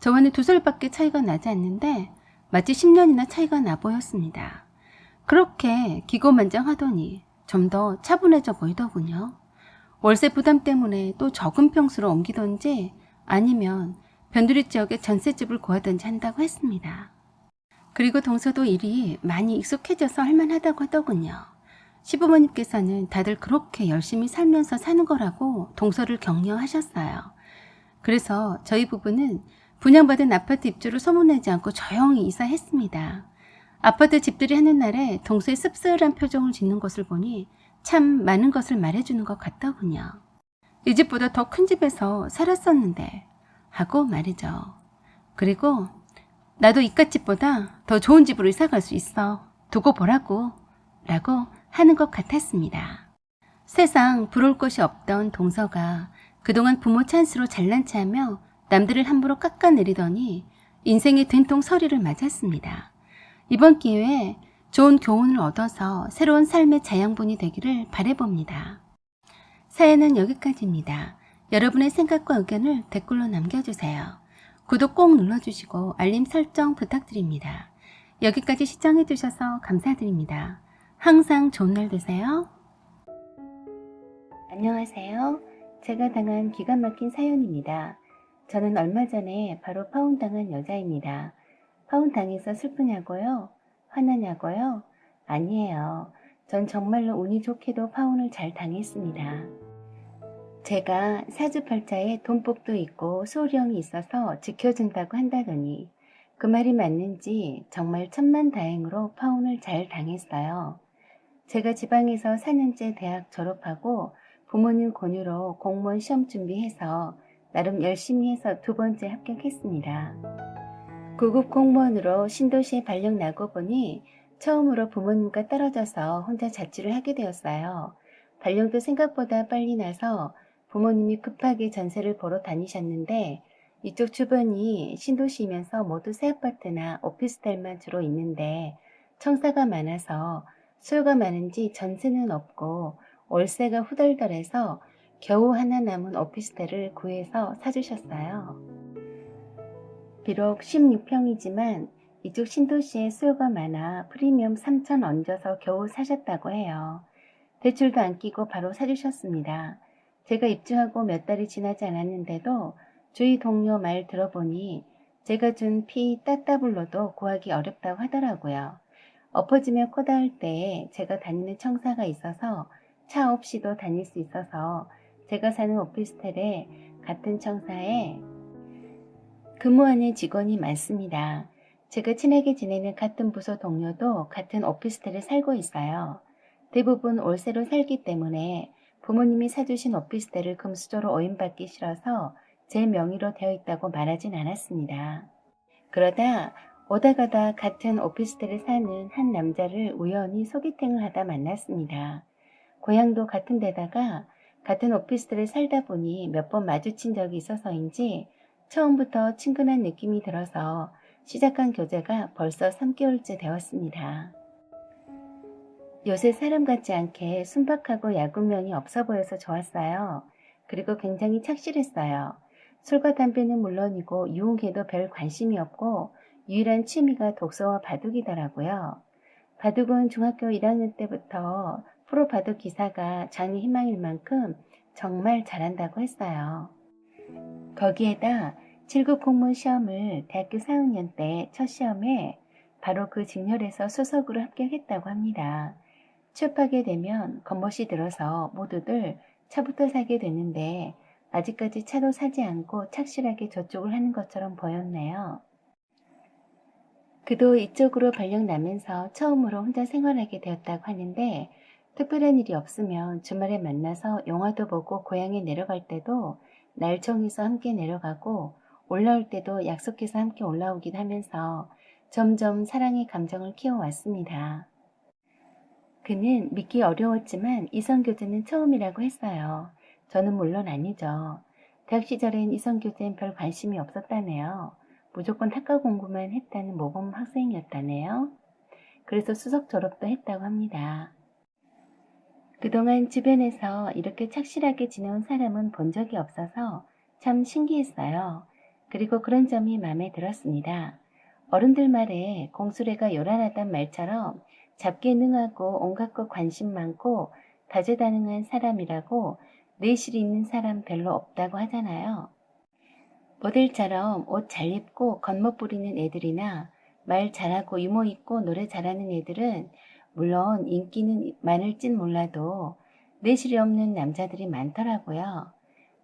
저와는 2살밖에 차이가 나지 않는데 마치 10년이나 차이가 나 보였습니다. 그렇게 기고만장하더니 좀 더 차분해져 보이더군요. 월세 부담 때문에 또 적은 평수로 옮기던지 아니면 변두리 지역에 전셋집을 구하든지 한다고 했습니다. 그리고 동서도 일이 많이 익숙해져서 할만하다고 하더군요. 시부모님께서는 다들 그렇게 열심히 살면서 사는 거라고 동서를 격려하셨어요. 그래서 저희 부부는 분양받은 아파트 입주를 소문내지 않고 조용히 이사했습니다. 아파트 집들이 하는 날에 동서의 씁쓸한 표정을 짓는 것을 보니 참 많은 것을 말해주는 것 같더군요. 이 집보다 더 큰 집에서 살았었는데 하고 말이죠. 그리고 나도 이깟 집보다 더 좋은 집으로 이사갈 수 있어. 두고 보라고 라고 하는 것 같았습니다. 세상 부러울 것이 없던 동서가 그동안 부모 찬스로 잘난 체하며 남들을 함부로 깎아내리더니 인생의 된통 서리를 맞았습니다. 이번 기회에 좋은 교훈을 얻어서 새로운 삶의 자양분이 되기를 바라봅니다. 사연은 여기까지입니다. 여러분의 생각과 의견을 댓글로 남겨주세요. 구독 꼭 눌러주시고 알림 설정 부탁드립니다. 여기까지 시청해주셔서 감사드립니다. 항상 좋은 날 되세요. 안녕하세요. 제가 당한 기가 막힌 사연입니다. 저는 얼마 전에 바로 파혼당한 여자입니다. 파혼당해서 슬프냐고요? 화나냐고요? 아니에요. 전 정말로 운이 좋게도 파혼을 잘 당했습니다. 제가 사주팔자에 돈복도 있고 소령이 있어서 지켜준다고 한다더니 그 말이 맞는지 정말 천만다행으로 파혼을 잘 당했어요. 제가 지방에서 4년째 대학 졸업하고 부모님 권유로 공무원 시험 준비해서 나름 열심히 해서 2번째 합격했습니다. 구급 공무원으로 신도시에 발령 나고 보니 처음으로 부모님과 떨어져서 혼자 자취를 하게 되었어요. 발령도 생각보다 빨리 나서 부모님이 급하게 전세를 보러 다니셨는데 이쪽 주변이 신도시이면서 모두 새 아파트나 오피스텔만 주로 있는데 청사가 많아서 수요가 많은지 전세는 없고 월세가 후덜덜해서 겨우 하나 남은 오피스텔을 구해서 사주셨어요. 비록 16평이지만 이쪽 신도시에 수요가 많아 프리미엄 3천 얹어서 겨우 사셨다고 해요. 대출도 안 끼고 바로 사주셨습니다. 제가 입주하고 몇 달이 지나지 않았는데도 주위 동료 말 들어보니 제가 준 피 따따블로도 구하기 어렵다고 하더라고요. 엎어지며 코다할 때에 제가 다니는 청사가 있어서 차 없이도 다닐 수 있어서 제가 사는 오피스텔에 같은 청사에 근무하는 직원이 많습니다. 제가 친하게 지내는 같은 부서 동료도 같은 오피스텔에 살고 있어요. 대부분 월세로 살기 때문에 부모님이 사주신 오피스텔을 금수저로 오인받기 싫어서 제 명의로 되어 있다고 말하진 않았습니다. 그러다 오다 가다 같은 오피스텔에 사는 한 남자를 우연히 소개팅을 하다 만났습니다. 고향도 같은 데다가 같은 오피스텔에 살다 보니 몇 번 마주친 적이 있어서인지 처음부터 친근한 느낌이 들어서 시작한 교제가 벌써 3개월째 되었습니다. 요새 사람 같지 않게 순박하고 야구면이 없어 보여서 좋았어요. 그리고 굉장히 착실했어요. 술과 담배는 물론이고 유흥에도 별 관심이 없고 유일한 취미가 독서와 바둑이더라고요. 바둑은 중학교 1학년 때부터 프로 바둑 기사가 장래 희망일 만큼 정말 잘한다고 했어요. 거기에다 7급 공무원 시험을 대학교 4학년 때 첫 시험에 바로 그 직렬에서 수석으로 합격했다고 합니다. 취업하게 되면 겉멋이 들어서 모두들 차부터 사게 되는데 아직까지 차도 사지 않고 착실하게 저쪽을 하는 것처럼 보였네요. 그도 이쪽으로 발령 나면서 처음으로 혼자 생활하게 되었다고 하는데 특별한 일이 없으면 주말에 만나서 영화도 보고 고향에 내려갈 때도 날 정해서 함께 내려가고 올라올 때도 약속해서 함께 올라오기도 하면서 점점 사랑의 감정을 키워왔습니다. 그는 믿기 어려웠지만 이성교제는 처음이라고 했어요. 저는 물론 아니죠. 대학 시절엔 이성교제엔 별 관심이 없었다네요. 무조건 학과 공부만 했다는 모범 학생이었다네요. 그래서 수석 졸업도 했다고 합니다. 그동안 주변에서 이렇게 착실하게 지내온 사람은 본 적이 없어서 참 신기했어요. 그리고 그런 점이 마음에 들었습니다. 어른들 말에 공수래가 요란하단 말처럼 잡기에 능하고 온갖 것 관심 많고 다재다능한 사람이라고 내실 있는 사람 별로 없다고 하잖아요. 모델처럼 옷 잘 입고 겉멋 부리는 애들이나 말 잘하고 유머 있고 노래 잘하는 애들은 물론 인기는 많을진 몰라도 내실이 없는 남자들이 많더라고요.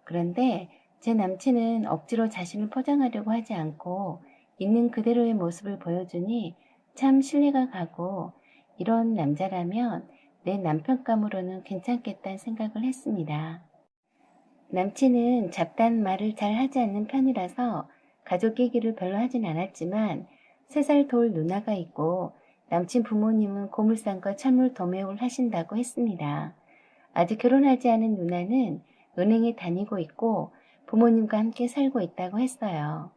그런데 제 남친은 억지로 자신을 포장하려고 하지 않고 있는 그대로의 모습을 보여주니 참 신뢰가 가고 이런 남자라면 내 남편감으로는 괜찮겠다는 생각을 했습니다. 남친은 잡다한 말을 잘 하지 않는 편이라서 가족 얘기를 별로 하진 않았지만 3살 돌 누나가 있고 남친 부모님은 고물상과 찬물 도매울 하신다고 했습니다. 아직 결혼하지 않은 누나는 은행에 다니고 있고 부모님과 함께 살고 있다고 했어요.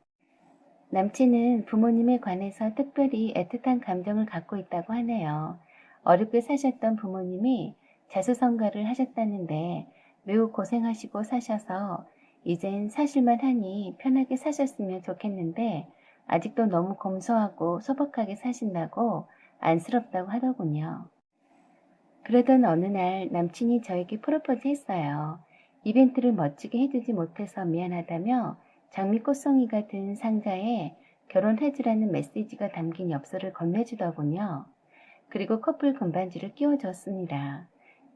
남친은 부모님에 관해서 특별히 애틋한 감정을 갖고 있다고 하네요. 어렵게 사셨던 부모님이 자수성가를 하셨다는데 매우 고생하시고 사셔서 이젠 사실만 하니 편하게 사셨으면 좋겠는데 아직도 너무 검소하고 소박하게 사신다고 안쓰럽다고 하더군요. 그러던 어느 날 남친이 저에게 프로포즈 했어요. 이벤트를 멋지게 해주지 못해서 미안하다며 장미꽃송이가 든 상자에 결혼해주라는 메시지가 담긴 엽서를 건네주더군요. 그리고 커플 금반지를 끼워줬습니다.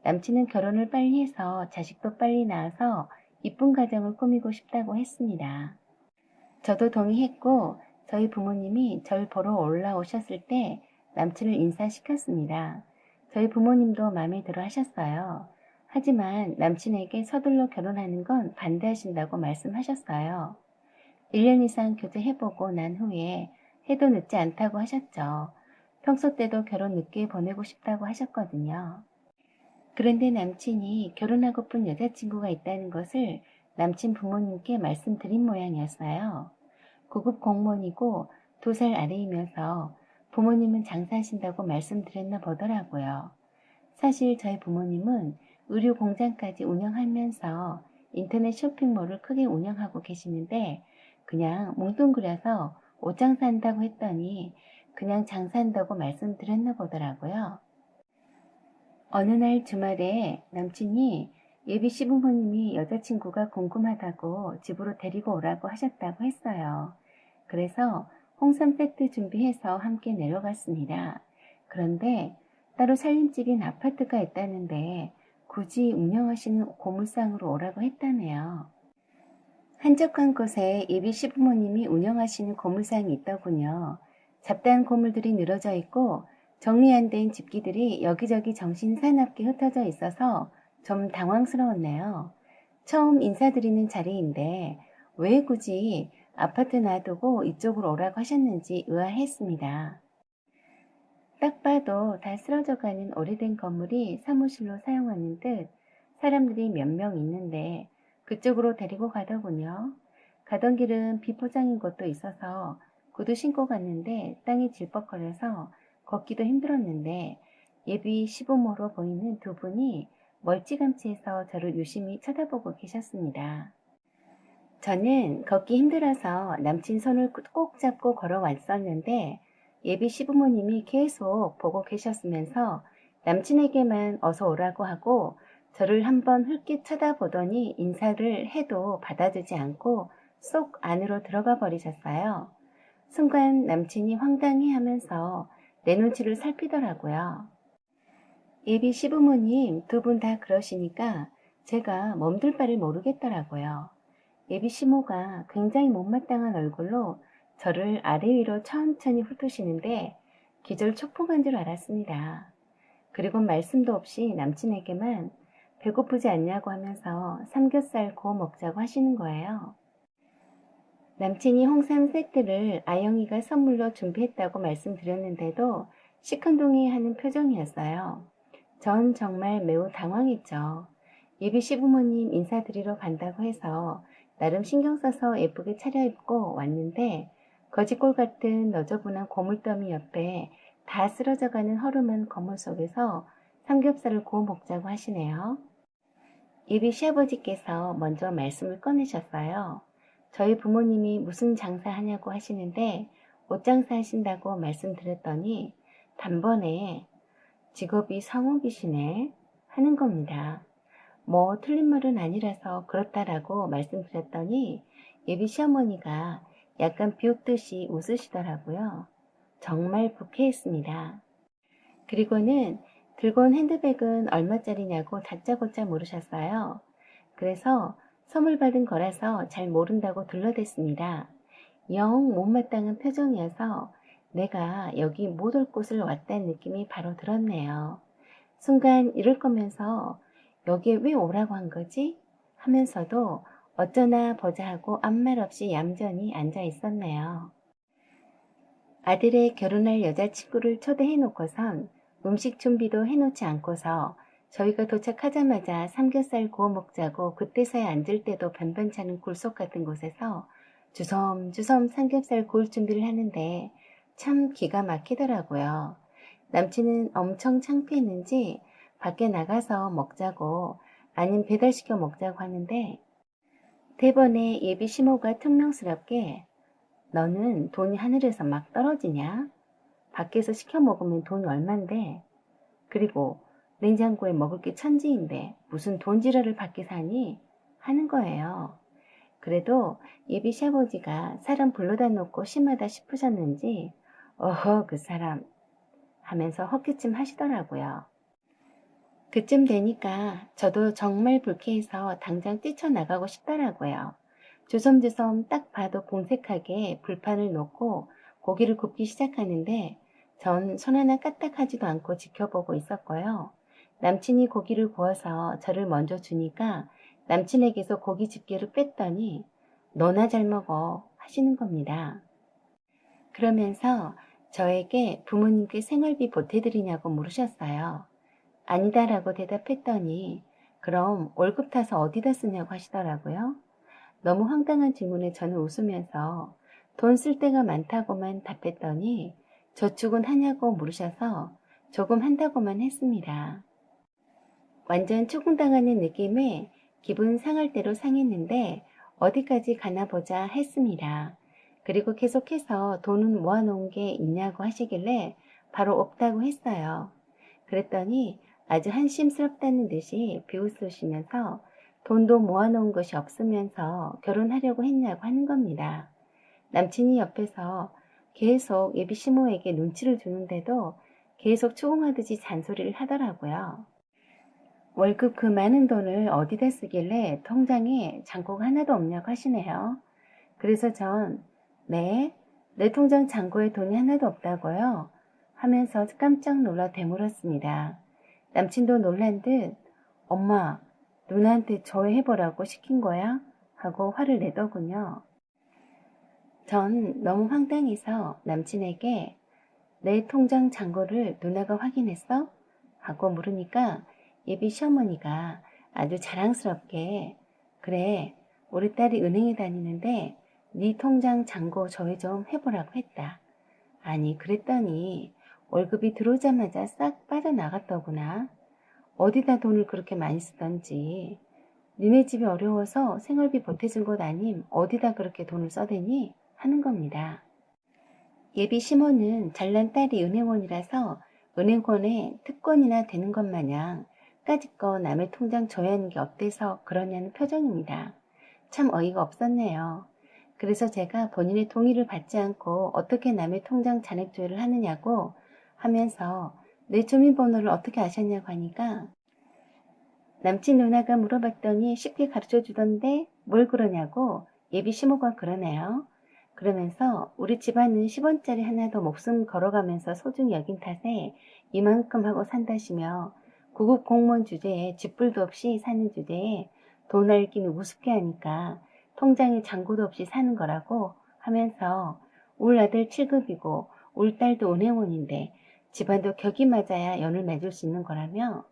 남친은 결혼을 빨리 해서 자식도 빨리 낳아서 이쁜 가정을 꾸미고 싶다고 했습니다. 저도 동의했고 저희 부모님이 절 보러 올라오셨을 때 남친을 인사시켰습니다. 저희 부모님도 마음에 들어 하셨어요. 하지만 남친에게 서둘러 결혼하는 건 반대하신다고 말씀하셨어요. 1년 이상 교제해보고 난 후에 해도 늦지 않다고 하셨죠. 평소 때도 결혼 늦게 보내고 싶다고 하셨거든요. 그런데 남친이 결혼하고픈 여자친구가 있다는 것을 남친 부모님께 말씀드린 모양이었어요. 고급 공무원이고 2살 아래이면서 부모님은 장사하신다고 말씀드렸나 보더라고요. 사실 저희 부모님은 의류 공장까지 운영하면서 인터넷 쇼핑몰을 크게 운영하고 계시는데 그냥 뭉뚱그려서 옷 장사한다고 했더니 그냥 장사한다고 말씀드렸나 보더라고요. 어느 날 주말에 남친이 예비 시부모님이 여자친구가 궁금하다고 집으로 데리고 오라고 하셨다고 했어요. 그래서 홍삼 세트 준비해서 함께 내려갔습니다. 그런데 따로 살림집인 아파트가 있다는데 굳이 운영하시는 고물상으로 오라고 했다네요. 한적한 곳에 예비 시부모님이 운영하시는 고물상이 있더군요. 잡다한 고물들이 늘어져 있고 정리 안 된 집기들이 여기저기 정신사납게 흩어져 있어서 좀 당황스러웠네요. 처음 인사드리는 자리인데 왜 굳이 아파트 놔두고 이쪽으로 오라고 하셨는지 의아했습니다. 딱 봐도 다 쓰러져가는 오래된 건물이 사무실로 사용하는 듯 사람들이 몇 명 있는데 그쪽으로 데리고 가더군요. 가던 길은 비포장인 곳도 있어서 구두 신고 갔는데 땅이 질퍽거려서 걷기도 힘들었는데 예비 시부모로 보이는 2분이 멀찌감치해서 저를 유심히 쳐다보고 계셨습니다. 저는 걷기 힘들어서 남친 손을 꼭 잡고 걸어왔었는데 예비 시부모님이 계속 보고 계셨으면서 남친에게만 어서 오라고 하고 저를 한번 흘낏 쳐다보더니 인사를 해도 받아주지 않고 쏙 안으로 들어가 버리셨어요. 순간 남친이 황당해하면서 내 눈치를 살피더라고요. 예비 시부모님 2분 다 그러시니까 제가 멈들 바를 모르겠더라고요. 예비 시모가 굉장히 못마땅한 얼굴로 저를 아래 위로 천천히 훑으시는데 기절 촉풍한 줄 알았습니다. 그리고 말씀도 없이 남친에게만 배고프지 않냐고 하면서 삼겹살 구워 먹자고 하시는 거예요. 남친이 홍삼 세트를 아영이가 선물로 준비했다고 말씀드렸는데도 시큰둥해하는 표정이었어요. 전 정말 매우 당황했죠. 예비 시부모님 인사드리러 간다고 해서 나름 신경 써서 예쁘게 차려입고 왔는데 거지꼴 같은 너저분한 고물더미 옆에 다 쓰러져가는 허름한 건물 속에서 삼겹살을 구워 먹자고 하시네요. 예비 시아버지께서 먼저 말씀을 꺼내셨어요. 저희 부모님이 무슨 장사하냐고 하시는데 옷 장사하신다고 말씀드렸더니 단번에 직업이 상업이시네 하는 겁니다. 뭐 틀린 말은 아니라서 그렇다라고 말씀드렸더니 예비 시어머니가 약간 비웃듯이 웃으시더라고요. 정말 불쾌했습니다. 그리고는 들고 온 핸드백은 얼마짜리냐고 다짜고짜 물으셨어요. 그래서 선물 받은 거라서 잘 모른다고 둘러댔습니다. 영 못마땅한 표정이어서 내가 여기 못 올 곳을 왔다는 느낌이 바로 들었네요. 순간 이럴 거면서 여기에 왜 오라고 한 거지? 하면서도 어쩌나 보자 하고 아무 말 없이 얌전히 앉아 있었네요. 아들의 결혼할 여자친구를 초대해 놓고선 음식 준비도 해놓지 않고서 저희가 도착하자마자 삼겹살 구워 먹자고 그때서야 앉을 때도 변변찮은 굴속 같은 곳에서 주섬주섬 삼겹살 구울 준비를 하는데 참 기가 막히더라고요. 남친은 엄청 창피했는지 밖에 나가서 먹자고 아님 배달시켜 먹자고 하는데 대번에 예비 시모가 퉁명스럽게 너는 돈이 하늘에서 막 떨어지냐? 밖에서 시켜 먹으면 돈이 얼만데? 그리고 냉장고에 먹을 게 천지인데 무슨 돈지랄을 밖에 사니? 하는 거예요. 그래도 예비 시아버지가 사람 불러다 놓고 심하다 싶으셨는지 어허 그 사람 하면서 헛기침 하시더라고요. 그쯤 되니까 저도 정말 불쾌해서 당장 뛰쳐나가고 싶더라고요. 주섬주섬 딱 봐도 공색하게 불판을 놓고 고기를 굽기 시작하는데 전 손 하나 까딱하지도 않고 지켜보고 있었고요. 남친이 고기를 구워서 저를 먼저 주니까 남친에게서 고기 집게를 뺐더니 너나 잘 먹어 하시는 겁니다. 그러면서 저에게 부모님께 생활비 보태드리냐고 물으셨어요. 아니다라고 대답했더니 그럼 월급 타서 어디다 쓰냐고 하시더라고요. 너무 황당한 질문에 저는 웃으면서 돈 쓸 데가 많다고만 답했더니 저축은 하냐고 물으셔서 조금 한다고만 했습니다. 완전 추궁당하는 느낌에 기분 상할 대로 상했는데 어디까지 가나 보자 했습니다. 그리고 계속해서 돈은 모아놓은 게 있냐고 하시길래 바로 없다고 했어요. 그랬더니 아주 한심스럽다는 듯이 비웃으시면서 돈도 모아놓은 것이 없으면서 결혼하려고 했냐고 하는 겁니다. 남친이 옆에서 계속 예비 시모에게 눈치를 주는데도 계속 추궁하듯이 잔소리를 하더라고요. 월급 그 많은 돈을 어디다 쓰길래 통장에 잔고가 하나도 없냐고 하시네요. 그래서 전 네, 내 통장 잔고에 돈이 하나도 없다고요? 하면서 깜짝 놀라 되물었습니다. 남친도 놀란 듯 엄마, 누나한테 조회해보라고 시킨 거야? 하고 화를 내더군요. 전 너무 황당해서 남친에게 내 통장 잔고를 누나가 확인했어? 하고 물으니까 예비 시어머니가 아주 자랑스럽게 그래, 우리 딸이 은행에 다니는데 네 통장 잔고 조회 좀 해보라고 했다. 아니 그랬더니 월급이 들어오자마자 싹 빠져나갔더구나. 어디다 돈을 그렇게 많이 쓰던지. 니네 집이 어려워서 생활비 보태준 것 아님 어디다 그렇게 돈을 써대니? 하는 겁니다. 예비 시모는 잘난 딸이 은행원이라서 은행권에 특권이나 되는 것 마냥 까짓거 남의 통장 줘야 하는 게 어때서 그러냐는 표정입니다. 참 어이가 없었네요. 그래서 제가 본인의 동의를 받지 않고 어떻게 남의 통장 잔액 조회를 하느냐고 하면서 내 주민번호를 어떻게 아셨냐고 하니까 남친 누나가 물어봤더니 쉽게 가르쳐 주던데 뭘 그러냐고 예비 시모가 그러네요. 그러면서 우리 집안은 10원짜리 하나 더 목숨 걸어가면서 소중히 여긴 탓에 이만큼 하고 산다시며 구급 공무원 주제에 쥐뿔도 없이 사는 주제에 돈 알기는 우습게 하니까 통장에 잔고도 없이 사는 거라고 하면서 울 아들 7급이고 울 딸도 은행원인데 집안도 격이 맞아야 연을 맺을 수 있는 거라며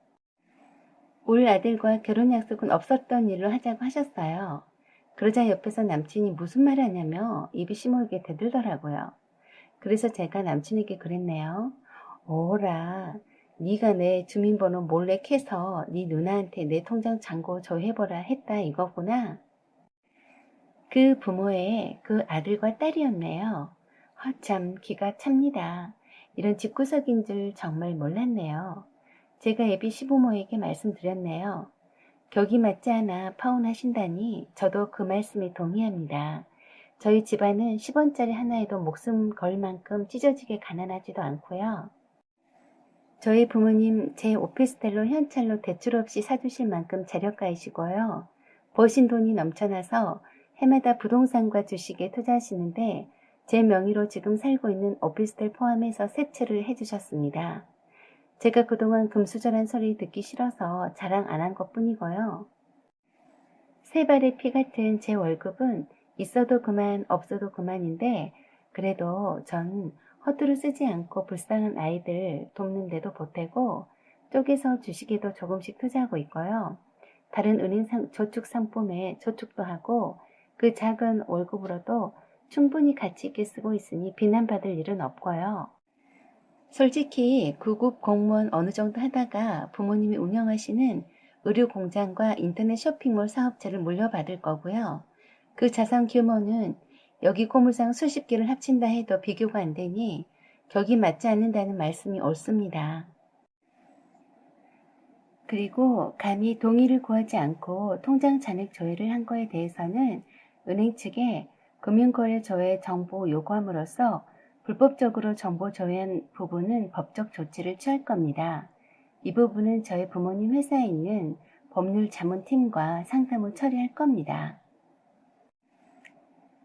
올 아들과 결혼 약속은 없었던 일로 하자고 하셨어요. 그러자 옆에서 남친이 무슨 말 하냐며 입이 시무르게 대들더라고요. 그래서 제가 남친에게 그랬네요. 오라, 네가 내 주민번호 몰래 캐서 네 누나한테 내 통장 잔고 조회해보라 했다 이거구나. 그 부모의 그 아들과 딸이었네요. 허참 기가 찹니다. 이런 집구석인 줄 정말 몰랐네요. 제가 예비 시부모에게 말씀드렸네요. 격이 맞지 않아 파혼하신다니 저도 그 말씀에 동의합니다. 저희 집안은 10원짜리 하나에도 목숨 걸 만큼 찢어지게 가난하지도 않고요. 저희 부모님 제 오피스텔로 현찰로 대출 없이 사주실 만큼 재력가이시고요. 버신 돈이 넘쳐나서 해마다 부동산과 주식에 투자하시는데 제 명의로 지금 살고 있는 오피스텔 포함해서 세 채를 해주셨습니다. 제가 그동안 금수저란 소리 듣기 싫어서 자랑 안 한 것뿐이고요. 세 발의 피 같은 제 월급은 있어도 그만 없어도 그만인데 그래도 전 허투루 쓰지 않고 불쌍한 아이들 돕는 데도 보태고 쪼개서 주식에도 조금씩 투자하고 있고요. 다른 은행 저축 상품에 저축도 하고 그 작은 월급으로도 충분히 가치 있게 쓰고 있으니 비난받을 일은 없고요. 솔직히 구급 공무원 어느 정도 하다가 부모님이 운영하시는 의류공장과 인터넷 쇼핑몰 사업체를 물려받을 거고요. 그 자산 규모는 여기 고물상 수십 개를 합친다 해도 비교가 안 되니 격이 맞지 않는다는 말씀이 옳습니다. 그리고 감히 동의를 구하지 않고 통장 잔액 조회를 한 거에 대해서는 은행 측에 금융거래 조회 정보 요구함으로써 불법적으로 정보 조회한 부분은 법적 조치를 취할 겁니다. 이 부분은 저희 부모님 회사에 있는 법률 자문팀과 상담 후 처리할 겁니다.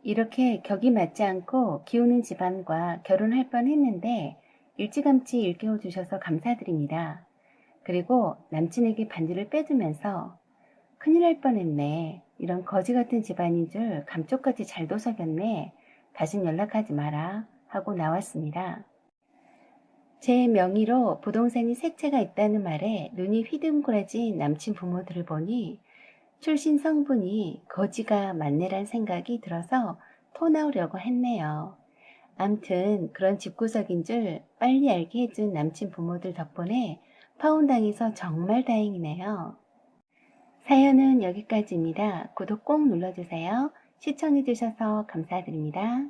이렇게 격이 맞지 않고 기우는 집안과 결혼할 뻔했는데 일찌감치 일깨워 주셔서 감사드립니다. 그리고 남친에게 반지를 빼주면서 큰일 날 뻔했네. 이런 거지 같은 집안인 줄 감쪽같이 잘 도석였네. 다신 연락하지 마라. 하고 나왔습니다. 제 명의로 부동산이 세 채가 있다는 말에 눈이 휘둥그레진 남친 부모들을 보니 출신 성분이 거지가 맞네란 생각이 들어서 토 나오려고 했네요. 암튼 그런 집구석인 줄 빨리 알게 해준 남친 부모들 덕분에 파혼당해서 정말 다행이네요. 사연은 여기까지입니다. 구독 꼭 눌러주세요. 시청해주셔서 감사드립니다.